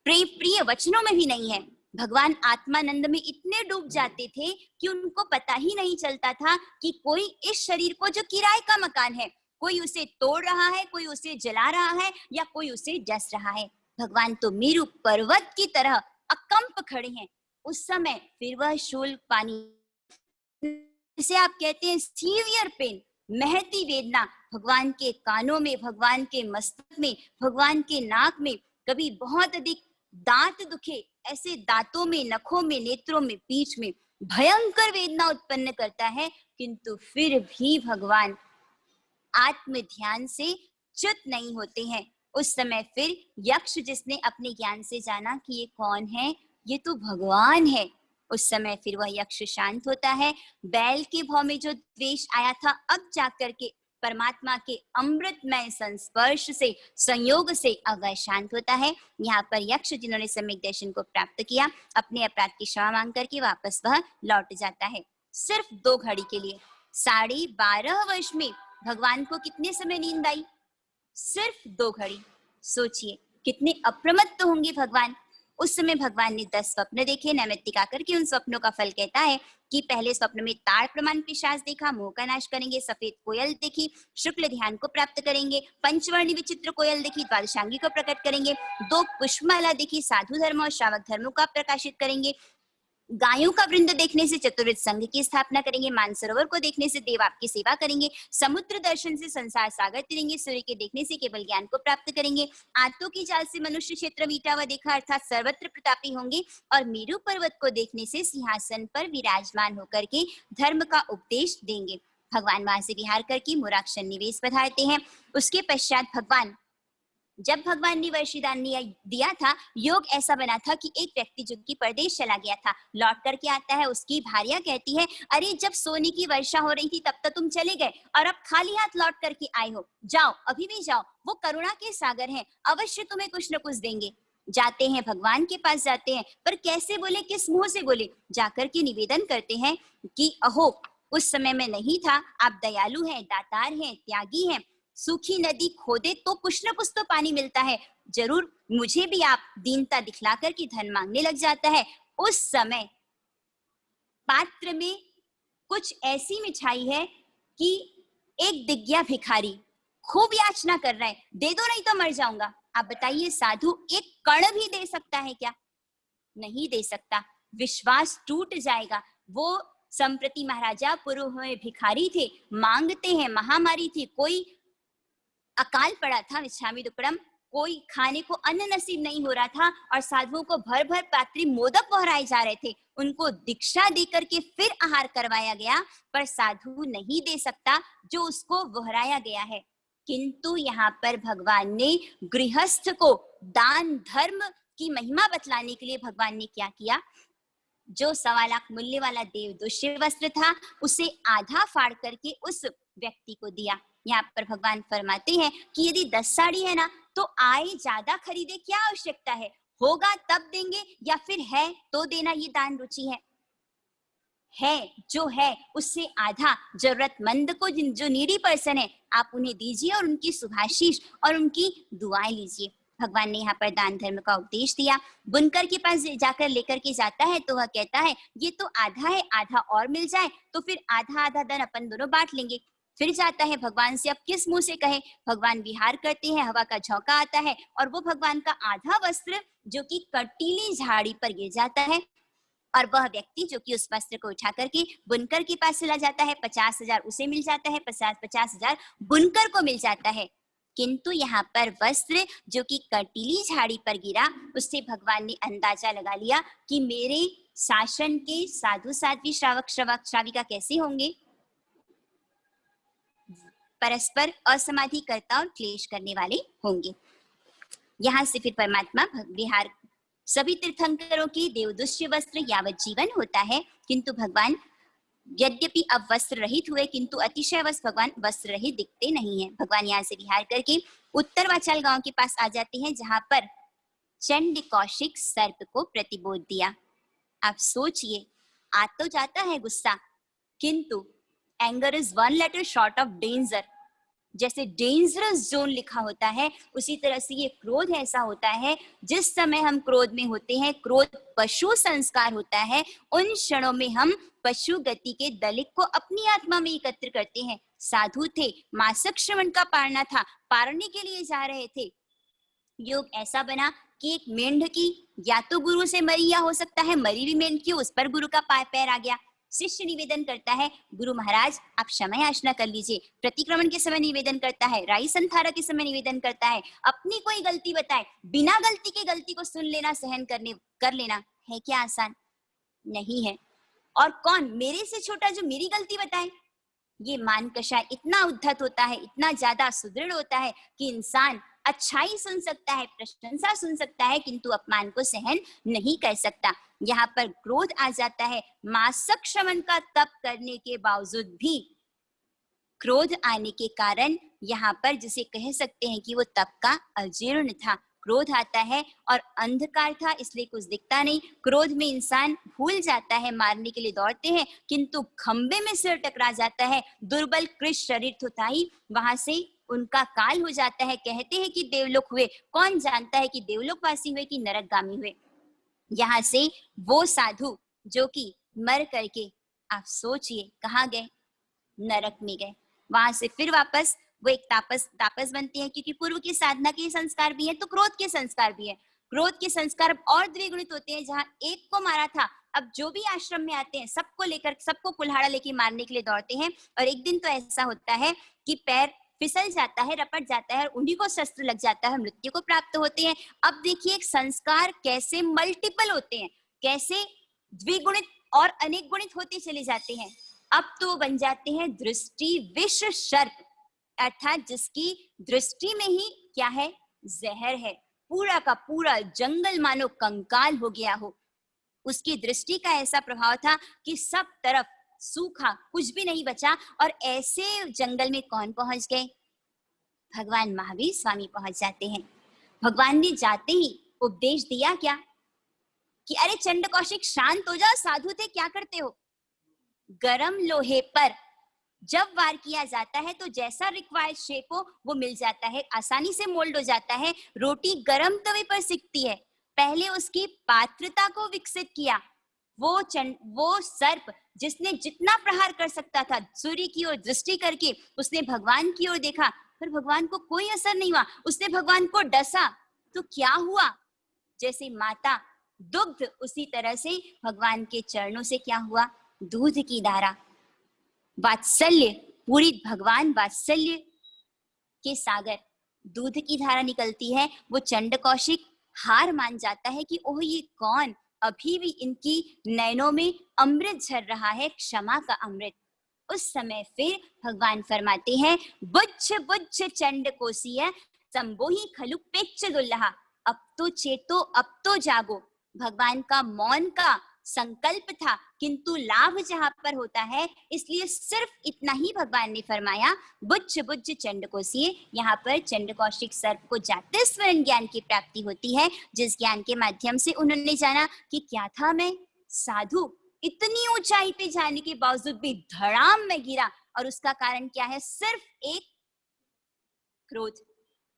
प्रिय वचनों में भी नहीं है। भगवान आत्मानंद में इतने डूब जाते थे कि उनको पता ही नहीं चलता था कि कोई इस शरीर को, जो किराए का मकान है, कोई उसे तोड़ रहा है, कोई उसे जला रहा है या कोई उसे डस रहा है। भगवान तो मेरु पर्वत की तरह अकंप खड़े हैं। उस समय फिर वह शूलपाणी, जिसे आप कहते हैं सीवियर पेन, महती वेदना, भगवान के कानों में, भगवान के मस्तक में, भगवान के नाक में, कभी बहुत अधिक दांत दुखे, ऐसे दांतों में, नखों में, नेत्रों में, पीठ में भयंकर वेदना उत्पन्न करता है। किंतु फिर भी भगवान आत्म ध्यान से च्युत नहीं होते हैं। उस समय फिर यक्ष, जिसने अपने ज्ञान से जाना कि ये कौन है, ये तो भगवान है, उस समय फिर वह यक्ष शांत होता है। बैल के भाव में जो द्वेष आया था, अब जाकर के परमात्मा के अमृतमय संस्पर्श से, संयोग से अब वह शांत होता है। यहाँ पर यक्ष, जिन्होंने सम्यक दर्शन को प्राप्त किया, अपने अपराध की क्षमा मांग करके वापस वह लौट जाता है। सिर्फ 2 घड़ी के लिए। 12.5 वर्ष में भगवान को कितने समय नींद आई? सिर्फ 2 घड़ी। सोचिए कितने अप्रमत्त होंगे भगवान। उस समय भगवान ने 10 स्वप्न देखे। नैमित्तिक आकर के उन स्वप्नों का फल कहता है कि पहले स्वप्न में ताड़ प्रमाण पिशाच देखा, मोह का नाश करेंगे। सफेद कोयल देखी, शुक्ल ध्यान को प्राप्त करेंगे। पंचवर्णी विचित्र कोयल देखी, द्वादशांगी को प्रकट करेंगे। 2 पुष्पमाला देखी, साधु धर्म और श्रावक धर्म का प्रकाशित करेंगे। गायों का वृंद देखने से चतुर्विध संघ की स्थापना करेंगे। मानसरोवर को देखने से देव आपकी सेवा करेंगे। समुद्र दर्शन से संसार सागर तिरेंगे। सूर्य के देखने से केवल ज्ञान को प्राप्त करेंगे। आंतों की चाल से मनुष्य क्षेत्र मीटा हुआ देखा, अर्थात सर्वत्र प्रतापी होंगे। और मेरु पर्वत को देखने से सिंहासन पर विराजमान होकर के धर्म का उपदेश देंगे। भगवान वहां से विहार करके मोराक्षण निवेश पधारते हैं। उसके पश्चात जब भगवान ने वर्षिदान दिया था, योग ऐसा बना था कि एक व्यक्ति जो कि परदेश चला गया था, लौट करके आता है। उसकी भार्या कहती है, अरे जब सोने की वर्षा हो रही थी तब तक तुम चले गए और अब खाली हाथ लौट करके आए हो। जाओ, अभी भी जाओ, वो करुणा के सागर हैं, अवश्य तुम्हें कुछ न कुछ देंगे। जाते हैं, भगवान के पास जाते हैं, पर कैसे बोले, किस मुंह से बोले? जाकर के निवेदन करते हैं कि अहो, उस समय में नहीं था, आप दयालु हैं, दातार हैं, त्यागी हैं। सूखी नदी खोदे तो कुछ न कुछ तो पानी मिलता है, जरूर मुझे भी आप दीनता दिखलाकर के धन मांगने लग जाता है। उस समय पात्र में कुछ ऐसी मिठाई है कि एक दिग्या भिखारी खूब याचना कर रहा है, दे दो नहीं तो मर जाऊंगा। आप बताइए साधु एक कण भी दे सकता है क्या? नहीं दे सकता, विश्वास टूट जाएगा। वो संप्रति महाराजा पूर्व में भिखारी थे, मांगते हैं, महामारी थी, कोई अकाल पड़ा था विश्वामी दुक्कड़म, कोई खाने को अन्न नसीब नहीं हो रहा था और साधुओं को भर भर पात्री मोदक पहराए जा रहे थे। उनको दीक्षा देकर के फिर आहार करवाया गया, पर साधु नहीं दे सकता जो उसको वहराया गया है। किंतु यहाँ पर भगवान ने गृहस्थ को दान धर्म की महिमा बतलाने के लिए भगवान ने क्या किया, जो 1.25 लाख मूल्य वाला देवदुष्य वस्त्र था उसे आधा फाड़ करके उस व्यक्ति को दिया। यहाँ पर भगवान फरमाते हैं कि यदि 10 साड़ी है ना तो आए ज्यादा खरीदे, क्या आवश्यकता है, होगा तब देंगे या फिर है तो देना, ये दान रुचि है जो है उससे आधा जरूरतमंद को, जो नीडी पर्सन है आप उन्हें दीजिए और उनकी सुभाशीष और उनकी दुआएं लीजिए। भगवान ने यहाँ पर दान धर्म का उपदेश दिया। बुनकर के पास जाकर लेकर के जाता है तो वह कहता है ये तो आधा है, आधा और मिल जाए तो फिर आधा आधा धन अपन दोनों बांट लेंगे। फिर जाता है भगवान से, अब किस मुंह से कहे, भगवान विहार करते हैं, हवा का झोंका आता है और वो भगवान का आधा वस्त्र जो कि कटीली झाड़ी पर गिर जाता है और वह व्यक्ति जो कि उस वस्त्र को उठा करके बुनकर के पास चला जाता है, 50,000 उसे मिल जाता है, 50,000 बुनकर को मिल जाता है। किंतु यहाँ पर वस्त्र जो कि कटीली झाड़ी पर गिरा, उससे भगवान ने अंदाजा लगा लिया कि मेरे शासन के साधु साध्वी श्रावक श्राविका कैसे होंगे, परस्पर असमाधिकर्ता और क्लेश करने वाले होंगे। यहाँ से फिर परमात्मा विहार, सभी तीर्थंकरों की देवदुष्य वस्त्र यावत जीवन होता है, किंतु भगवान यद्यपि अब वस्त्र रहित हुए किंतु अतिशय भगवान वस्त्र रहित दिखते नहीं है। भगवान यहाँ से विहार करके उत्तर वाचाल गांव के पास आ जाते हैं, जहां पर चंड कौशिक सर्प को प्रतिबोध दिया। आप सोचिए, आ तो जाता है गुस्सा, किंतु anger is 1 letter short of danger. जैसे डेंजरस जोन लिखा होता है, उसी तरह से ये क्रोध ऐसा होता है, जिस समय हम क्रोध में होते हैं, क्रोध पशु संस्कार होता है, उन क्षणों में हम पशु गति के दलित को अपनी आत्मा में एकत्र करते हैं। साधु थे, मासक श्रवण का पारना था, पारने के लिए जा रहे थे। योग ऐसा बना कि एक मेंढकी या तो गुरु से मरी या हो सकता है मरी हुई मेंढकी, उस पर गुरु का पैर आ गया। शिष्य निवेदन करता है, गुरु महाराज आप क्षमा याचना कर लीजिए। प्रतिक्रमण के समय निवेदन करता है, राई संथारा के समय निवेदन करता है, अपनी कोई गलती बताए, बिना गलती के गलती को सुन लेना, सहन कर लेना है क्या आसान? नहीं है। और कौन मेरे से छोटा जो मेरी गलती बताए? ये मान कषाय इतना उद्धत होता है, इतना ज्यादा सुदृढ़ होता है कि इंसान अच्छाई सुन सकता है, प्रशंसा सुन सकता है, किंतु अपमान को सहन नहीं कर सकता। यहाँ पर क्रोध आ जाता है। मासक श्रवण का तप करने के बावजूद भी क्रोध आने के कारण यहाँ पर जिसे कह सकते हैं कि वो तप का अजीर्ण था। क्रोध आता है और अंधकार था, इसलिए कुछ दिखता नहीं। क्रोध में इंसान भूल जाता है, मारने के लिए दौड़ते हैं, किंतु खंबे में सिर टकरा जाता है। दुर्बल कृष शरीर तो था ही, वहां से उनका काल हो जाता है। कहते हैं कि देवलोक हुए, कौन जानता है कि देवलोकवासी हुए कि नरकगामी हुए। यहाँ से वो साधु जो कि मर करके, आप सोचिए कहाँ गए, नरक में गए। वहां से फिर वापस वो एक तापस बनते हैं, क्योंकि पूर्व की साधना के संस्कार भी है तो क्रोध के संस्कार भी है। क्रोध के संस्कार अब और द्विगुणित होते हैं। जहाँ एक को मारा था, अब जो भी आश्रम में आते हैं सबको लेकर, सबको कुल्हाड़ा लेके मारने के लिए दौड़ते हैं। और एक दिन तो ऐसा होता है कि पैर फिसल जाता है, रपट जाता है और उन्हीं को शस्त्र लग जाता है, मृत्यु को प्राप्त होते हैं। अब देखिए संस्कार कैसे मल्टीपल होते हैं, कैसे द्विगुणित और अनेक गुणित होते चले जाते हैं। अब तो बन जाते हैं दृष्टि विष सर्प, अर्थात जिसकी दृष्टि में ही क्या है, जहर है। पूरा का पूरा जंगल मानो कंकाल हो गया हो। उसकी दृष्टि का ऐसा प्रभाव था कि सब तरफ सूखा, कुछ भी नहीं बचा। और ऐसे जंगल में कौन पहुंच गए? भगवान महावीर स्वामी पहुंच जाते हैं। भगवान ने जाते ही उपदेश दिया क्या कि अरे चंड कौशिक शांत हो जाओ, साधु थे क्या करते हो। गरम लोहे पर जब वार किया जाता है तो जैसा रिक्वायर्ड शेप हो वो मिल जाता है, आसानी से मोल्ड हो जाता है। रोटी गरम तवे पर सिकती है। पहले उसकी पात्रता को विकसित किया। वो सर्प जिसने जितना प्रहार कर सकता था, सूर्य की ओर दृष्टि करके उसने भगवान की ओर देखा, पर भगवान को कोई असर नहीं हुआ। उसने भगवान को डसा तो क्या हुआ? जैसे माता दुग्ध, उसी तरह से भगवान के चरणों से क्या हुआ? दूध की धारा। वात्सल्य, पूरी भगवान वात्सल्य के सागर, दूध की धारा निकलती है। वो चंड कौशिक हार मान जाता है कि ओह ये कौन, अभी भी इनकी नैनों में अमृत झर रहा है, क्षमा का अमृत। उस समय फिर भगवान फरमाते हैं, बुच्छ बुच्छ चंड कोसिया संबोही खलु पेच्छ दुल्लहा। अब तो चेतो, अब तो जागो। भगवान का मौन का संकल्प था, किंतु लाभ जहां पर होता है, इसलिए सिर्फ इतना ही भगवान ने फरमाया, बुच्छ बुच्छ चंड कोसिए। यहाँ पर चंड कौशिक सर्प को जाते स्वर्ण ज्ञान की प्राप्ति होती है, जिस ज्ञान के माध्यम से उन्होंने जाना कि क्या था मैं साधु, इतनी ऊंचाई पे जाने के बावजूद भी धड़ाम में गिरा। और उसका कारण क्या है? सिर्फ एक क्रोध।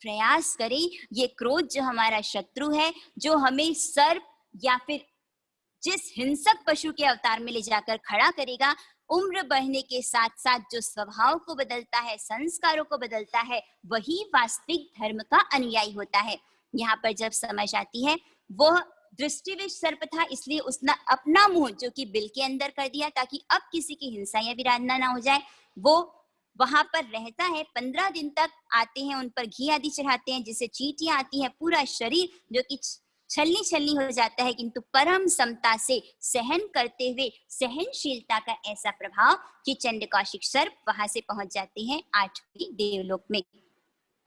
प्रयास करें, ये क्रोध जो हमारा शत्रु है, जो हमें सर्प या फिर जिस हिंसक पशु के अवतार में ले जाकर खड़ा करेगा, उम्र बढ़ने के साथ साथ जो स्वभाव को बदलता है, संस्कारों को बदलता है, वही वास्तविक धर्म का अनुयायी होता है। यहाँ पर जब समझ आती है, वह दृष्टिविश सर्प था, इसलिए उसने अपना मुंह जो कि बिल के अंदर कर दिया ताकि अब किसी की हिंसा या विराधना ना हो जाए। वो वहां पर रहता है, 15 दिन तक आते हैं, उन पर घी आदि चढ़ाते हैं, जिससे चींटियां आती हैं, पूरा शरीर जो कि छलनी छलनी हो जाता है, किंतु परम समता से सहन करते हुए, सहनशीलता का ऐसा प्रभाव कि चंड कौशिक सर्प वहां से पहुंच जाते हैं 8वीं देवलोक में।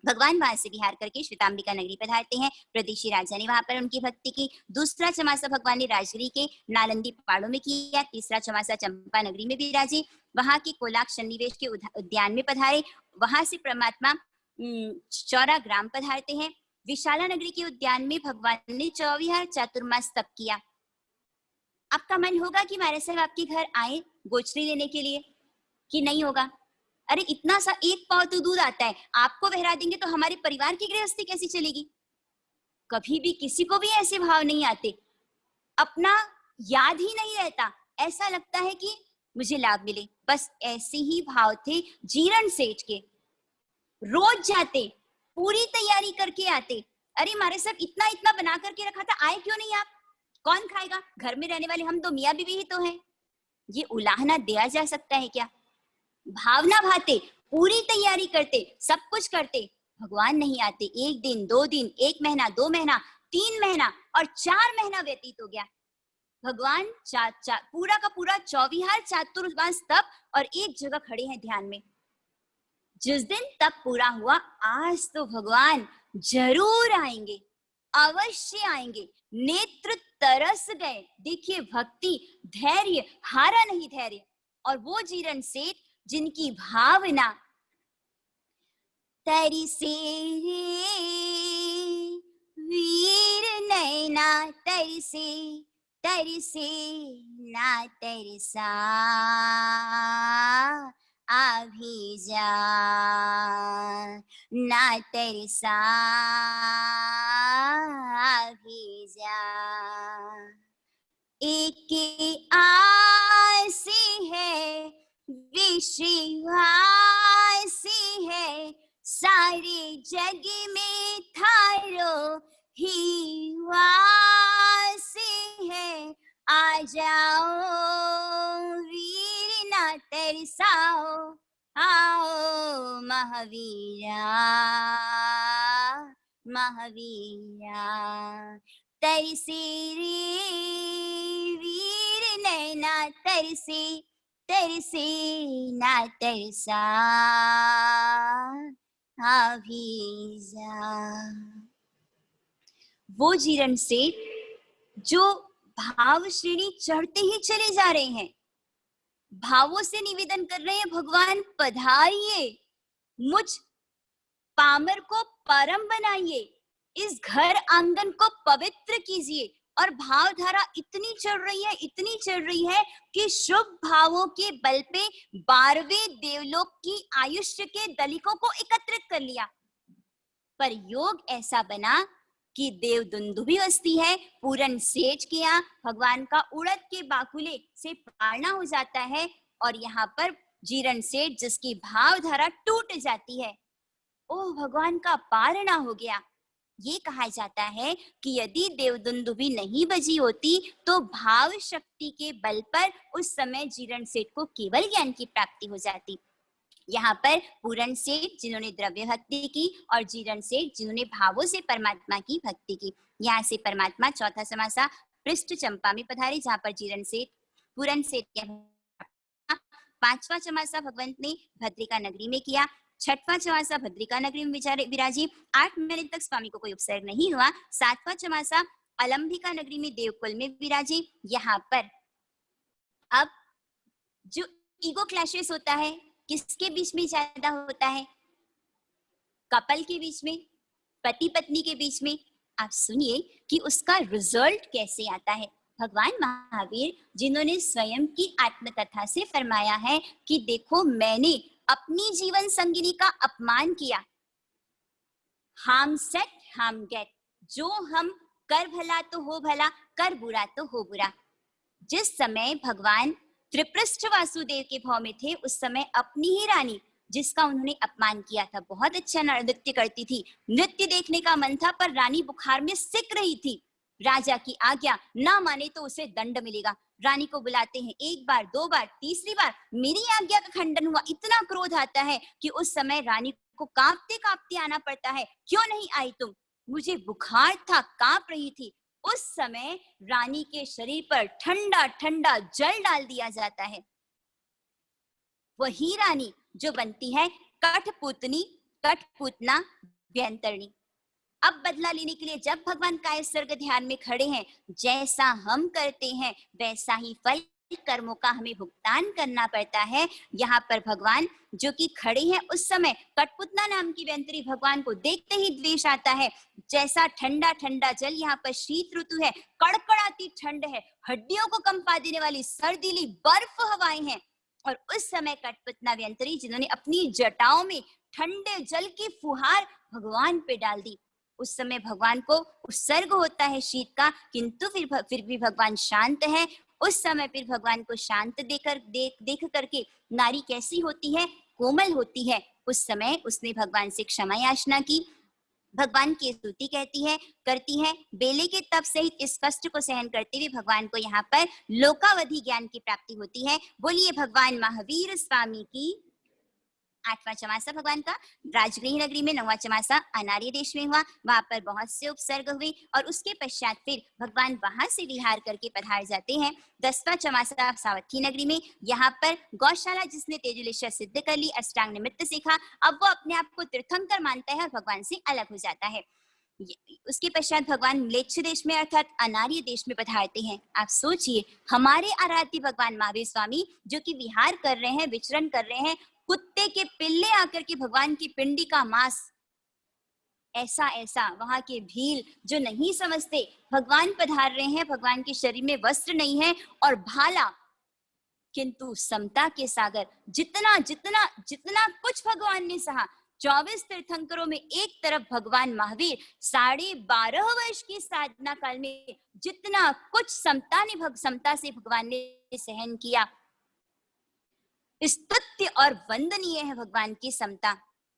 भगवान वहां से विहार करके श्वेतांबिका नगरी पधारते हैं। प्रदेशी राजा ने वहां पर उनकी भक्ति की। दूसरा चमासा भगवान ने राजगिरी के नालंदी पहाड़ों में किया। तीसरा चमासा चंपा नगरी में विराजे, वहां के कोलाक सन्निवेश के उद्यान में पधारे। वहां से परमात्मा चौरा ग्राम पधारते हैं। विशाला नगरी के उद्यान में भगवान ने 24 चातुर्मास तप किया। आपका मन होगा कि महाराज साहब आपके घर आए गोचरी लेने के लिए, कि नहीं होगा? अरे इतना सा एक पाव तो दूध आता है, आपको बहरा देंगे तो हमारे परिवार की गृहस्थी कैसी चलेगी? कभी भी किसी को भी ऐसे भाव नहीं आते, अपना याद ही नहीं रहता, ऐसा लगता है कि मुझे लाभ मिले। बस ऐसे ही भाव थे जीरण सेठ के। रोज जाते, पूरी तैयारी करके आते। अरे हमारे सब इतना इतना बना करके रखा था, आए क्यों नहीं आप? कौन खाएगा? घर में रहने वाले हम तो मियाँ बीवी ही तो हैं। ये उलाहना दिया जा सकता है क्या? भावना भाते, पूरी तैयारी करते, सब कुछ करते, भगवान नहीं आते। 1 दिन, 2 दिन, 1 महीना, 2 महीना, 3 महीना और 4 महीना व्यतीत हो गया। भगवान पूरा का पूरा 24 चातुर्मास तप और एक जगह खड़े हैं ध्यान में। जिस दिन तप पूरा हुआ, आज तो भगवान जरूर आएंगे, अवश्य आएंगे। नेत्र तरस गए। देखिए भक्ति, धैर्य, हारा नहीं धैर्य। और वो जीरण सेठ जिनकी भावना तेरी से वीर नैना तेरी से ना तेरी सा अभी जा ना तेरी सा अभी जा। एक आस है विश्वास है, सारे जग में थारो ही वास है। आ जाओ वीर ना तरसाओ, आओ महावीरा महावीरा। तरसे रे वीर नैना तरसे ना तरसा अभी जा। वो जीरण से जो भाव श्रेणी चढ़ते ही चले जा रहे हैं, भावों से निवेदन कर रहे हैं, भगवान पधारिए, मुझ पामर को परम बनाइए, इस घर आंगन को पवित्र कीजिए। और भावधारा इतनी चढ़ रही है, इतनी चढ़ रही है कि शुभ भावों के बल पे 12वें देवलोक की आयुष्य के दलिकों को एकत्रित कर लिया। पर योग ऐसा बना कि देव दुंदुभी बसती है, पूरन सेठ के यहाँ भगवान का उड़द के बाकुले से पारना हो जाता है। और यहाँ पर जीरण सेठ जिसकी भावधारा टूट जाती है, ओह भगवान का पारणा हो गया। ये कहा जाता है कि यदि देवदुंदुभी नहीं बजी होती तो भाव शक्ति के बल पर उस समय जीरण सेठ को केवल ज्ञान की प्राप्ति हो जाती। यहाँ पर पूरण सेठ जिन्होंने द्रव्य भक्ति की और जीरण सेठ जिन्होंने भावों से परमात्मा की भक्ति की। यहाँ से परमात्मा चौथा समासा पृष्ठ चंपा में पधारे, जहाँ पर जीरण सेठ पूरण सेठ के पांचवा चमासा भगवंत ने भद्रिका नगरी में किया। छठवां चमासा भद्रिका नगरी में विराजी। 8 महीने तक स्वामी को कोई उपसर्ग नहीं हुआ। 7वां चमासा अलंबिका नगरी में देवकुल में विराजी। यहाँ पर अब जो ईगो क्लैशेस होता है किसके बीच में ज्यादा होता है? कपल के बीच में, पति पत्नी के बीच में। आप सुनिए कि उसका रिजल्ट कैसे आता है। भगवान महावीर जिन्होंने स्वयं की आत्मकथा से फरमाया है कि देखो मैंने अपनी जीवन संगिनी का अपमान किया। हार्म सेट हार्म गेट, जो हम कर भला तो हो भला, कर बुरा तो हो बुरा। जिस समय भगवान त्रिपृष्ठ वासुदेव के भाव में थे उस समय अपनी ही रानी जिसका उन्होंने अपमान किया था, बहुत अच्छा नृत्य करती थी, नृत्य देखने का मन था, पर रानी बुखार में सिक रही थी। राजा की आज्ञा ना माने तो उसे दंड मिलेगा। रानी को बुलाते हैं 1 बार 2 बार, तीसरी बार मेरी आज्ञा का खंडन हुआ। इतना क्रोध आता है कि उस समय रानी को कांपते कांपते आना पड़ता है। क्यों नहीं आई तुम? मुझे बुखार था, कांप रही थी। उस समय रानी के शरीर पर ठंडा ठंडा जल डाल दिया जाता है। वही रानी जो बनती है कठपुतनी, कठपुतना, व्यंतरणी। अब बदला लेने के लिए जब भगवान कायस्वर्ग ध्यान में खड़े हैं, जैसा हम करते हैं वैसा ही फल कर्मों का हमें भुगतान करना पड़ता है। यहाँ पर भगवान जो कि खड़े हैं उस समय कठपुतना नाम की व्यंतरी भगवान को देखते ही द्वेष आता है। जैसा ठंडा ठंडा जल, यहाँ पर शीत ऋतु है, कड़कड़ाती ठंड है, हड्डियों को कंपा देने वाली सर्दीली बर्फ हवाएं हैं। और उस समय कठपुतना व्यंतरी जिन्होंने अपनी जटाओं में ठंडे जल की फुहार भगवान पे डाल दी, उस समय भगवान को उत्सर्ग होता है शीत का, किंतु फिर भी भगवान शांत है। उस समय फिर भगवान को शांत देख करके नारी कैसी होती है? कोमल होती है। उस समय उसने भगवान से क्षमा याचना की, भगवान की स्तुति करती है। बेले के तप सहित इस कष्ट को सहन करते हुए भगवान को यहाँ पर लोकावधि ज्ञान की प्राप्ति होती है। बोलिए भगवान महावीर स्वामी की। 8वां चमासा भगवान का राजगृह नगरी में, 9वां चमासा अनार्य देश में हुआ। वहां पर बहुत से उपसर्ग हुए और उसके पश्चात फिर भगवान वहां से विहार करके पधार जाते हैं 10वां चमासा सावथी नगरी में। यहाँ पर गौशाला जिसने तेजुलेश्वर सिद्ध कर ली, अष्टांग निमित्त सीखा, अब वो अपने आप को तीर्थंकर मानता है और भगवान से अलग हो जाता है। उसके पश्चात भगवान म्लेच्छ देश में अर्थात अनार्य देश में पधारते हैं। आप सोचिए हमारे आराध्य भगवान महावीर स्वामी जो कि विहार कर रहे हैं, विचरण कर रहे हैं, कुत्ते के पिल्ले आकर के भगवान की पिंडी का मांस, ऐसा ऐसा वहां के भील जो नहीं समझते, भगवान पधार रहे हैं, भगवान के शरीर में वस्त्र नहीं है और भाला, किंतु समता के सागर, जितना जितना जितना कुछ भगवान ने सहा। 24 तीर्थंकरों में एक तरफ भगवान महावीर 12.5 वर्ष की साधना काल में जितना कुछ समता से भगवान ने सहन किया, स्तुत्य और वंदनीय है भगवान की समता।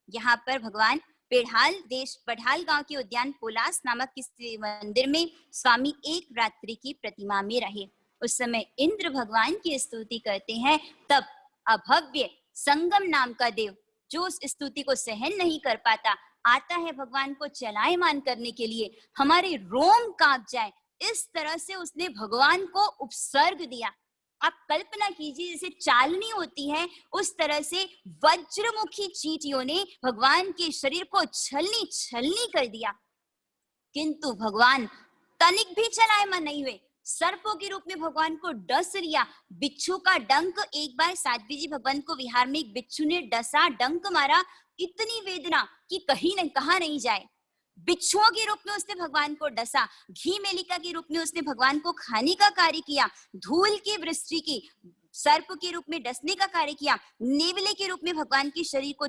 यहाँ पर भगवान पढ़ाल गांव के उद्यान पोलास नामक किसी मंदिर में स्वामी एक रात्रि की प्रतिमा में रहे। उस समय इंद्र भगवान की स्तुति करते हैं, तब अभव्य संगम नाम का देव जो उस स्तुति को सहन नहीं कर पाता, आता है भगवान को चलायमान करने के लिए। हमारे रोम कांप जाए इस तरह से उसने भगवान को उपसर्ग दिया। आप कल्पना कीजिए जैसे चालनी होती है उस तरह से वज्रमुखी चींटियों ने भगवान के शरीर को छलनी छलनी कर दिया, किंतु भगवान तनिक भी चलायमान नहीं हुए। सर्पों के रूप में भगवान को डस लिया। बिच्छू का डंक, एक बार साध्वी जी भगवान को विहार में एक बिच्छू ने डसा, डंक मारा, इतनी वेदना कि कहीं नहीं कहा नहीं जाए। बिच्छुओं के रूप में उसने भगवान को डसा, घी मेलिका के रूप में उसने भगवान को खाने का कार्य किया, धूल की वृष्टि की, सर्प के रूप में डसने का कार्य किया, नेवले के रूप में भगवान के शरीर को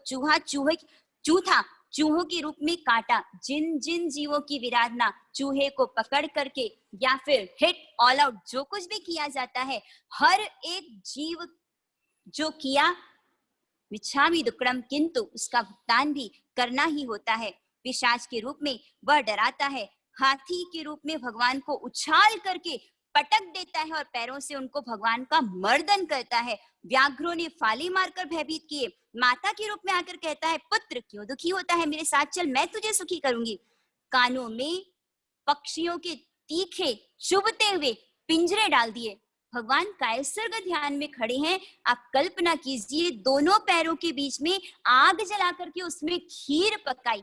चूहों के रूप में काटा। जिन जिन जीवों की विराधना, चूहे को पकड़ करके या फिर हिट ऑल आउट जो कुछ भी किया जाता है, हर एक जीव जो किया मिच्छामि दुक्कडम, किंतु उसका भुगतान भी करना ही होता है। पिशाच के रूप में वह डराता है, हाथी के रूप में भगवान को उछाल करके पटक देता है और पैरों से उनको भगवान का मर्दन करता है। व्याघ्रों ने फाली मारकर भयभीत किए, माता के रूप में आकर कहता है, पुत्र क्यों दुखी होता है, मेरे साथ चल, मैं तुझे सुखी करूंगी। कानों में पक्षियों के तीखे चुभते हुए पिंजरे डाल दिए। भगवान कायसर्ग ध्यान में खड़े हैं। आप कल्पना कीजिए, दोनों पैरों के बीच में आग जला करके उसमें खीर पकाई,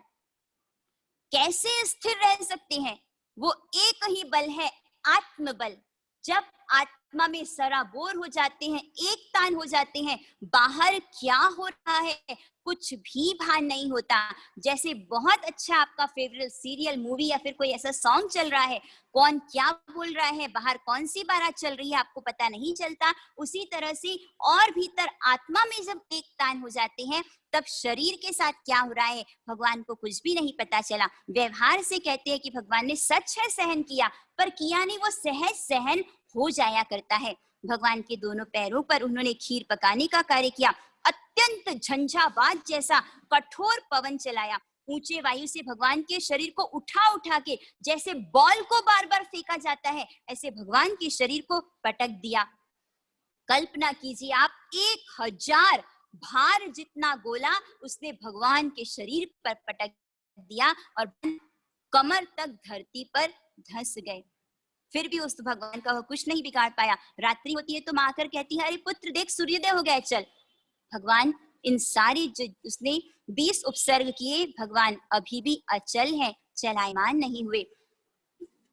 कैसे स्थिर रह सकते हैं? वो एक ही बल है, आत्मबल। जब आत्मा में सराबोर हो जाते हैं, एक तान हो जाते हैं, बाहर क्या हो रहा है कुछ भी भान नहीं होता। जैसे बहुत अच्छा आपका फेवरेट सीरियल, मूवी या फिर कोई ऐसा सॉन्ग चल रहा है, कौन क्या बोल रहा है, बाहर कौन सी बारात चल रही है, आपको पता नहीं चलता। उसी तरह से और भीतर आत्मा में जब एक तान हो जाते हैं, तब शरीर के साथ क्या हो रहा है भगवान को कुछ भी नहीं पता चला। व्यवहार से कहते हैं कि भगवान ने सच है सहन किया, पर किया नहीं, वो सहज सहन हो जाया करता है। भगवान के दोनों पैरों पर उन्होंने खीर पकाने का कार्य किया। अत्यंत झंझावात जैसा कठोर पवन चलाया। ऊंचे वायु से भगवान के शरीर को उठा उठा के, जैसे बॉल को बार बार फेंका जाता है, ऐसे भगवान के शरीर को पटक दिया। कल्पना कीजिए आप, 1000 भार जितना गोला उसने भगवान के शरीर पर पटक दिया और कमर तक धरती पर धंस गए। फिर भी उस भगवान का वो कुछ नहीं बिगाड़ पाया। रात्रि होती है तो मां आकर कहती है, अरे पुत्र देख, सूर्योदय हो गया, चल। भगवान इन सारी जो उसने 20 उपसर्ग किए, भगवान अभी भी अचल है, चलायमान नहीं हुए।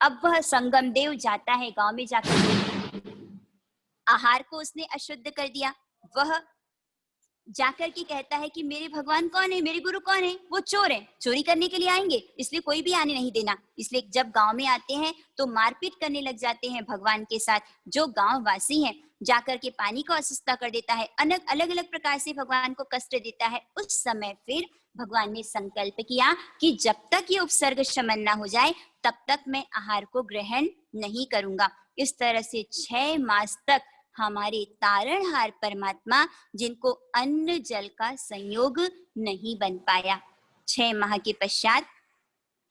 अब वह संगम देव जाता है, गांव में जाकर आहार को उसने अशुद्ध कर दिया। वह जाकर के कहता है कि मेरे भगवान कौन है, मेरे गुरु कौन है? वो चोर है, चोरी करने के लिए आएंगे, इसलिए कोई भी आने नहीं देना। इसलिए जब गांव में आते हैं तो मारपीट करने लग जाते हैं भगवान के साथ। जो गांव वासी हैं, जाकर के पानी को अस्वस्थ कर देता है, अलग अलग प्रकार से भगवान को कष्ट देता है। उस समय फिर भगवान ने संकल्प किया कि जब तक ये उपसर्ग शमन ना हो जाए, तब तक मैं आहार को ग्रहण नहीं करूंगा। इस तरह से 6 मास तक हमारे तारणहार परमात्मा, जिनको अन्न जल का संयोग नहीं बन पाया, 6 माह के पश्चात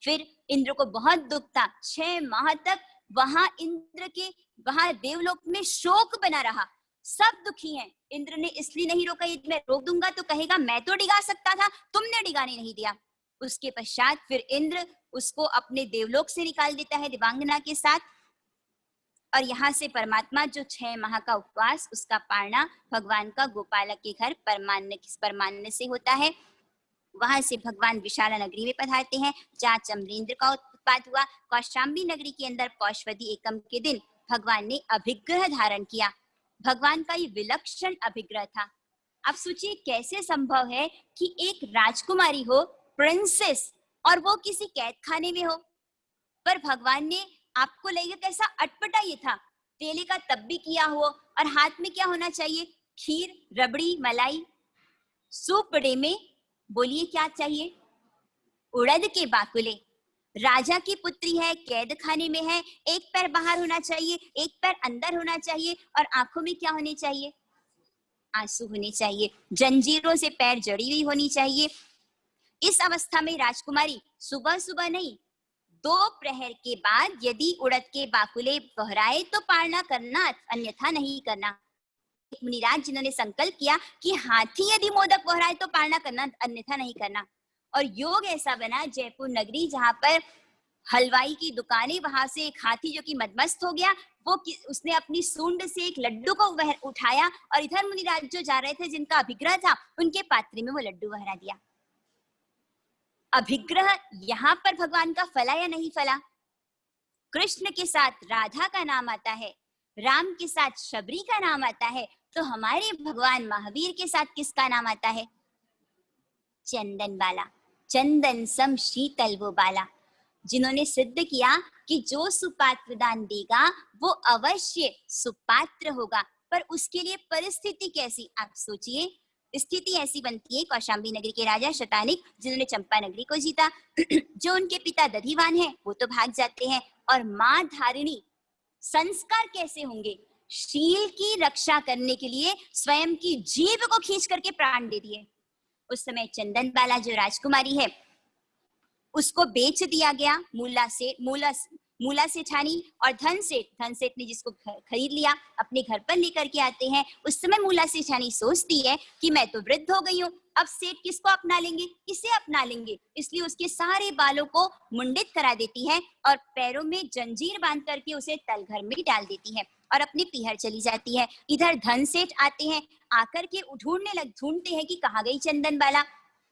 फिर इंद्र को बहुत दुख था। 6 माह तक वहां देवलोक में शोक बना रहा, सब दुखी हैं। इंद्र ने इसलिए नहीं रोका, यदि मैं रोक दूंगा तो कहेगा मैं तो डिगा सकता था, तुमने डिगाने नहीं दिया। उसके पश्चात फिर इंद्र उसको अपने देवलोक से निकाल देता है दिवांगना के साथ। और यहाँ से परमात्मा जो 6 माह का उपवास, उसका पारणा भगवान का गोपालक के घर परमान्न से होता है। वहां से भगवान विशाला नगरी में पधारते हैं, जहाँ चमरेंद्र का उत्पात हुआ। कौशाम्बी नगरी के अंदर पौषवदी एकम के दिन भगवान ने अभिग्रह धारण किया। भगवान का ये विलक्षण अभिग्रह था। आप सोचिए कैसे संभव है कि एक राजकुमारी हो, प्रिंसेस, और वो किसी कैद खाने में हो। पर भगवान ने, आपको लगेगा कैसा अटपटा ये था, तेले का तब भी किया हो, और हाथ में क्या होना चाहिए? खीर, रबड़ी, मलाई। सुपड़े में बोलिए क्या चाहिए? उड़द के बाकुले। राजा की पुत्री है, कैद खाने में है, एक पैर बाहर होना चाहिए, एक पैर अंदर होना चाहिए, और आंखों में क्या होने चाहिए? आंसू होने चाहिए। जंजीरों से पैर जड़ी हुई होनी चाहिए। इस अवस्था में राजकुमारी सुबह सुबह नहीं, 2 प्रहर के बाद यदि उड़द के बाकुले बहराए तो पारणा करना, अन्यथा नहीं करना। मुनिराज जिन्होंने संकल्प किया कि हाथी यदि मोदक बहराए तो पारणा करना, अन्यथा नहीं करना। और योग ऐसा बना, जयपुर नगरी जहाँ पर हलवाई की दुकानें, वहां से एक हाथी जो कि मदमस्त हो गया, उसने अपनी सूंड से एक लड्डू को उठाया, और इधर मुनिराज जो जा रहे थे, जिनका अभिग्रह था, उनके पात्रे में वो लड्डू बहरा दिया। अभिग्रह यहाँ पर भगवान का फला या नहीं फला? कृष्ण के साथ राधा का नाम आता है, राम के साथ शबरी का नाम आता है, तो हमारे भगवान महावीर के साथ किसका नाम आता है? चंदन बाला। चंदन सम शीतल वो बाला, जिन्होंने सिद्ध किया कि जो सुपात्र दान देगा वो अवश्य सुपात्र होगा। पर उसके लिए परिस्थिति कैसी? आप सोचिए, स्थिति ऐसी बनती है, कौशाम्बी नगरी के राजा शतानिक, जिन्होंने चंपा नगरी को जीता, जो उनके पिता दधिवान हैं, वो तो भाग जाते हैं, और मां धारिणी, संस्कार कैसे होंगे? शील की रक्षा करने के लिए स्वयं की जीभ को खींच करके प्राण दे दिए। उस समय चंदन बाला जो राजकुमारी है उसको बेच दिया गया मूला सेठानी और धन सेठ ने जिसको खरीद लिया अपने घर पर लेकर के आते हैं। उस समय मूला सेठानी सोचती है कि मैं तो वृद्ध हो गई हूँ, अब सेठ किसको अपना लेंगे, इसे अपना लेंगे। इसलिए उसके सारे बालों को मुंडित करा देती है और पैरों में जंजीर बांध करके उसे तलघर में डाल देती है और अपने पीहर चली जाती है। इधर धन सेठ आते हैं, आकर के ढूंढते हैं कि कहाँ गई चंदन बाला।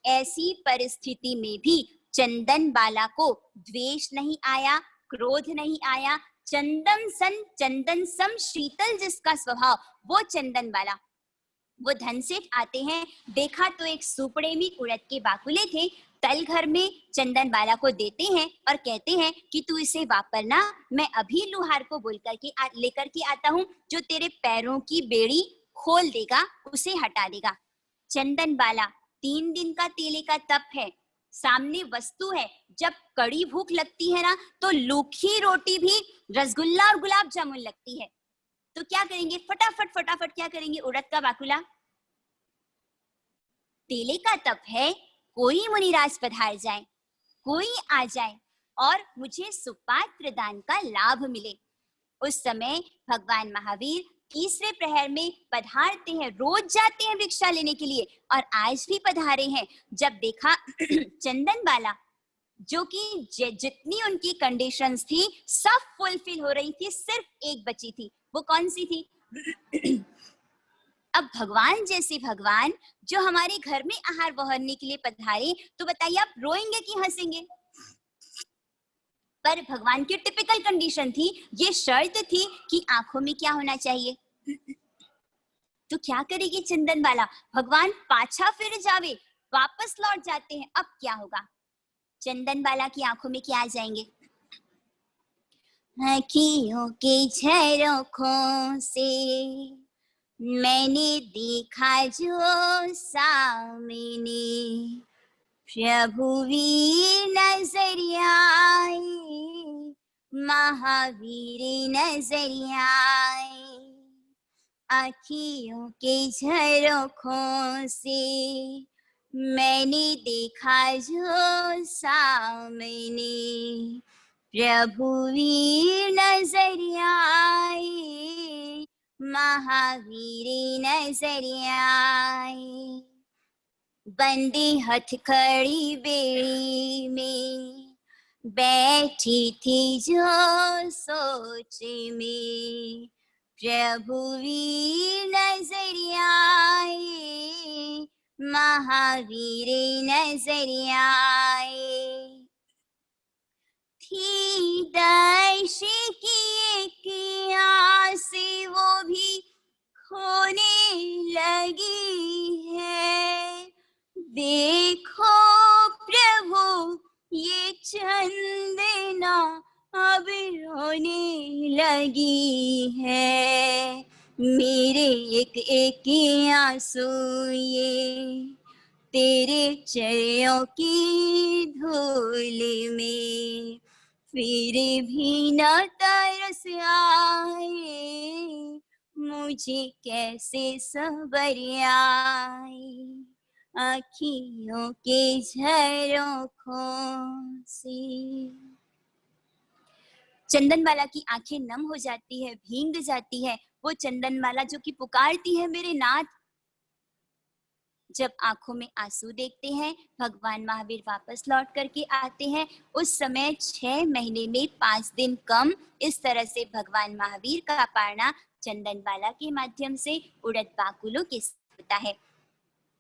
ऐसी परिस्थिति में भी चंदन बाला को द्वेष नहीं आया, क्रोध नहीं आया। चंदन सम शीतल जिसका स्वभाव, वो चंदन बाला। वो धन सेठ आते हैं, देखा तो एक सुपड़े में उड़द के बाकुले थे, तल घर में चंदन बाला को देते हैं और कहते हैं कि तू इसे वापरना, मैं अभी लुहार को बोल करके लेकर के आता हूँ, जो तेरे पैरों की बेड़ी खोल देगा, उसे हटा देगा। चंदन बाला 3 दिन का तेले का तप है, सामने वस्तु है। जब कड़ी भूख लगती है ना तो लूखी रोटी भी रसगुल्ला और गुलाब जामुन लगती है। तो क्या करेंगे, फटाफट क्या करेंगे, उड़द का बाकुला। तेले का तप है, कोई मुनिराज पधार जाए, कोई आ जाए और मुझे सुपात्र दान का लाभ मिले। उस समय भगवान महावीर तीसरे प्रहर में पधारते हैं, रोज जाते हैं भिक्षा लेने के लिए और आज भी पधारे हैं। जब देखा चंदन बाला, जो कि जितनी उनकी कंडीशंस थी सब फुलफिल हो रही थी, सिर्फ एक बची थी। वो कौन सी थी? अब भगवान जैसे भगवान जो हमारे घर में आहार बहारने के लिए पधारे, तो बताइए आप रोएंगे कि हंसेंगे? पर भगवान की टिपिकल कंडीशन थी, ये शर्त थी कि आंखों में क्या होना चाहिए। तो क्या करेगी चंदन बाला? भगवान पाछा फिर जावे, वापस लौट जाते हैं, अब क्या होगा? चंदन बाला की आंखों में क्या आ जाएंगे? आँखियों के झरोखों से मैंने देखा जो सामने, प्रभु वीर नजर आए, महावीर नजर आए। आँखियों के झरोखों से मैंने देखा जो सामने, प्रभु वीर नजर आए, महावीर नजर आए। बंदी हथकड़ी बेड़ी में बैठी थी जो सोच में, प्रभु वीर नजर आए, महावीर नजर आए। थी दर्श की एक आस वो भी खोने लगी है, देखो प्रभु ये चंदना अब रोने लगी है। मेरे एक एक आंसू ये तेरे चरणों की धूल में फिर भी न तरस आए, मुझे कैसे सबर आए, आँखियों के झरोखों से। चंदनबाला की आंखें नम हो जाती है, भींग जाती है। वो चंदनबाला जो कि पुकारती है मेरे नाथ। जब आंखों में आंसू देखते हैं, भगवान महावीर वापस लौट करके आते हैं। उस समय 6 महीने में 5 दिन कम, इस तरह से भगवान महावीर का पारना चंदनबाला के माध्यम से उड़द बाकुलों के होता है।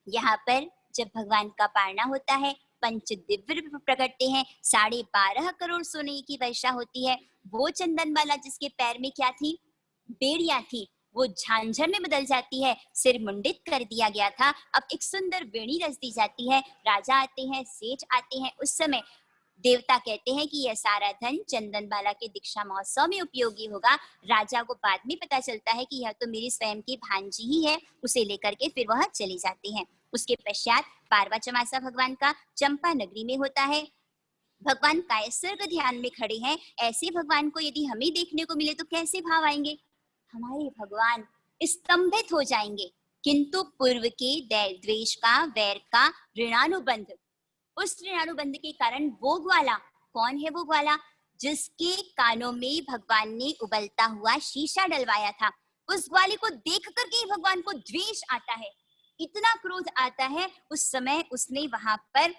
यहाँ पर जब भगवान का पारना होता है, पंच दिव्य प्रकटते हैं, 12.5 करोड़ सोने की वर्षा होती है। वो चंदनबाला जिसके पैर में क्या थी, बेड़ियां थी, वो झांझर में बदल जाती है। सिर मुंडित कर दिया गया था, अब एक सुंदर वेणी रच दी जाती है। राजा आते हैं, सेठ आते हैं। उस समय देवता कहते हैं कि यह सारा धन चंदनबाला के दीक्षा महोत्सव में उपयोगी होगा। राजा को बाद में पता चलता है कि यह तो मेरी स्वयं की भांजी ही है। उसे लेकर के फिर वह चले जाते हैं। उसके पश्चात 12वां चमासा भगवान का चंपा नगरी में होता है। भगवान कायस्वर के ध्यान में खड़े हैं। ऐसे भगवान को यदि हमें देखने को मिले तो कैसे भाव आएंगे? हमारे भगवान स्तंभित हो जाएंगे। किंतु पूर्व के द्वेष का, वैर का ऋणानुबंध, उस ऋणानुबंध के कारण वो ग्वाला, कौन है वो ग्वाला? जिसके कानों में भगवान ने उबलता हुआ शीशा डलवाया था, उस ग्वाले को देख करके ही भगवान को द्वेष आता है, इतना क्रोध आता है। उस समय उसने वहां पर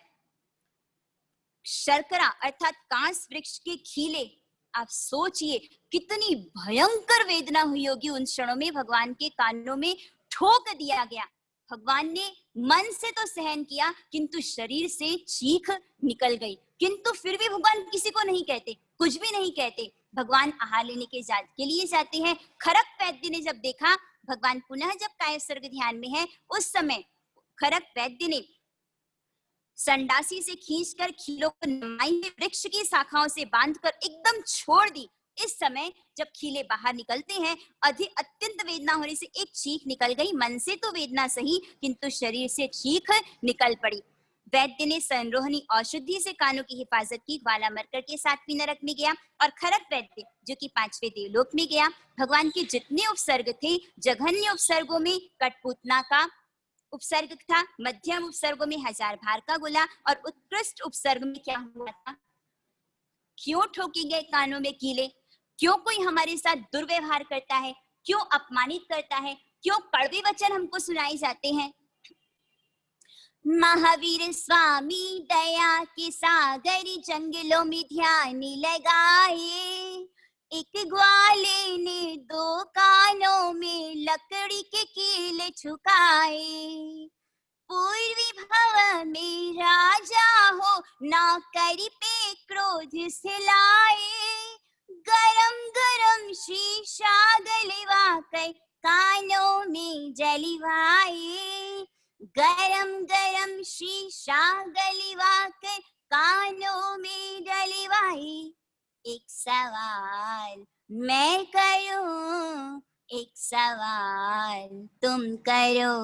शर्करा अर्थात कांस वृक्ष के खीले, आप सोचिए कितनी भयंकर वेदना हुई होगी उन क्षणों में। भगवान के कानों में ठोक दिया गया, भगवान ने मन से तो सहन किया किंतु शरीर से चीख निकल गई, किंतु फिर भी भगवान किसी को नहीं कहते, कुछ भी नहीं कहते। भगवान आहार लेने के लिए जाते हैं। खरक वैद्य ने जब देखा भगवान पुनः जब कायस्वर्ग ध्यान में है, उस समय खरक वैद्य ने संडासी से खींचकर खीलों को नमाई में वृक्ष की शाखाओं से बांधकर एकदम छोड़ दी। इस समय जब खीले बाहर निकलते हैं, अत्यंत वेदना होने से एक चीख निकल गई। मन से तो वेदना सही किंतु शरीर से चीख निकल पड़ी। वैद्य ने संरोहनी औषधि से कानों की हिफाजत की। ग्वाला मरकर के 7वें नरक में गया और खरक वैद्य जो कि 5वें देवलोक में गया। भगवान के जितने उपसर्ग थे, जघन्य उपसर्गों में कठपुतना का उपसर्ग था, मध्यम उपसर्गों में 1000 भार का गोला और उत्कृष्ट उपसर्ग में क्या हुआ था? क्यों ठोके गए कानों में कीले? क्यों कोई हमारे साथ दुर्व्यवहार करता है? क्यों अपमानित करता है? क्यों कड़वे वचन हमको सुनाए जाते हैं? महावीर स्वामी दया के सागर जंगलों में ध्यान लगाए, एक ग्वाले ने 2 कानों में लकड़ी के कील झुकाए। पूर्वी भव में राजा हो, नौकरी पे क्रोध से लाए, गरम गरम शीशा गलवा कर कानों में जलवाए, गरम गरम शीशा गलवा कर कानों में जलवाए। एक सवाल मैं करूं, एक सवाल तुम करो,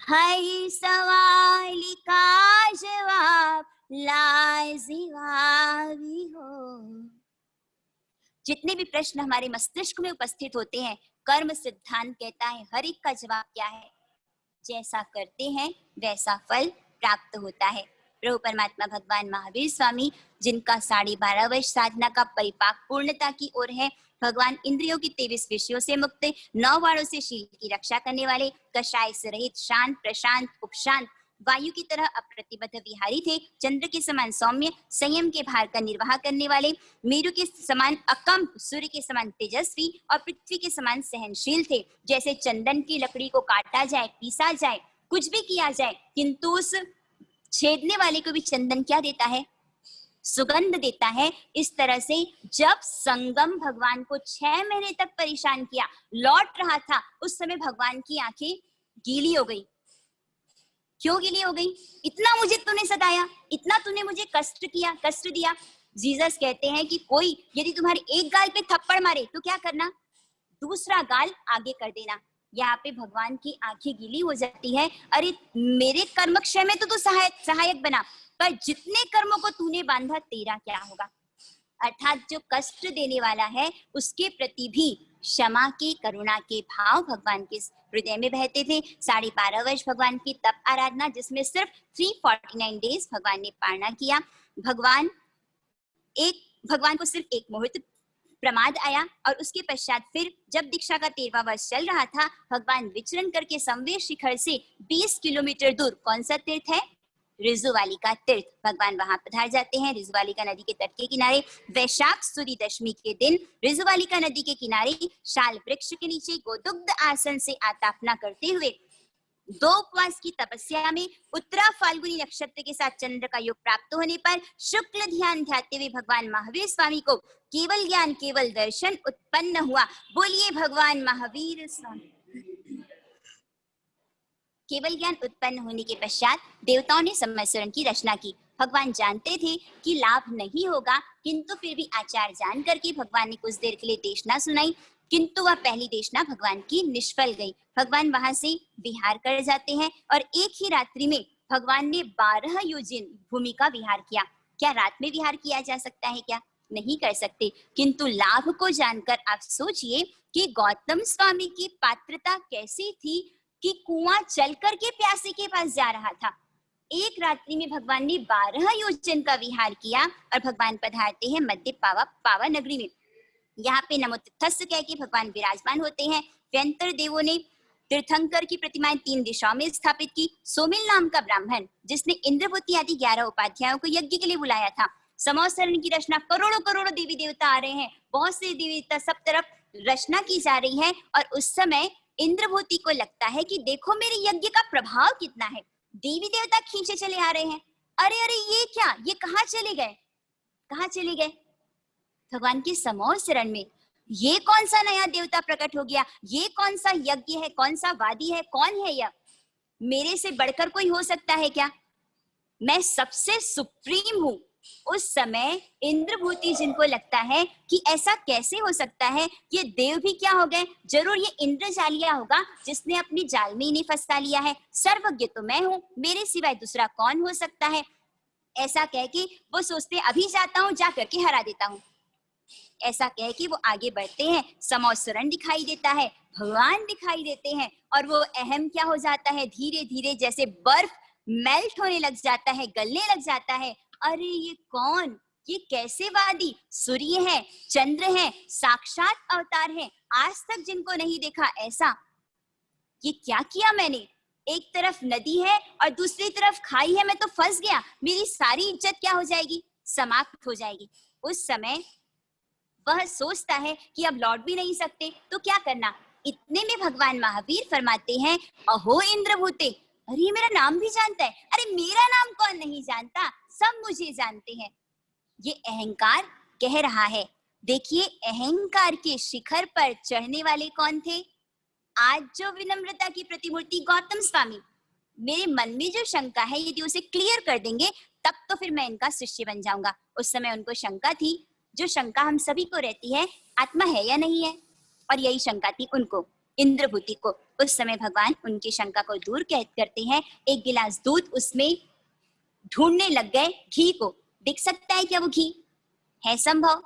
हर सवाल का जवाब लाजवाबी हो। जितने भी प्रश्न हमारे मस्तिष्क में उपस्थित होते हैं, कर्म सिद्धांत कहता है हर एक का जवाब क्या है? जैसा करते हैं वैसा फल प्राप्त होता है। प्रभु परमात्मा भगवान महावीर स्वामी, जिनका 12.5 वर्ष साधना का परिपाक पूर्णता की ओर है, भगवान इंद्रियों की 23 विषयों से मुक्त, 9 वाणों से शील की रक्षा करने वाले, कषाय से रहित, शांत, प्रशांत, उपशांत, वायु की तरह अप्रतिबद्ध विहारी थे, चंद्र के समान सौम्य, संयम के भार का निर्वाह करने वाले, मेरु के समान अकंप, सूर्य के समान तेजस्वी और पृथ्वी के समान सहनशील थे। जैसे चंदन की लकड़ी को काटा जाए, पीसा जाए, कुछ भी किया जाए, किंतु उस छेदने वाले को भी चंदन क्या देता है? सुगंध देता है। इस तरह से जब संगम भगवान को 6 महीने तक परेशान किया, लौट रहा था, उस समय भगवान की आंखें गीली हो गई। क्यों गीली हो गई? इतना मुझे तूने सताया, इतना तूने मुझे कष्ट दिया। जीसस कहते हैं कि कोई यदि तुम्हारे एक गाल पे थप्पड़ मारे तो क्या करना? दूसरा गाल आगे कर देना। यहाँ पे भगवान की आंखें गीली हो जाती है। अरे मेरे कर्मक्षय में तो तू सहायक बना, पर जितने कर्मों को तूने बांधा तेरा क्या होगा? अर्थात जो कष्ट देने वाला है उसके प्रति भी क्षमा के, करुणा के भाव भगवान के हृदय में बहते थे। 12.5 वर्ष भगवान की तप आराधना, जिसमें सिर्फ 349 डेज भगवान ने पालना किया। भगवान को सिर्फ एक मुहूर्त प्रमाद आया और उसके पश्चात फिर जब दीक्षा का 13वां वर्ष चल रहा था, भगवान विचरण करके संवेश शिखर से 20 किलोमीटर दूर, कौन सा तीर्थ है? रिजुवालिका तीर्थ, भगवान वहां पधार जाते हैं। रिजुवालिका नदी के तट के किनारे वैशाख सुदी दशमी के दिन रिजुवालिका नदी के किनारे शाल वृक्ष के नीचे गोदुग्ध आसन से आतापना करते हुए 2 उपवास की तपस्या में उत्तरा फाल्गुनी नक्षत्र के साथ चंद्र का योग प्राप्त होने पर शुक्ल ध्यान ध्याते हुए भगवान महावीर स्वामी को केवल ज्ञान, केवल दर्शन उत्पन्न हुआ। बोलिए भगवान महावीर स्वामी। केवल ज्ञान उत्पन्न होने के पश्चात देवताओं ने संवत्सरण की रचना की। भगवान जानते थे कि लाभ नहीं होगा, किंतु फिर भी आचार जान करके भगवान ने कुछ देर के लिए देशना सुनाई, किंतु वह पहली देशना भगवान की निष्फल गई। भगवान वहां से विहार कर जाते हैं और एक ही रात्रि में भगवान ने 12 योजन भूमि का विहार किया। क्या रात में विहार किया जा सकता है क्या? नहीं कर सकते। किंतु लाभ को जानकर आप सोचिए कि गौतम स्वामी की पात्रता कैसी थी कि कुआं चल करके प्यासे के पास जा रहा था। एक रात्रि में भगवान ने 12 योजन का विहार किया और भगवान पधारते हैं मध्य पावा नगरी में। यहाँ पे नमो तस्थस्य कह के भगवान विराजमान होते हैं। व्यंतर देवों ने तीर्थंकर की प्रतिमाएं 3 दिशाओं में स्थापित की। सोमिल नाम का ब्राह्मण जिसने इंद्रभूति आदि 11 उपाध्यायों को यज्ञ के लिए बुलाया था। समोसरण की रचना, करोड़ों करोड़ों देवी देवता आ रहे हैं, बहुत से देवी देवता, सब तरफ रचना की जा रही है। और उस समय इंद्रभूति को लगता है कि देखो मेरे यज्ञ का प्रभाव कितना है, देवी देवता खींचे चले आ रहे हैं। अरे अरे ये क्या, ये कहाँ चले गए, कहाँ चले गए? भगवान के समोह शरण में ये कौन सा नया देवता प्रकट हो गया, ये कौन सा यज्ञ है, कौन सा वादी है, कौन है यह? मेरे से बढ़कर कोई हो सकता है क्या? मैं सबसे सुप्रीम हूँ। उस समय इंद्रभूति जिनको लगता है कि ऐसा कैसे हो सकता है, ये देव भी क्या हो गए, जरूर ये इंद्रजालिया होगा जिसने अपनी जाल में इन्हें फंसा लिया है। सर्वज्ञ तो मैं हूँ, मेरे सिवाय दूसरा कौन हो सकता है? ऐसा कह के वो सोचते अभी जाता हूँ, जा करके हरा देता हूँ। ऐसा कह के वो आगे बढ़ते हैं। समोसरण दिखाई देता है, भगवान दिखाई देते हैं और वो अहम क्या हो जाता है, धीरे धीरे जैसे बर्फ मेल्ट होने लग जाता है, गलने लग जाता है। अरे ये कौन, ये कैसे वादी? सूर्य है, चंद्र है, साक्षात अवतार है, आज तक जिनको नहीं देखा ऐसा। ये क्या किया मैंने? एक तरफ नदी है और दूसरी तरफ खाई है, मैं तो फंस गया, मेरी सारी इज्जत क्या हो जाएगी, समाप्त हो जाएगी। उस समय वह सोचता है कि अब लौट भी नहीं सकते, तो क्या करना? इतने में भगवान महावीर फरमाते हैं, अहो इंद्रभूते, अरे मेरा नाम भी जानता है, अरे मेरा नाम कौन नहीं जानता, सब मुझे जानते हैं। ये अहंकार कह रहा है। देखिए अहंकार के शिखर पर चढ़ने वाले कौन थे? आज जो विनम्रता की प्रतिमूर्ति गौतम स्वामी। मेरे मन में जो शंका है यदि उसे क्लियर कर देंगे तब तो फिर मैं इनका शिष्य बन जाऊंगा। उस समय उनको शंका थी, जो शंका हम सभी को रहती है, आत्मा है या नहीं है, और यही शंका थी उनको, इंद्रभूति को। उस समय भगवान उनकी शंका को दूर करते हैं। एक गिलास दूध उसमें ढूंढने लग गए घी को। दिख सकता है क्या वो घी? है संभव?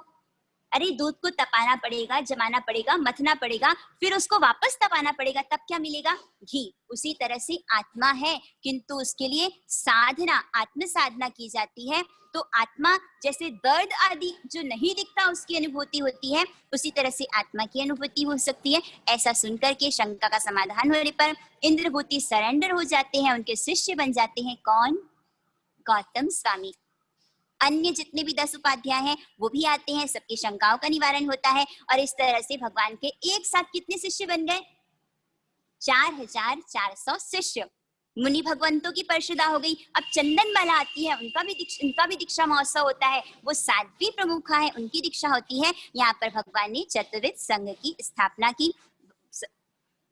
अरे दूध को तपाना पड़ेगा, जमाना पड़ेगा, मथना पड़ेगा, फिर उसको वापस तपाना पड़ेगा, तब क्या मिलेगा? घी। उसी तरह से आत्मा है, किंतु उसके लिए साधना, आत्म साधना की जाती है। तो आत्मा जैसे दर्द आदि जो नहीं दिखता उसकी अनुभूति होती है, उसी तरह से आत्मा की अनुभूति हो सकती है। ऐसा सुनकर के शंका का समाधान होने पर इंद्रभूति सरेंडर हो जाते हैं, उनके शिष्य बन जाते हैं। कौन? गौतम स्वामी। अन्य जितने भी 10 उपाध्याय हैं वो भी आते हैं, सबकी शंकाओं का निवारण होता है। और इस तरह से भगवान के एक साथ कितने शिष्य बन गए? 4400 शिष्य। मुनि भगवंतों की परिषदा हो गई। अब चंदन बाला आती है, उनका भी दीक्षा महोत्सव होता है। वो 7वीं प्रमुखा है, उनकी दीक्षा होती है। यहाँ पर भगवान ने चतुर्विध संघ की स्थापना की।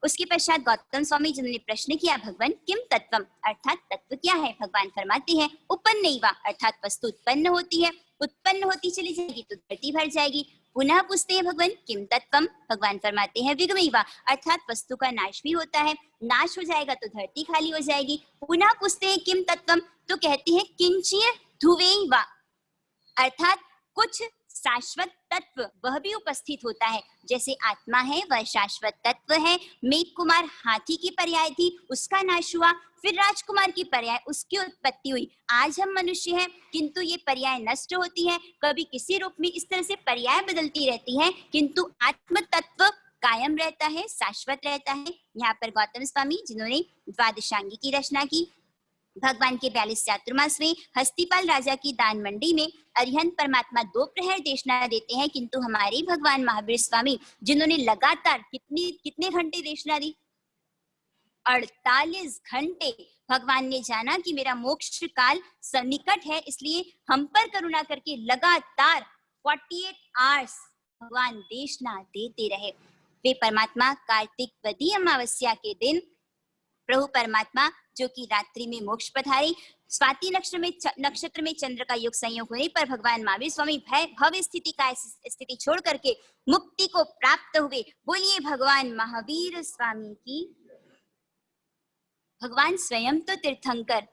उसके पश्चात गौतम स्वामी जिन्होंने प्रश्न किया, भगवान किम तत्वम, अर्थात तत्व क्या है? भगवान फरमाते हैं उपन्नैवा, अर्थात वस्तु उत्पन्न होती है, उत्पन्न होती चली जाएगी तो धरती भर जाएगी। पुनः पूछते हैं भगवान किम तत्वम, भगवान फरमाते हैं विगमैवा, अर्थात वस्तु का नाश भी होता है, नाश हो जाएगा तो धरती खाली हो जाएगी। पुनः पूछते हैं किम तत्वम, तो कहते हैं किंचिय ध्रुवैवा, अर्थात कुछ शाश्वत तत्व वह भी उपस्थित होता है। जैसे आत्मा है वह शाश्वत तत्व है। मेघ कुमार हाथी की पर्याय थी, उसका नाश हुआ, फिर राजकुमार की पर्याय, उसकी उत्पत्ति हुई। आज हम मनुष्य हैं, किंतु ये पर्याय नष्ट होती है, कभी किसी रूप में, इस तरह से पर्याय बदलती रहती है, किंतु आत्म तत्व कायम रहता है, शाश्वत रहता है। यहाँ पर गौतम स्वामी जिन्होंने द्वादशांगी की रचना की, भगवान के 42 चातुर्मास में हस्तिपाल राजा की दान मंडी में अरिहंत परमात्मा 2 प्रहर देशना देते हैं, किंतु हमारे भगवान महावीर स्वामी जिन्होंने लगातार कितने घंटे देशना दी? 48 घंटे। भगवान ने जाना कि मेरा मोक्ष काल सन्निकट है, इसलिए हम पर करुणा करके लगातार 48 आवर्स भगवान देशना देते रहे। वे परमात्मा कार्तिक वदी अमावस्या के दिन प्रभु परमात्मा जो कि रात्रि में मोक्ष पधारे, स्वाति नक्षत्र में चंद्र का युग संयोग होने पर भगवान महावीर स्वामी भव स्थिति छोड़ करके मुक्ति को प्राप्त हुए। बोलिए भगवान महावीर स्वामी की। भगवान स्वयं तो तीर्थंकर,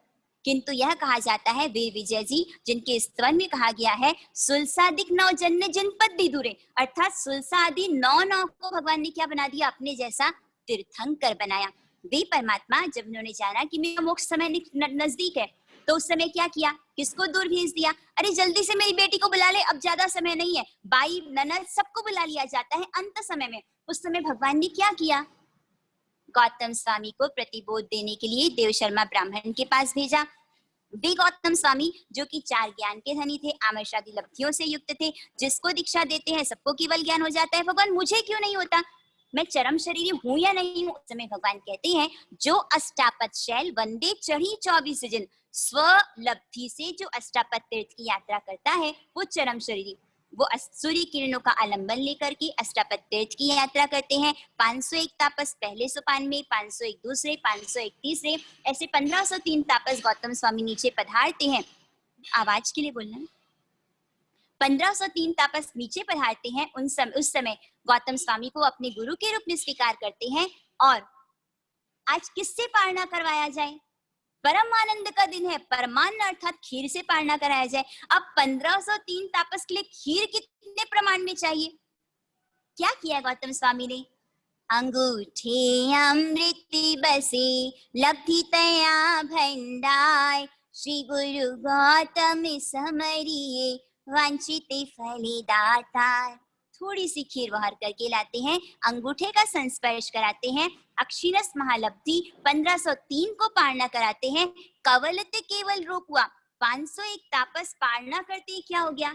किंतु यह कहा जाता है वीर विजय जी जिनके स्तवन में कहा गया है सुलसादिक 9 जन्य जनपद विदुरे, अर्थात सुलसा आदि 9 को भगवान ने क्या बना दिया? अपने जैसा तीर्थंकर बनाया। वे परमात्मा जब उन्होंने जाना कि मेरा मोक्ष समय नजदीक है, तो उस समय क्या किया, किसको दूर भेज दिया, अरे जल्दी से मेरी बेटी को बुला ले, अब ज्यादा समय नहीं है, बाई ननद सबको बुला लिया जाता है अंत समय में। उस समय भगवान ने क्या किया, गौतम स्वामी को प्रतिबोध देने के लिए देव शर्मा ब्राह्मण के पास भेजा। वे गौतम स्वामी जो कि 4 ज्ञान के धनी थे, आमर्षादि लब्धियों से युक्त थे, जिसको दीक्षा देते हैं सबको केवल ज्ञान हो जाता है, भगवान मुझे क्यों नहीं होता, मैं चरम शरीर हूं या नहीं हूं। उस समय भगवान कहते हैं जो अष्टापद शैल वंदे चढ़ी 24 दिन, स्वलब्धि से जो अष्टापद तीर्थ की यात्रा करता है वो चरम शरीर, वो सूर्य किरणों का आलंबन लेकर के अष्टापद तीर्थ की यात्रा करते हैं। 501 तापस पहले सोपान में, 501 दूसरे, 501 तीसरे, ऐसे 1503 तापस गौतम स्वामी नीचे पधारते हैं। आवाज के लिए बोलना। 1503 तापस नीचे पधारते हैं। उस समय गौतम स्वामी को अपने गुरु के रूप में स्वीकार करते हैं। और आज किससे पारणा करवाया जाए, परम आनंद का दिन है, परमान्न अर्थात खीर से पारणा कराया जाए। अब 1503 तापस के लिए खीर कितने प्रमाण में चाहिए, क्या किया गौतम स्वामी ने, अंगूठे अमृत बसे लब्धि तया भंडार, श्री गुरु गौतम समरिये वांछित फले दातार। थोड़ी सी खीर बाहर करके लाते हैं, अंगूठे का संस्पर्श कराते हैं, अक्षिणस महालब्धि 1503 को पारणा कराते हैं। कवलते केवल रोक हुआ, 501 तापस पारणा करते क्या हो गया,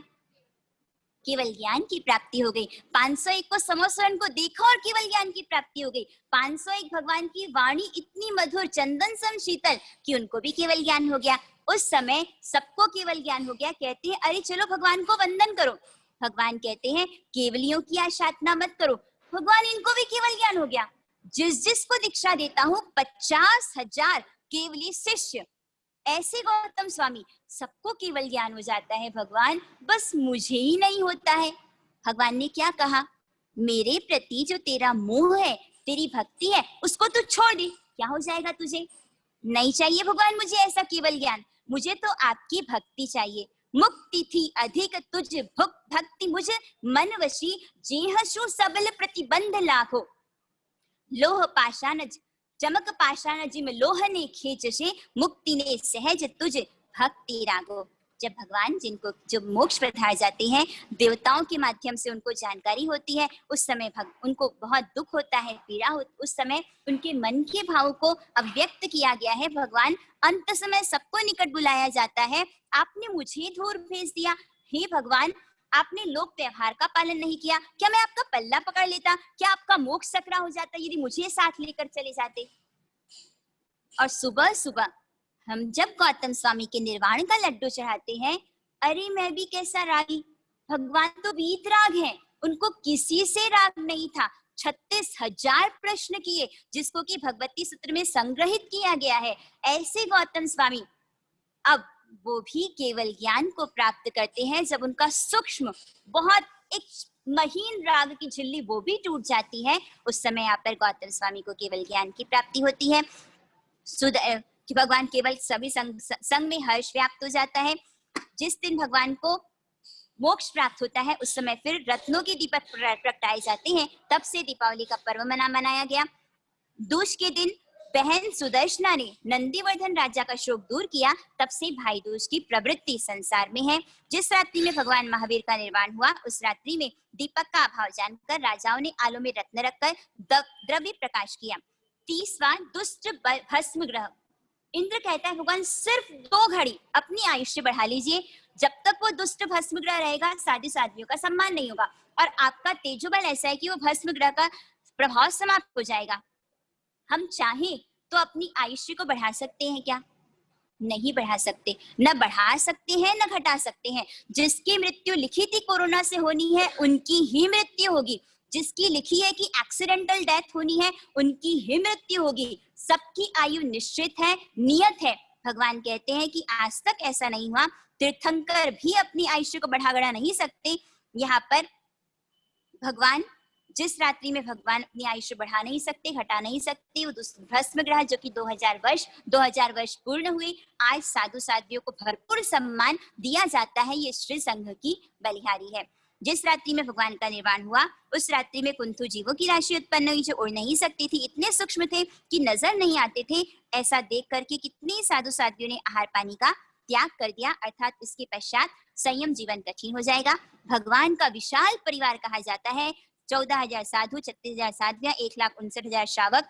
केवल ज्ञान की प्राप्ति हो गई। 501 को समस्वरण को देखा और केवल ज्ञान की प्राप्ति हो गई। 501 भगवान की वाणी इतनी मधुर चंदन सम शीतल कि उनको भी केवल ज्ञान हो गया। उस समय सबको केवल ज्ञान हो गया। कहते हैं अरे चलो भगवान को वंदन करो। भगवान कहते हैं केवलियों की आशातना मत करो, भगवान इनको भी केवल ज्ञान हो गया। जिस जिसको दीक्षा देता हूँ 50,000 केवली शिष्य, ऐसे गौतम स्वामी सबको केवल ज्ञान हो जाता है भगवान, बस मुझे ही नहीं होता है। भगवान ने क्या कहा, मेरे प्रति जो तेरा मोह है, तेरी भक्ति है, उसको तू छोड़ दे, क्या हो जाएगा तुझे। नहीं चाहिए भगवान मुझे ऐसा केवल ज्ञान, मुझे तो आपकी भक्ति चाहिए। मुक्ति थी अधिक तुझ भक्ति मुझ मन वशी, जेहसु सबल प्रतिबंध लाखो, लोह पाषाण चमक पाषाण जिम लोह ने खींचे, मुक्ति ने सहज तुझ भक्ति रागो। जब भगवान जिनको जो मोक्ष प्रधार जाते हैं, देवताओं के माध्यम से उनको जानकारी होती है, उस समय उनको बहुत दुख होता है, पीड़ा हो, उस समय उनके मन के भाव को अव्यक्त किया गया है। भगवान अंत समय सबको निकट बुलाया जाता है, आपने मुझे दूर भेज दिया, हे भगवान आपने लोक व्यवहार का पालन नहीं किया, क्या मैं आपका पल्ला पकड़ लेता, क्या आपका मोक्ष सकरा हो जाता यदि मुझे साथ लेकर चले जाते। और सुबह सुबह हम जब गौतम स्वामी के निर्वाण का लड्डू चढ़ाते हैं, अरे मैं भी कैसा रागी, भगवान तो वीतराग हैं, उनको किसी से राग नहीं था। 36,000 प्रश्न किए, जिसको कि भगवती सूत्र में संग्रहित किया गया है। ऐसे गौतम स्वामी अब वो भी केवल ज्ञान को प्राप्त करते हैं जब उनका सूक्ष्म बहुत एक महीन राग की झिल्ली वो भी टूट जाती है, उस समय यहाँ पर गौतम स्वामी को केवल ज्ञान की प्राप्ति होती है। कि भगवान केवल सभी संग में हर्ष व्याप्त हो जाता है। जिस दिन भगवान को मोक्ष प्राप्त होता है उस समय फिर रत्नों के दीपक प्रगटाए जाते हैं, तब से दीपावली का पर्व मनाया गया। दूज के दिन बहन सुदर्शना ने नंदीवर्धन राजा का शोक दूर किया, तब से भाई दूज की प्रवृत्ति संसार में है। जिस रात्रि में भगवान महावीर का निर्वाण हुआ, उस रात्रि में दीपक का अभाव जानकर राजाओं ने आलों में रत्न रखकर द्रव्य प्रकाश किया। 30वां दुष्ट भस्म ग्रह। इंद्र कहता है भगवान सिर्फ 2 घड़ी अपनी आयुष्य बढ़ा लीजिए, जब तक वो दुष्ट भस्म ग्रह रहेगा साधु साध्वियों का सम्मान नहीं होगा, और आपका तेजोबल ऐसा है कि वो भस्म ग्रह का प्रभाव समाप्त हो जाएगा। हम चाहें तो अपनी आयुष्य को बढ़ा सकते हैं क्या? नहीं बढ़ा सकते, न बढ़ा सकते हैं न घटा सकते हैं। जिसकी मृत्यु लिखी थी कोरोना से होनी है उनकी ही मृत्यु होगी, जिसकी लिखी है कि एक्सीडेंटल डेथ होनी है उनकी ही मृत्यु होगी। सबकी आयु निश्चित है, नियत है। भगवान कहते हैं कि आज तक ऐसा नहीं हुआ, तीर्थंकर भी अपनी आयुष्य को बढ़ा नहीं सकते। यहाँ पर भगवान जिस रात्रि में भगवान अपनी आयुष्य बढ़ा नहीं सकते, घटा नहीं सकते, वो भस्म ग्रह जो कि 2000 वर्ष पूर्ण हुए, आज साधु साध्वियों को भरपूर सम्मान दिया जाता है। ये श्री संघ की बलिहारी है। जिस रात्रि में भगवान का निर्वाण हुआ उस रात्रि में कुंथु जीवों की राशि उत्पन्न हुई जो उड़ नहीं सकती थी, इतने सूक्ष्म थे कि नजर नहीं आते थे। ऐसा देख करके कितने साधु साध्वियों ने आहार पानी का त्याग कर दिया, अर्थात इसके पश्चात संयम जीवन कठिन हो जाएगा। भगवान का विशाल परिवार कहा जाता है, 14,000 साधु, 36,000 साध्वियां, 1,59,000 श्रावक,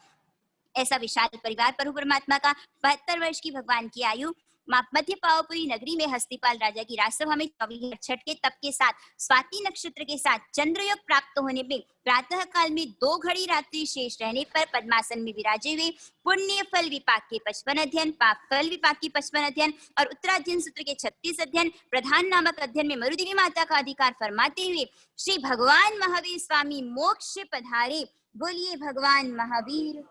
ऐसा विशाल परिवार प्रभु परमात्मा का। 72 वर्ष की भगवान की आयु। मध्य पावपुरी नगरी में हस्तिपाल राजा की राजसभा में 24 छठ के तप के साथ स्वाति नक्षत्र के साथ चंद्रयोग प्राप्त होने में प्रातः काल में 2 घड़ी रात्रि शेष रहने पर पद्मासन में विराजे हुए पुण्य फल विपाक के 55 अध्ययन, पाप फल विपाक की 55 अध्ययन और उत्तराध्ययन सूत्र के 36 अध्ययन, प्रधान नामक अध्ययन में मरुदेवी माता का अधिकार फरमाते हुए श्री भगवान महावीर स्वामी मोक्ष पधारे। बोलिए भगवान महावीर।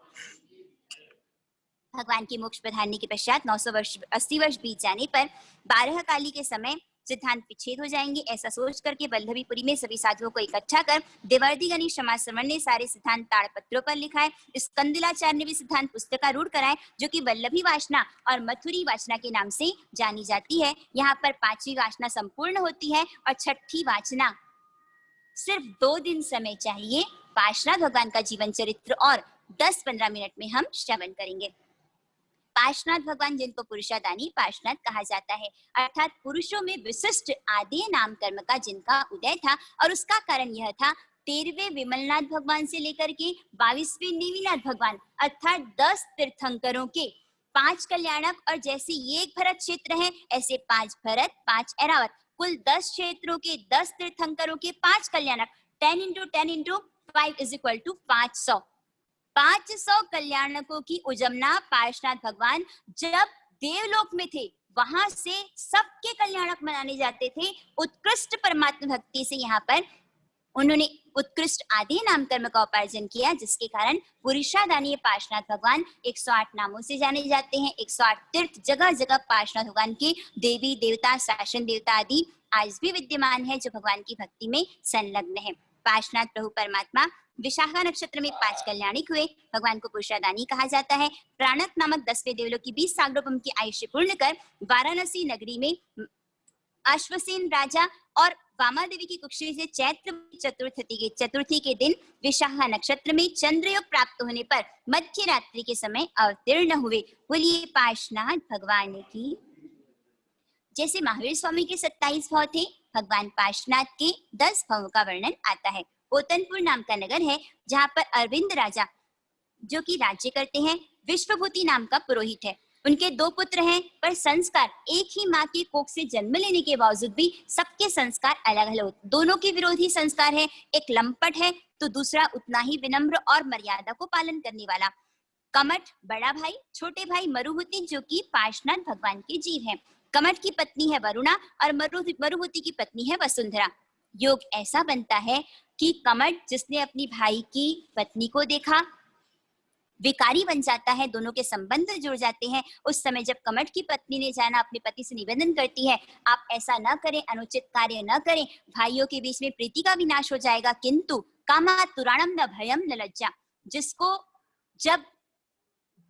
भगवान के मोक्ष पधारने के पश्चात 900 वर्ष 80 वर्ष बीत जाने पर 12 काली के समय सिद्धांत विच्छेद हो जाएंगे। ऐसा सोच करके वल्लभीपुरी में सभी साधुओं को इकट्ठा कर देवर्धि गणेश समाज ने सारे सिद्धांत ताड़पत्रों पर लिखा है। स्कंदिलाचार्य ने भी सिद्धांत पुस्तिका कराए जो कि वल्लभी वासना और मथुरी वासना के नाम से जानी जाती है। यहाँ पर 5वीं वासना संपूर्ण होती है और 6ठी वासना सिर्फ 2 दिन समय चाहिए। पार्श्वनाथ भगवान का जीवन चरित्र और 10-15 मिनट में हम श्रवण करेंगे। पार्श्वनाथ भगवान जिनको पुरुषादानी पार्श्वनाथ कहा जाता है, अर्थात पुरुषों में विशिष्ट आदि नाम कर्म का जिनका उदय था और उसका कारण यह था 13वें विमलनाथ भगवान से लेकर के 22वें नेमिनाथ भगवान अर्थात 10 तीर्थंकरों के 5 कल्याणक, और जैसे ये एक भरत क्षेत्र है ऐसे 5 भरत 5 ऐरावत, कुल 10 क्षेत्रों के 10 तीर्थंकरों के 5 कल्याणक। 10 into 10 into 5 is equal to 500। 500 कल्याणकों की उजमना पार्श्वनाथ भगवान जब देवलोक में थे वहां से सबके कल्याणक मनाने जाते थे। उत्कृष्ट परमात्मा भक्ति से यहाँ पर उन्होंने उत्कृष्ट आदि नाम कर्म का उपार्जन किया, जिसके कारण पुरुषादानी पार्श्वनाथ भगवान 108 नामों से जाने जाते हैं। 108 तीर्थ जगह जगह पार्श्वनाथ भगवान के देवी देवता शासन देवता आदि आज भी विद्यमान है जो भगवान की भक्ति में संलग्न है। पार्श्वनाथ प्रभु परमात्मा विशाखा नक्षत्र में 5 कल्याणिक हुए। भगवान को पुरुषादानी कहा जाता है। प्राणक नामक 10वें देवलोक की 20 सागरोपम की आयुष्य पूर्ण कर वाराणसी नगरी में अश्वसेन राजा और वामा देवी की कुक्षी से चैत्र चतुर्थी के दिन विशाखा नक्षत्र में चंद्रयोग प्राप्त होने पर मध्य रात्रि के समय अवतीर्ण हुए। बोलिए पार्श्वनाथ भगवान की। जैसे महावीर स्वामी के 27 भाव थे, भगवान पार्श्वनाथ के 10 भावों का वर्णन आता है। पोतनपुर नाम का नगर है जहाँ पर अरविंद राजा जो कि राज्य करते हैं, विश्वभूति नाम का पुरोहित है। उनके 2 पुत्र हैं, पर संस्कार एक ही माँ की कोख से जन्म लेने के बावजूद भी सबके संस्कार अलग अलग होते। दोनों के विरोधी संस्कार है, एक लंपट है तो दूसरा उतना ही विनम्र और मर्यादा को पालन करने वाला। कमठ बड़ा भाई, छोटे भाई मरुहुति जो कि पार्श्वनाथ भगवान के जीव हैं। कमठ की पत्नी है वरुणा और मरुहुति की पत्नी है वसुंधरा। योग ऐसा बनता है कि कमठ जिसने अपनी भाई की पत्नी को देखा विकारी बन जाता है, दोनों के संबंध जुड़ जाते हैं। उस समय जब कमठ की पत्नी ने जाना अपने पति से निवेदन करती है, आप ऐसा न करें, अनुचित कार्य न करें, भाइयों के बीच में प्रीति का विनाश हो जाएगा। किंतु कामात् तुराणम न भयम न लज्जा, जिसको जब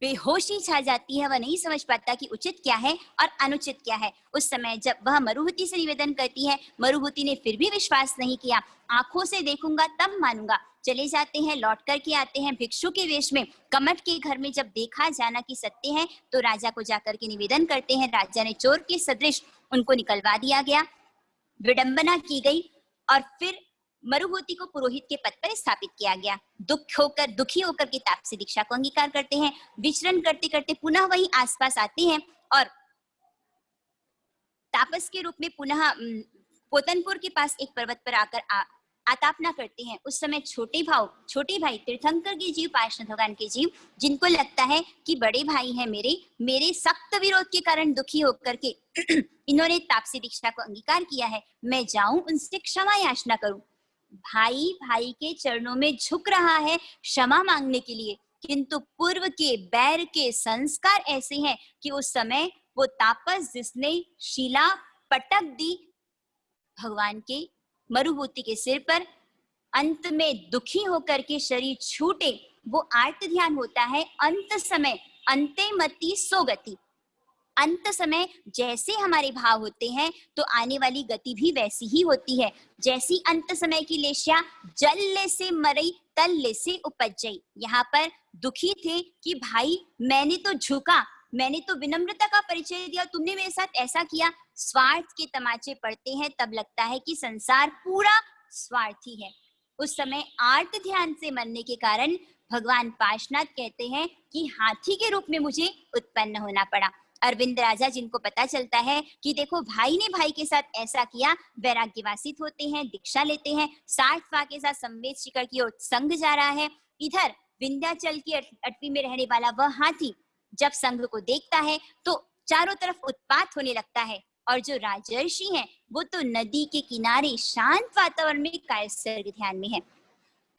बेहोशी छा जाती है वह नहीं समझ पाता कि उचित क्या है और अनुचित क्या है। उस समय जब वह मरुहुति से निवेदन करती है, मरुहुति ने फिर भी विश्वास नहीं किया। आंखों से देखूंगा तब मानूंगा। चले जाते हैं, लौट करके आते हैं भिक्षु के वेश में। कमठ के घर में जब देखा जाना कि सत्य है तो राजा को जाकर के निवेदन करते हैं। राजा ने चोर के सदृश उनको निकलवा दिया गया, विडंबना की गई और फिर मरुहुति को पुरोहित के पद पर स्थापित किया गया। दुखी होकर के तापसी दीक्षा को अंगीकार करते हैं। विचरण करते करते पुनः वही आसपास आते हैं और तापस के रूप में पुनः पोतनपुर के पास एक पर्वत पर आकर आतापना करते हैं। उस समय छोटे भाई तीर्थंकर के जीव, पार्श्वनाथ भगवान के जीव, जिनको लगता है कि बड़े भाई हैं मेरे सख्त विरोध के कारण दुखी होकर के इन्होंने तापसी दीक्षा को अंगीकार किया है, मैं जाऊं उनसे क्षमा याचना करूं। भाई के चरणों में झुक रहा है क्षमा मांगने के लिए, किंतु पूर्व के बैर के संस्कार ऐसे हैं कि उस समय वो तापस जिसने शिला पटक दी भगवान के मरुभूति के सिर पर, अंत में दुखी होकर के शरीर छूटे, वो आर्त ध्यान होता है अंत समय अंते मति सोगति। अंत समय जैसे हमारे भाव होते हैं तो आने वाली गति भी वैसी ही होती है। जैसी अंत समय की लेश्या जल ले से मरई तल ले से उपजई। यहाँ पर दुखी थे कि भाई मैंने तो झुका, मैंने तो विनम्रता का परिचय दिया, तुमने मेरे साथ ऐसा किया। स्वार्थ के तमाचे पड़ते हैं तब लगता है कि संसार पूरा स्वार्थी है। उस समय आर्त ध्यान से मरने के कारण भगवान पार्श्वनाथ कहते हैं कि हाथी के रूप में मुझे उत्पन्न होना पड़ा। अरविंद राजा जिनको पता चलता है कि देखो भाई ने भाई के साथ ऐसा किया, वैराग्यवासित होते हैं, दीक्षा लेते हैं, 60 के साथ संवेद शिखर की ओर संघ जा रहा है। इधर विंध्याचल की अटवी में रहने वाला वह हाथी जब संघ को देखता है तो चारों तरफ उत्पात होने लगता है। और जो राजर्षि हैं वो तो नदी के किनारे शांत वातावरण में कायसर्ग ध्यान में है।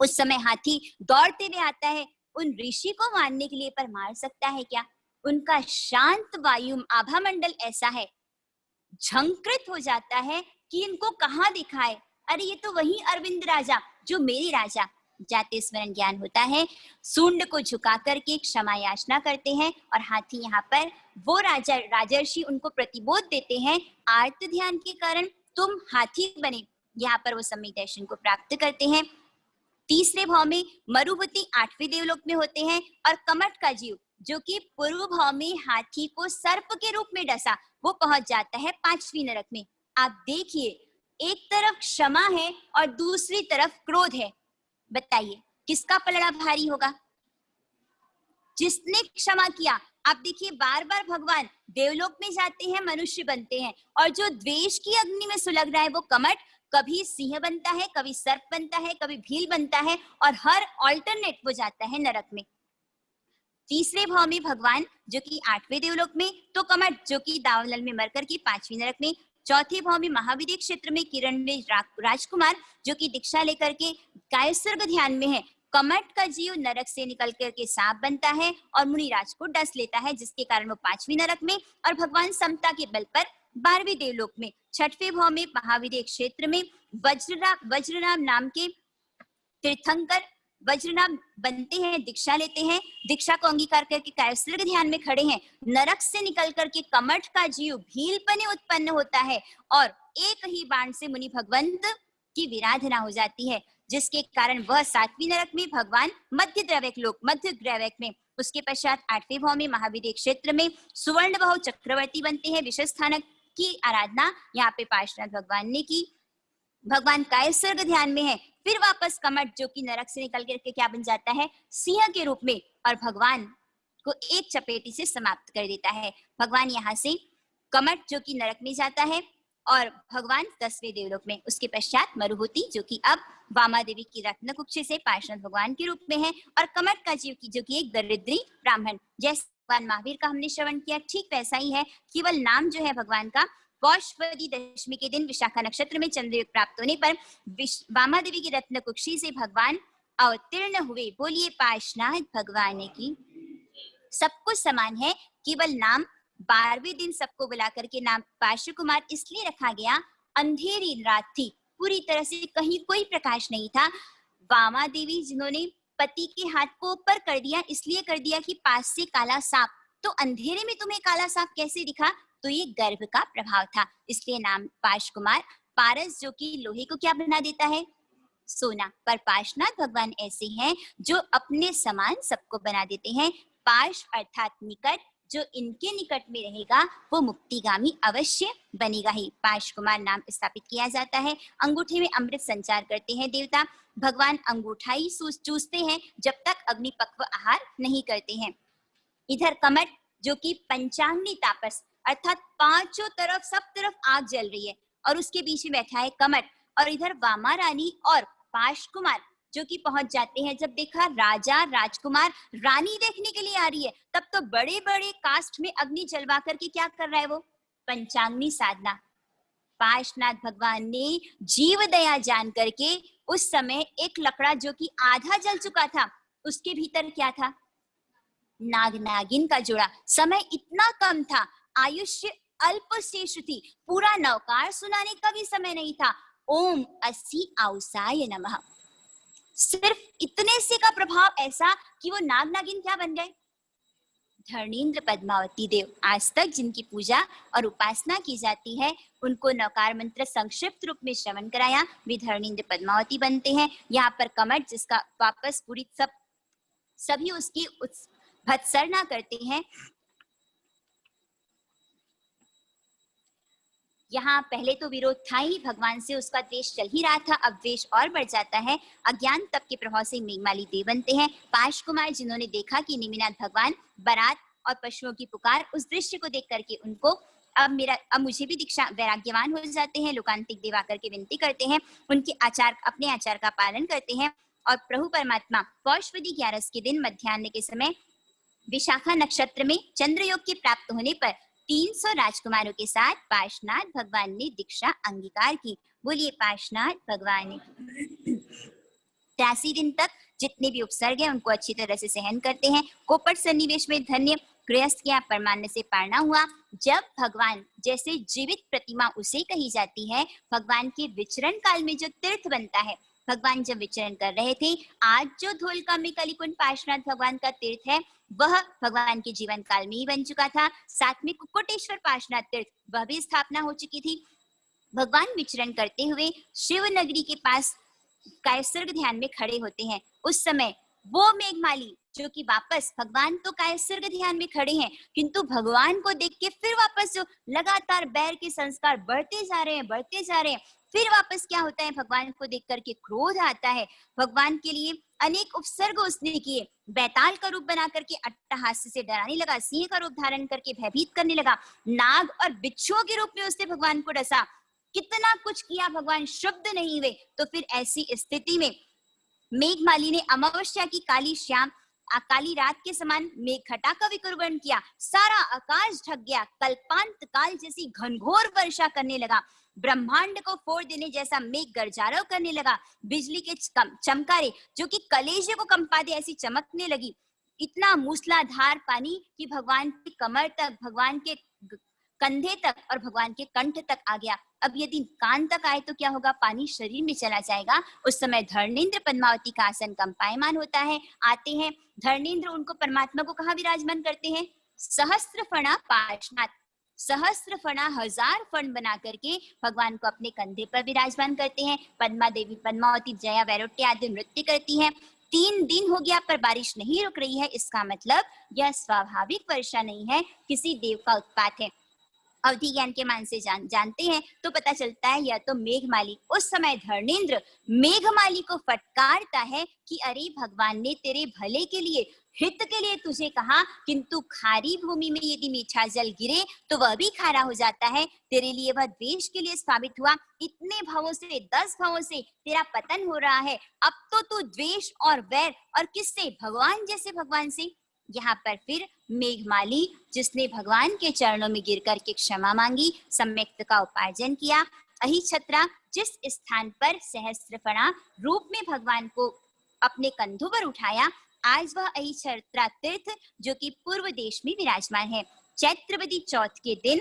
उस समय हाथी दौड़ते हुए आता है उन ऋषि को मारने के लिए, पर मार सकता है क्या? उनका शांत वायु आभा मंडल ऐसा है, झंकृत हो जाता है कि इनको कहाँ दिखाए। अरे ये तो वही अरविंद राजा जो मेरे राजा। जाते स्मरण ज्ञान होता है, सूंड को झुका करके क्षमा याचना करते हैं और हाथी यहाँ पर वो राजा राजर्षि उनको प्रतिबोध देते हैं, आर्त ध्यान के कारण तुम हाथी बने। यहाँ पर वो सम्यक दर्शन को प्राप्त करते हैं। तीसरे भाव में मरुभूति 8वें देवलोक में होते हैं और कमट का जीव जो कि पूर्व भाव में हाथी को सर्प के रूप में डसा, वो पहुंच जाता है 5वीं नरक में। आप देखिए, एक तरफ क्षमा है और दूसरी तरफ क्रोध है। बताइए किसका पलड़ा भारी होगा? जिसने क्षमा किया। आप देखिए बार बार भगवान देवलोक में जाते हैं, मनुष्य बनते हैं, और जो द्वेष की अग्नि में सुलग रहा है वो कमट कभी सिंह बनता है, कभी सर्प बनता है, कभी भील बनता है, और हर ऑल्टरनेट वो जाता है नरक में। तीसरे भाव में भगवान जो कि 8वें देवलोक में, तो कमट जो कि दावानल में मरकर की 5वीं नरक में। चौथे भाव में महाविद्य क्षेत्र में किरण में राजकुमार जो कि दीक्षा लेकर के कायसर्ग ध्यान में है। कमट का जीव नरक से निकल करके सांप बनता है और मुनिराज को डस लेता है, जिसके कारण वो 5वीं नरक में, और भगवान समता के बल पर 12वें देवलोक में। छठवें भाव में महाविद्य क्षेत्र में वज्रनाम नाम के तीर्थंकर वज्रनाम बनते हैं, दीक्षा लेते हैं, दीक्षा को अंगीकार करके कायसर्ग ध्यान में खड़े हैं। नरक से निकल करके कमठ का जीव भीलपने उत्पन्न होता है और एक ही बाण से मुनि भगवंत की विराधना हो जाती है, जिसके कारण वह 7वीं नरक में भगवान मध्य द्रव्यक लोक मध्य द्रव्यक में। उसके पश्चात 8वें भाव में महाविद्य क्षेत्र में सुवर्ण भाव चक्रवर्ती बनते हैं। विशेष स्थानक की आराधना यहाँ पे पार्श्वनाथ भगवान ने की। भगवान कायसर्ग ध्यान में है, फिर वापस कमट जो कि नरक से निकल करके क्या बन जाता है? सिंह के रूप में, और भगवान को एक चपेटी से समाप्त कर देता है। भगवान यहाँ से कमट जो कि नरक में जाता है और भगवान 10वें देवलोक में। उसके पश्चात मरुभूति जो कि अब वामा देवी की रत्न कुक्षी से पार्श्वनाथ भगवान के रूप में है, और कमट का जीव की जो कि एक दरिद्री ब्राह्मण, जैसे भगवान महावीर का हमने श्रवण किया ठीक वैसा ही है। केवल नाम जो है भगवान का, पौषवदी दशमी के दिन विशाखा नक्षत्र में चंद्रयुग प्राप्त होने पर वामा देवी की रत्न कुक्षी से भगवान अवतीर्ण हुए। बोलिए पार्श्वनाथ भगवान की। सब कुछ समान है, केवल नाम 12वें दिन सबको बुला करके नाम पार्श्व कुमार इसलिए रखा गया, अंधेरी रात थी, पूरी तरह से कहीं कोई प्रकाश नहीं था। वामा देवी जिन्होंने पति के हाथ को ऊपर कर दिया, इसलिए कर दिया कि पास से काला सांप, तो अंधेरे में तुम्हें काला सांप कैसे दिखा? तो ये गर्भ का प्रभाव था, इसलिए नाम पार्श्व कुमार। पारस जो कि लोहे को क्या बना देता है? सोना। पर पार्श्वनाथ भगवान ऐसे हैं जो अपने समान सबको बना देते हैं। पार्श्व अर्थात निकट, जो इनके निकट में रहेगा वो मुक्तिगामी अवश्य बनेगा ही। पार्श्व कुमार नाम स्थापित किया जाता है। अंगूठे में अमृत संचार करते हैं देवता। भगवान अंगूठा ही चूसते हैं जब तक अग्नि पक्व आहार नहीं करते हैं। इधर कमट जो कि पंचांगी तापस अर्थात पांचों तरफ सब तरफ आग जल रही है और उसके बीच में बैठा है कमट, और इधर वामा रानी और पार्श्व कुमार जो कि पहुंच जाते हैं। जब देखा राजा राजकुमार रानी देखने के लिए आ रही है, तब तो बड़े बड़े कास्ट में अग्नि जलवा करके क्या कर रहा है वो? पंचांगी साधना। पार्श्वनाथ भगवान ने जीव दया जान करके उस समय एक लकड़ा जो कि आधा जल चुका था, उसके भीतर क्या था? नाग नागिन का जोड़ा। समय इतना कम था, आयुष्य अल्प शेष थी, पूरा नवकार सुनाने का भी समय नहीं था। ओम अस्सी आउसाय नमः। सिर्फ इतने से का प्रभाव ऐसा कि वो नाग नागिन क्या बन गए? धर्मेंद्र पद्मावती देव आज तक जिनकी पूजा और उपासना की जाती है, उनको नवकार मंत्र संक्षिप्त रूप में श्रवण कराया, वे धर्मेंद्र पद्मावती बनते हैं। यहाँ पर कमठ जिसका वापस पूरी सभी उसकी भत्सरना करते हैं। यहाँ पहले तो विरोध था ही, भगवान से उसका द्वेष चल ही रहा था, अब द्वेष और बढ़ जाता है। अज्ञान तप के प्रभाव से मेघमाली देव बनते हैं। पाश कुमार जिन्होंने देखा कि नेमिनाथ भगवान बारात और पशुओं की पुकार, उस दृश्य को देख करके उनको अब मुझे भी दीक्षा, वैराग्यवान हो जाते हैं। लोकांतिक देव आकर के विनती करते हैं, उनके आचार, अपने आचार का पालन करते हैं और प्रभु परमात्मा पौषवदी 11 के दिन मध्याह्न के समय विशाखा नक्षत्र में चंद्रयोग के प्राप्त होने पर 300 राजकुमारों के साथ पार्श्वनाथ भगवान ने दीक्षा अंगीकार की। बोलिए पार्श्वनाथ भगवान। 83 दिन तक जितने भी उपसर्ग हैं उनको अच्छी तरह से सहन करते हैं। कोपट सन्निवेश में धन्य गृहस्थ क्या परमान्य से पारना हुआ। जब भगवान जैसे जीवित प्रतिमा उसे कही जाती है, भगवान के विचरण काल में जो तीर्थ बनता है, भगवान जब विचरण कर रहे थे, आज जो धोलका में कलिकुंड पार्श्वनाथ भगवान का तीर्थ है, वह भगवान के जीवन काल में ही बन चुका था। साथ में कुक्कुटेश्वर पार्श्वनाथ तीर्थ, वह भी स्थापना हो चुकी थी। भगवान विचरण करते हुए शिव नगरी के पास कायसर्ग ध्यान में खड़े होते हैं। उस समय वो मेघमाली जो कि वापस, भगवान तो कायसर्ग ध्यान में खड़े हैं, किंतु भगवान को देख के फिर वापस जो लगातार बैर के संस्कार बढ़ते जा रहे हैं, फिर वापस क्या होता है, भगवान को देख करके क्रोध आता है। भगवान के लिए अनेक उपसर्ग उसने किए, बैताल का रूप बना करके अट्टहास्य से डराने लगा, सिंह का रूप धारण करके भयभीत करने लगा, नाग और बिच्छुओं के रूप में उसने भगवान को डसा, कितना कुछ किया, भगवान शुद्ध नहीं हुए। तो फिर ऐसी स्थिति में मेघमाली ने अमावस्या की काली श्याम काली रात के समान मेघघटा का विकुर्वण किया, सारा आकाश ढक गया, कल्पांत काल जैसी घनघोर वर्षा करने लगा, ब्रह्मांड को फोड़ देने जैसा मेघ गरजारव करने लगा, बिजली के चमकारे जो कि कलेजे को कंपा दे ऐसी चमकने लगी, इतना मूसलाधार पानी कि भगवान की कमर तक, भगवान के कंधे तक और भगवान के कंठ तक आ गया। अब यदि कान तक आए तो क्या होगा, पानी शरीर में चला जाएगा। उस समय धर्मेंद्र पद्मावती का आसन कंपायमान होता है, आते हैं धर्मेंद्र, उनको परमात्मा को कहाँ विराजमान करते हैं, सहस्त्र फणा पार्श्वनाथ, सहस्त्र फणा 1000 फण बना करके भगवान को अपने कंधे पर विराजमान करते हैं। पद्मा देवी, पद्मावती, जया, वैरोट्य आदि नृत्य करती हैं। 3 दिन हो गया पर बारिश नहीं रुक रही है, इसका मतलब यह स्वाभाविक वर्षा नहीं है, किसी देव का उत्पात है। अवधि ज्ञान के मान से जानते हैं तो पता चलता है यह तो मेघमाली। उस समय धर्मेंद्र मेघमाली को फटकारता है कि अरे भगवान ने तेरे भले के लिए, हित के लिए तुझे कहा, किंतु खारी भूमि में यदि मीठा जल गिरे तो वह भी खारा हो जाता है, तेरे लिए वह द्वेष के लिए साबित हुआ, इतने भावों से, 10 भावों से तेरा पतन हो रहा है, अब तो तू द्वेष और वैर और किससे, भगवान जैसे भगवान से। यहाँ पर फिर मेघमाली जिसने भगवान के चरणों में गिर करके क्षमा मांगी, सम्यक्त का उपार्जन किया, अहिछत्रा जिस स्थान पर सहस्त्रफणा रूप में भगवान को अपने कंधों पर उठाया, आज वह अहिछत्रा तीर्थ जो कि पूर्व देश में विराजमान है। चैत्रवदी चौथ के दिन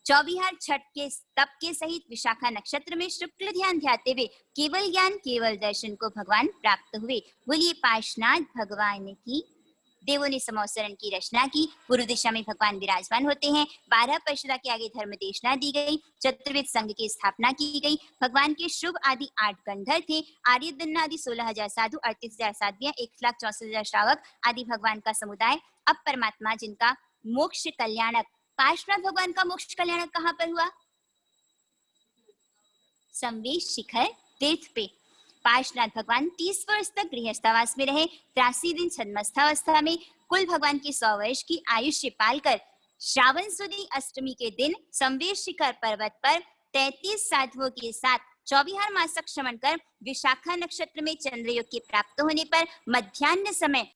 चौबिहार छठ के तप के सहित विशाखा नक्षत्र में शुक्ल ध्यान ध्याते हुए केवल ज्ञान केवल दर्शन को भगवान प्राप्त हुए। बोलिए पार्श्वनाथ भगवान की। देवों ने समोसरण की रचना की, पूर्व दिशा में भगवान विराजमान होते हैं। 12 पर्षदा के आगे धर्म देशना दी गई, चतुर्वेद संघ की स्थापना की गई। भगवान के शुभ आदि 8 गंधर्व थे, आर्यदन्न आदि 16,000 साधु, 38,000 साध्वियां, 1,64,000 श्रावक आदि भगवान का समुदाय। अब परमात्मा जिनका मोक्ष कल्याणक, पार्श्वनाथ भगवान का मोक्ष कल्याणक कहाँ पर हुआ, संवेश शिखर तीर्थ पे। पार्श्वनाथ भगवान 30 वर्ष तक गृहस्थावास में रहे, 83 दिन छद्मस्थावस्था में कुल भगवान की 100 वर्ष की आयुष्य पालकर श्रावण सुदी अष्टमी के दिन संवेश शिखर पर्वत पर 33 साधुओं के साथ 24 मासक श्रमण कर विशाखा नक्षत्र में चंद्रयोग के प्राप्त होने पर मध्याह्न समय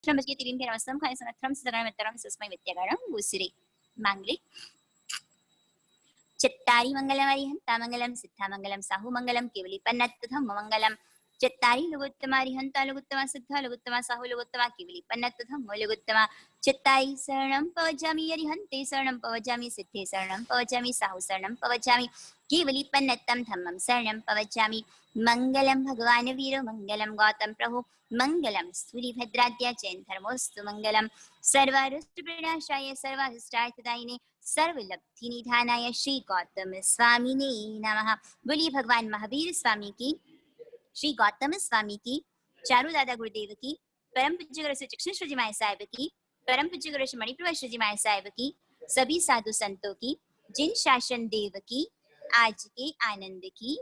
त्र्यंबके देवीं नमस्तम खाय सनत्रम सदनमतरम सस्मै विद्यागणं भूसिरे मांगलिक चत्तारि मंगलमारि हंता मंगलम सिद्धा मंगलम साहु मंगलम केवली पन्नत धम्म मंगलम चत्तारि लघुत्तमारि हंता लघुत्तमा सिद्धा लघुत्तमा साहु लघुत्तमा केवली पन्नत धम्म लघुत्तमा चत्तारि शरणं पवजामि यरिहन्ते शरणं पवजामि सिद्धे शरणं पवजामि साहु शरणं पवजामि केवली पन्नतम धम्मं शरणं पवजामि मंगलम भगवान वीरो मंगलम गौतम प्रभु मंगलम सूर्यभद्राद्या जैन धर्मोस्तु मंगलम सर्वारुष्टप्रणाशाय सर्वारिष्टार्थदायिने सर्वलब्धि निधानाय श्री गौतम स्वामी ने नमः। बोलिए भगवान महावीर स्वामी की, श्री गौतम स्वामी की, चारू दादा गुरुदेव की, परम पूज्य गुरु श्री कृष्ण जी माय साहिब की, परम पूज्य गुरु श्री मणिप्रभा जी माय साहिब की, सभी साधु संतों की, जिन शासन देव की, आज के आनंद की।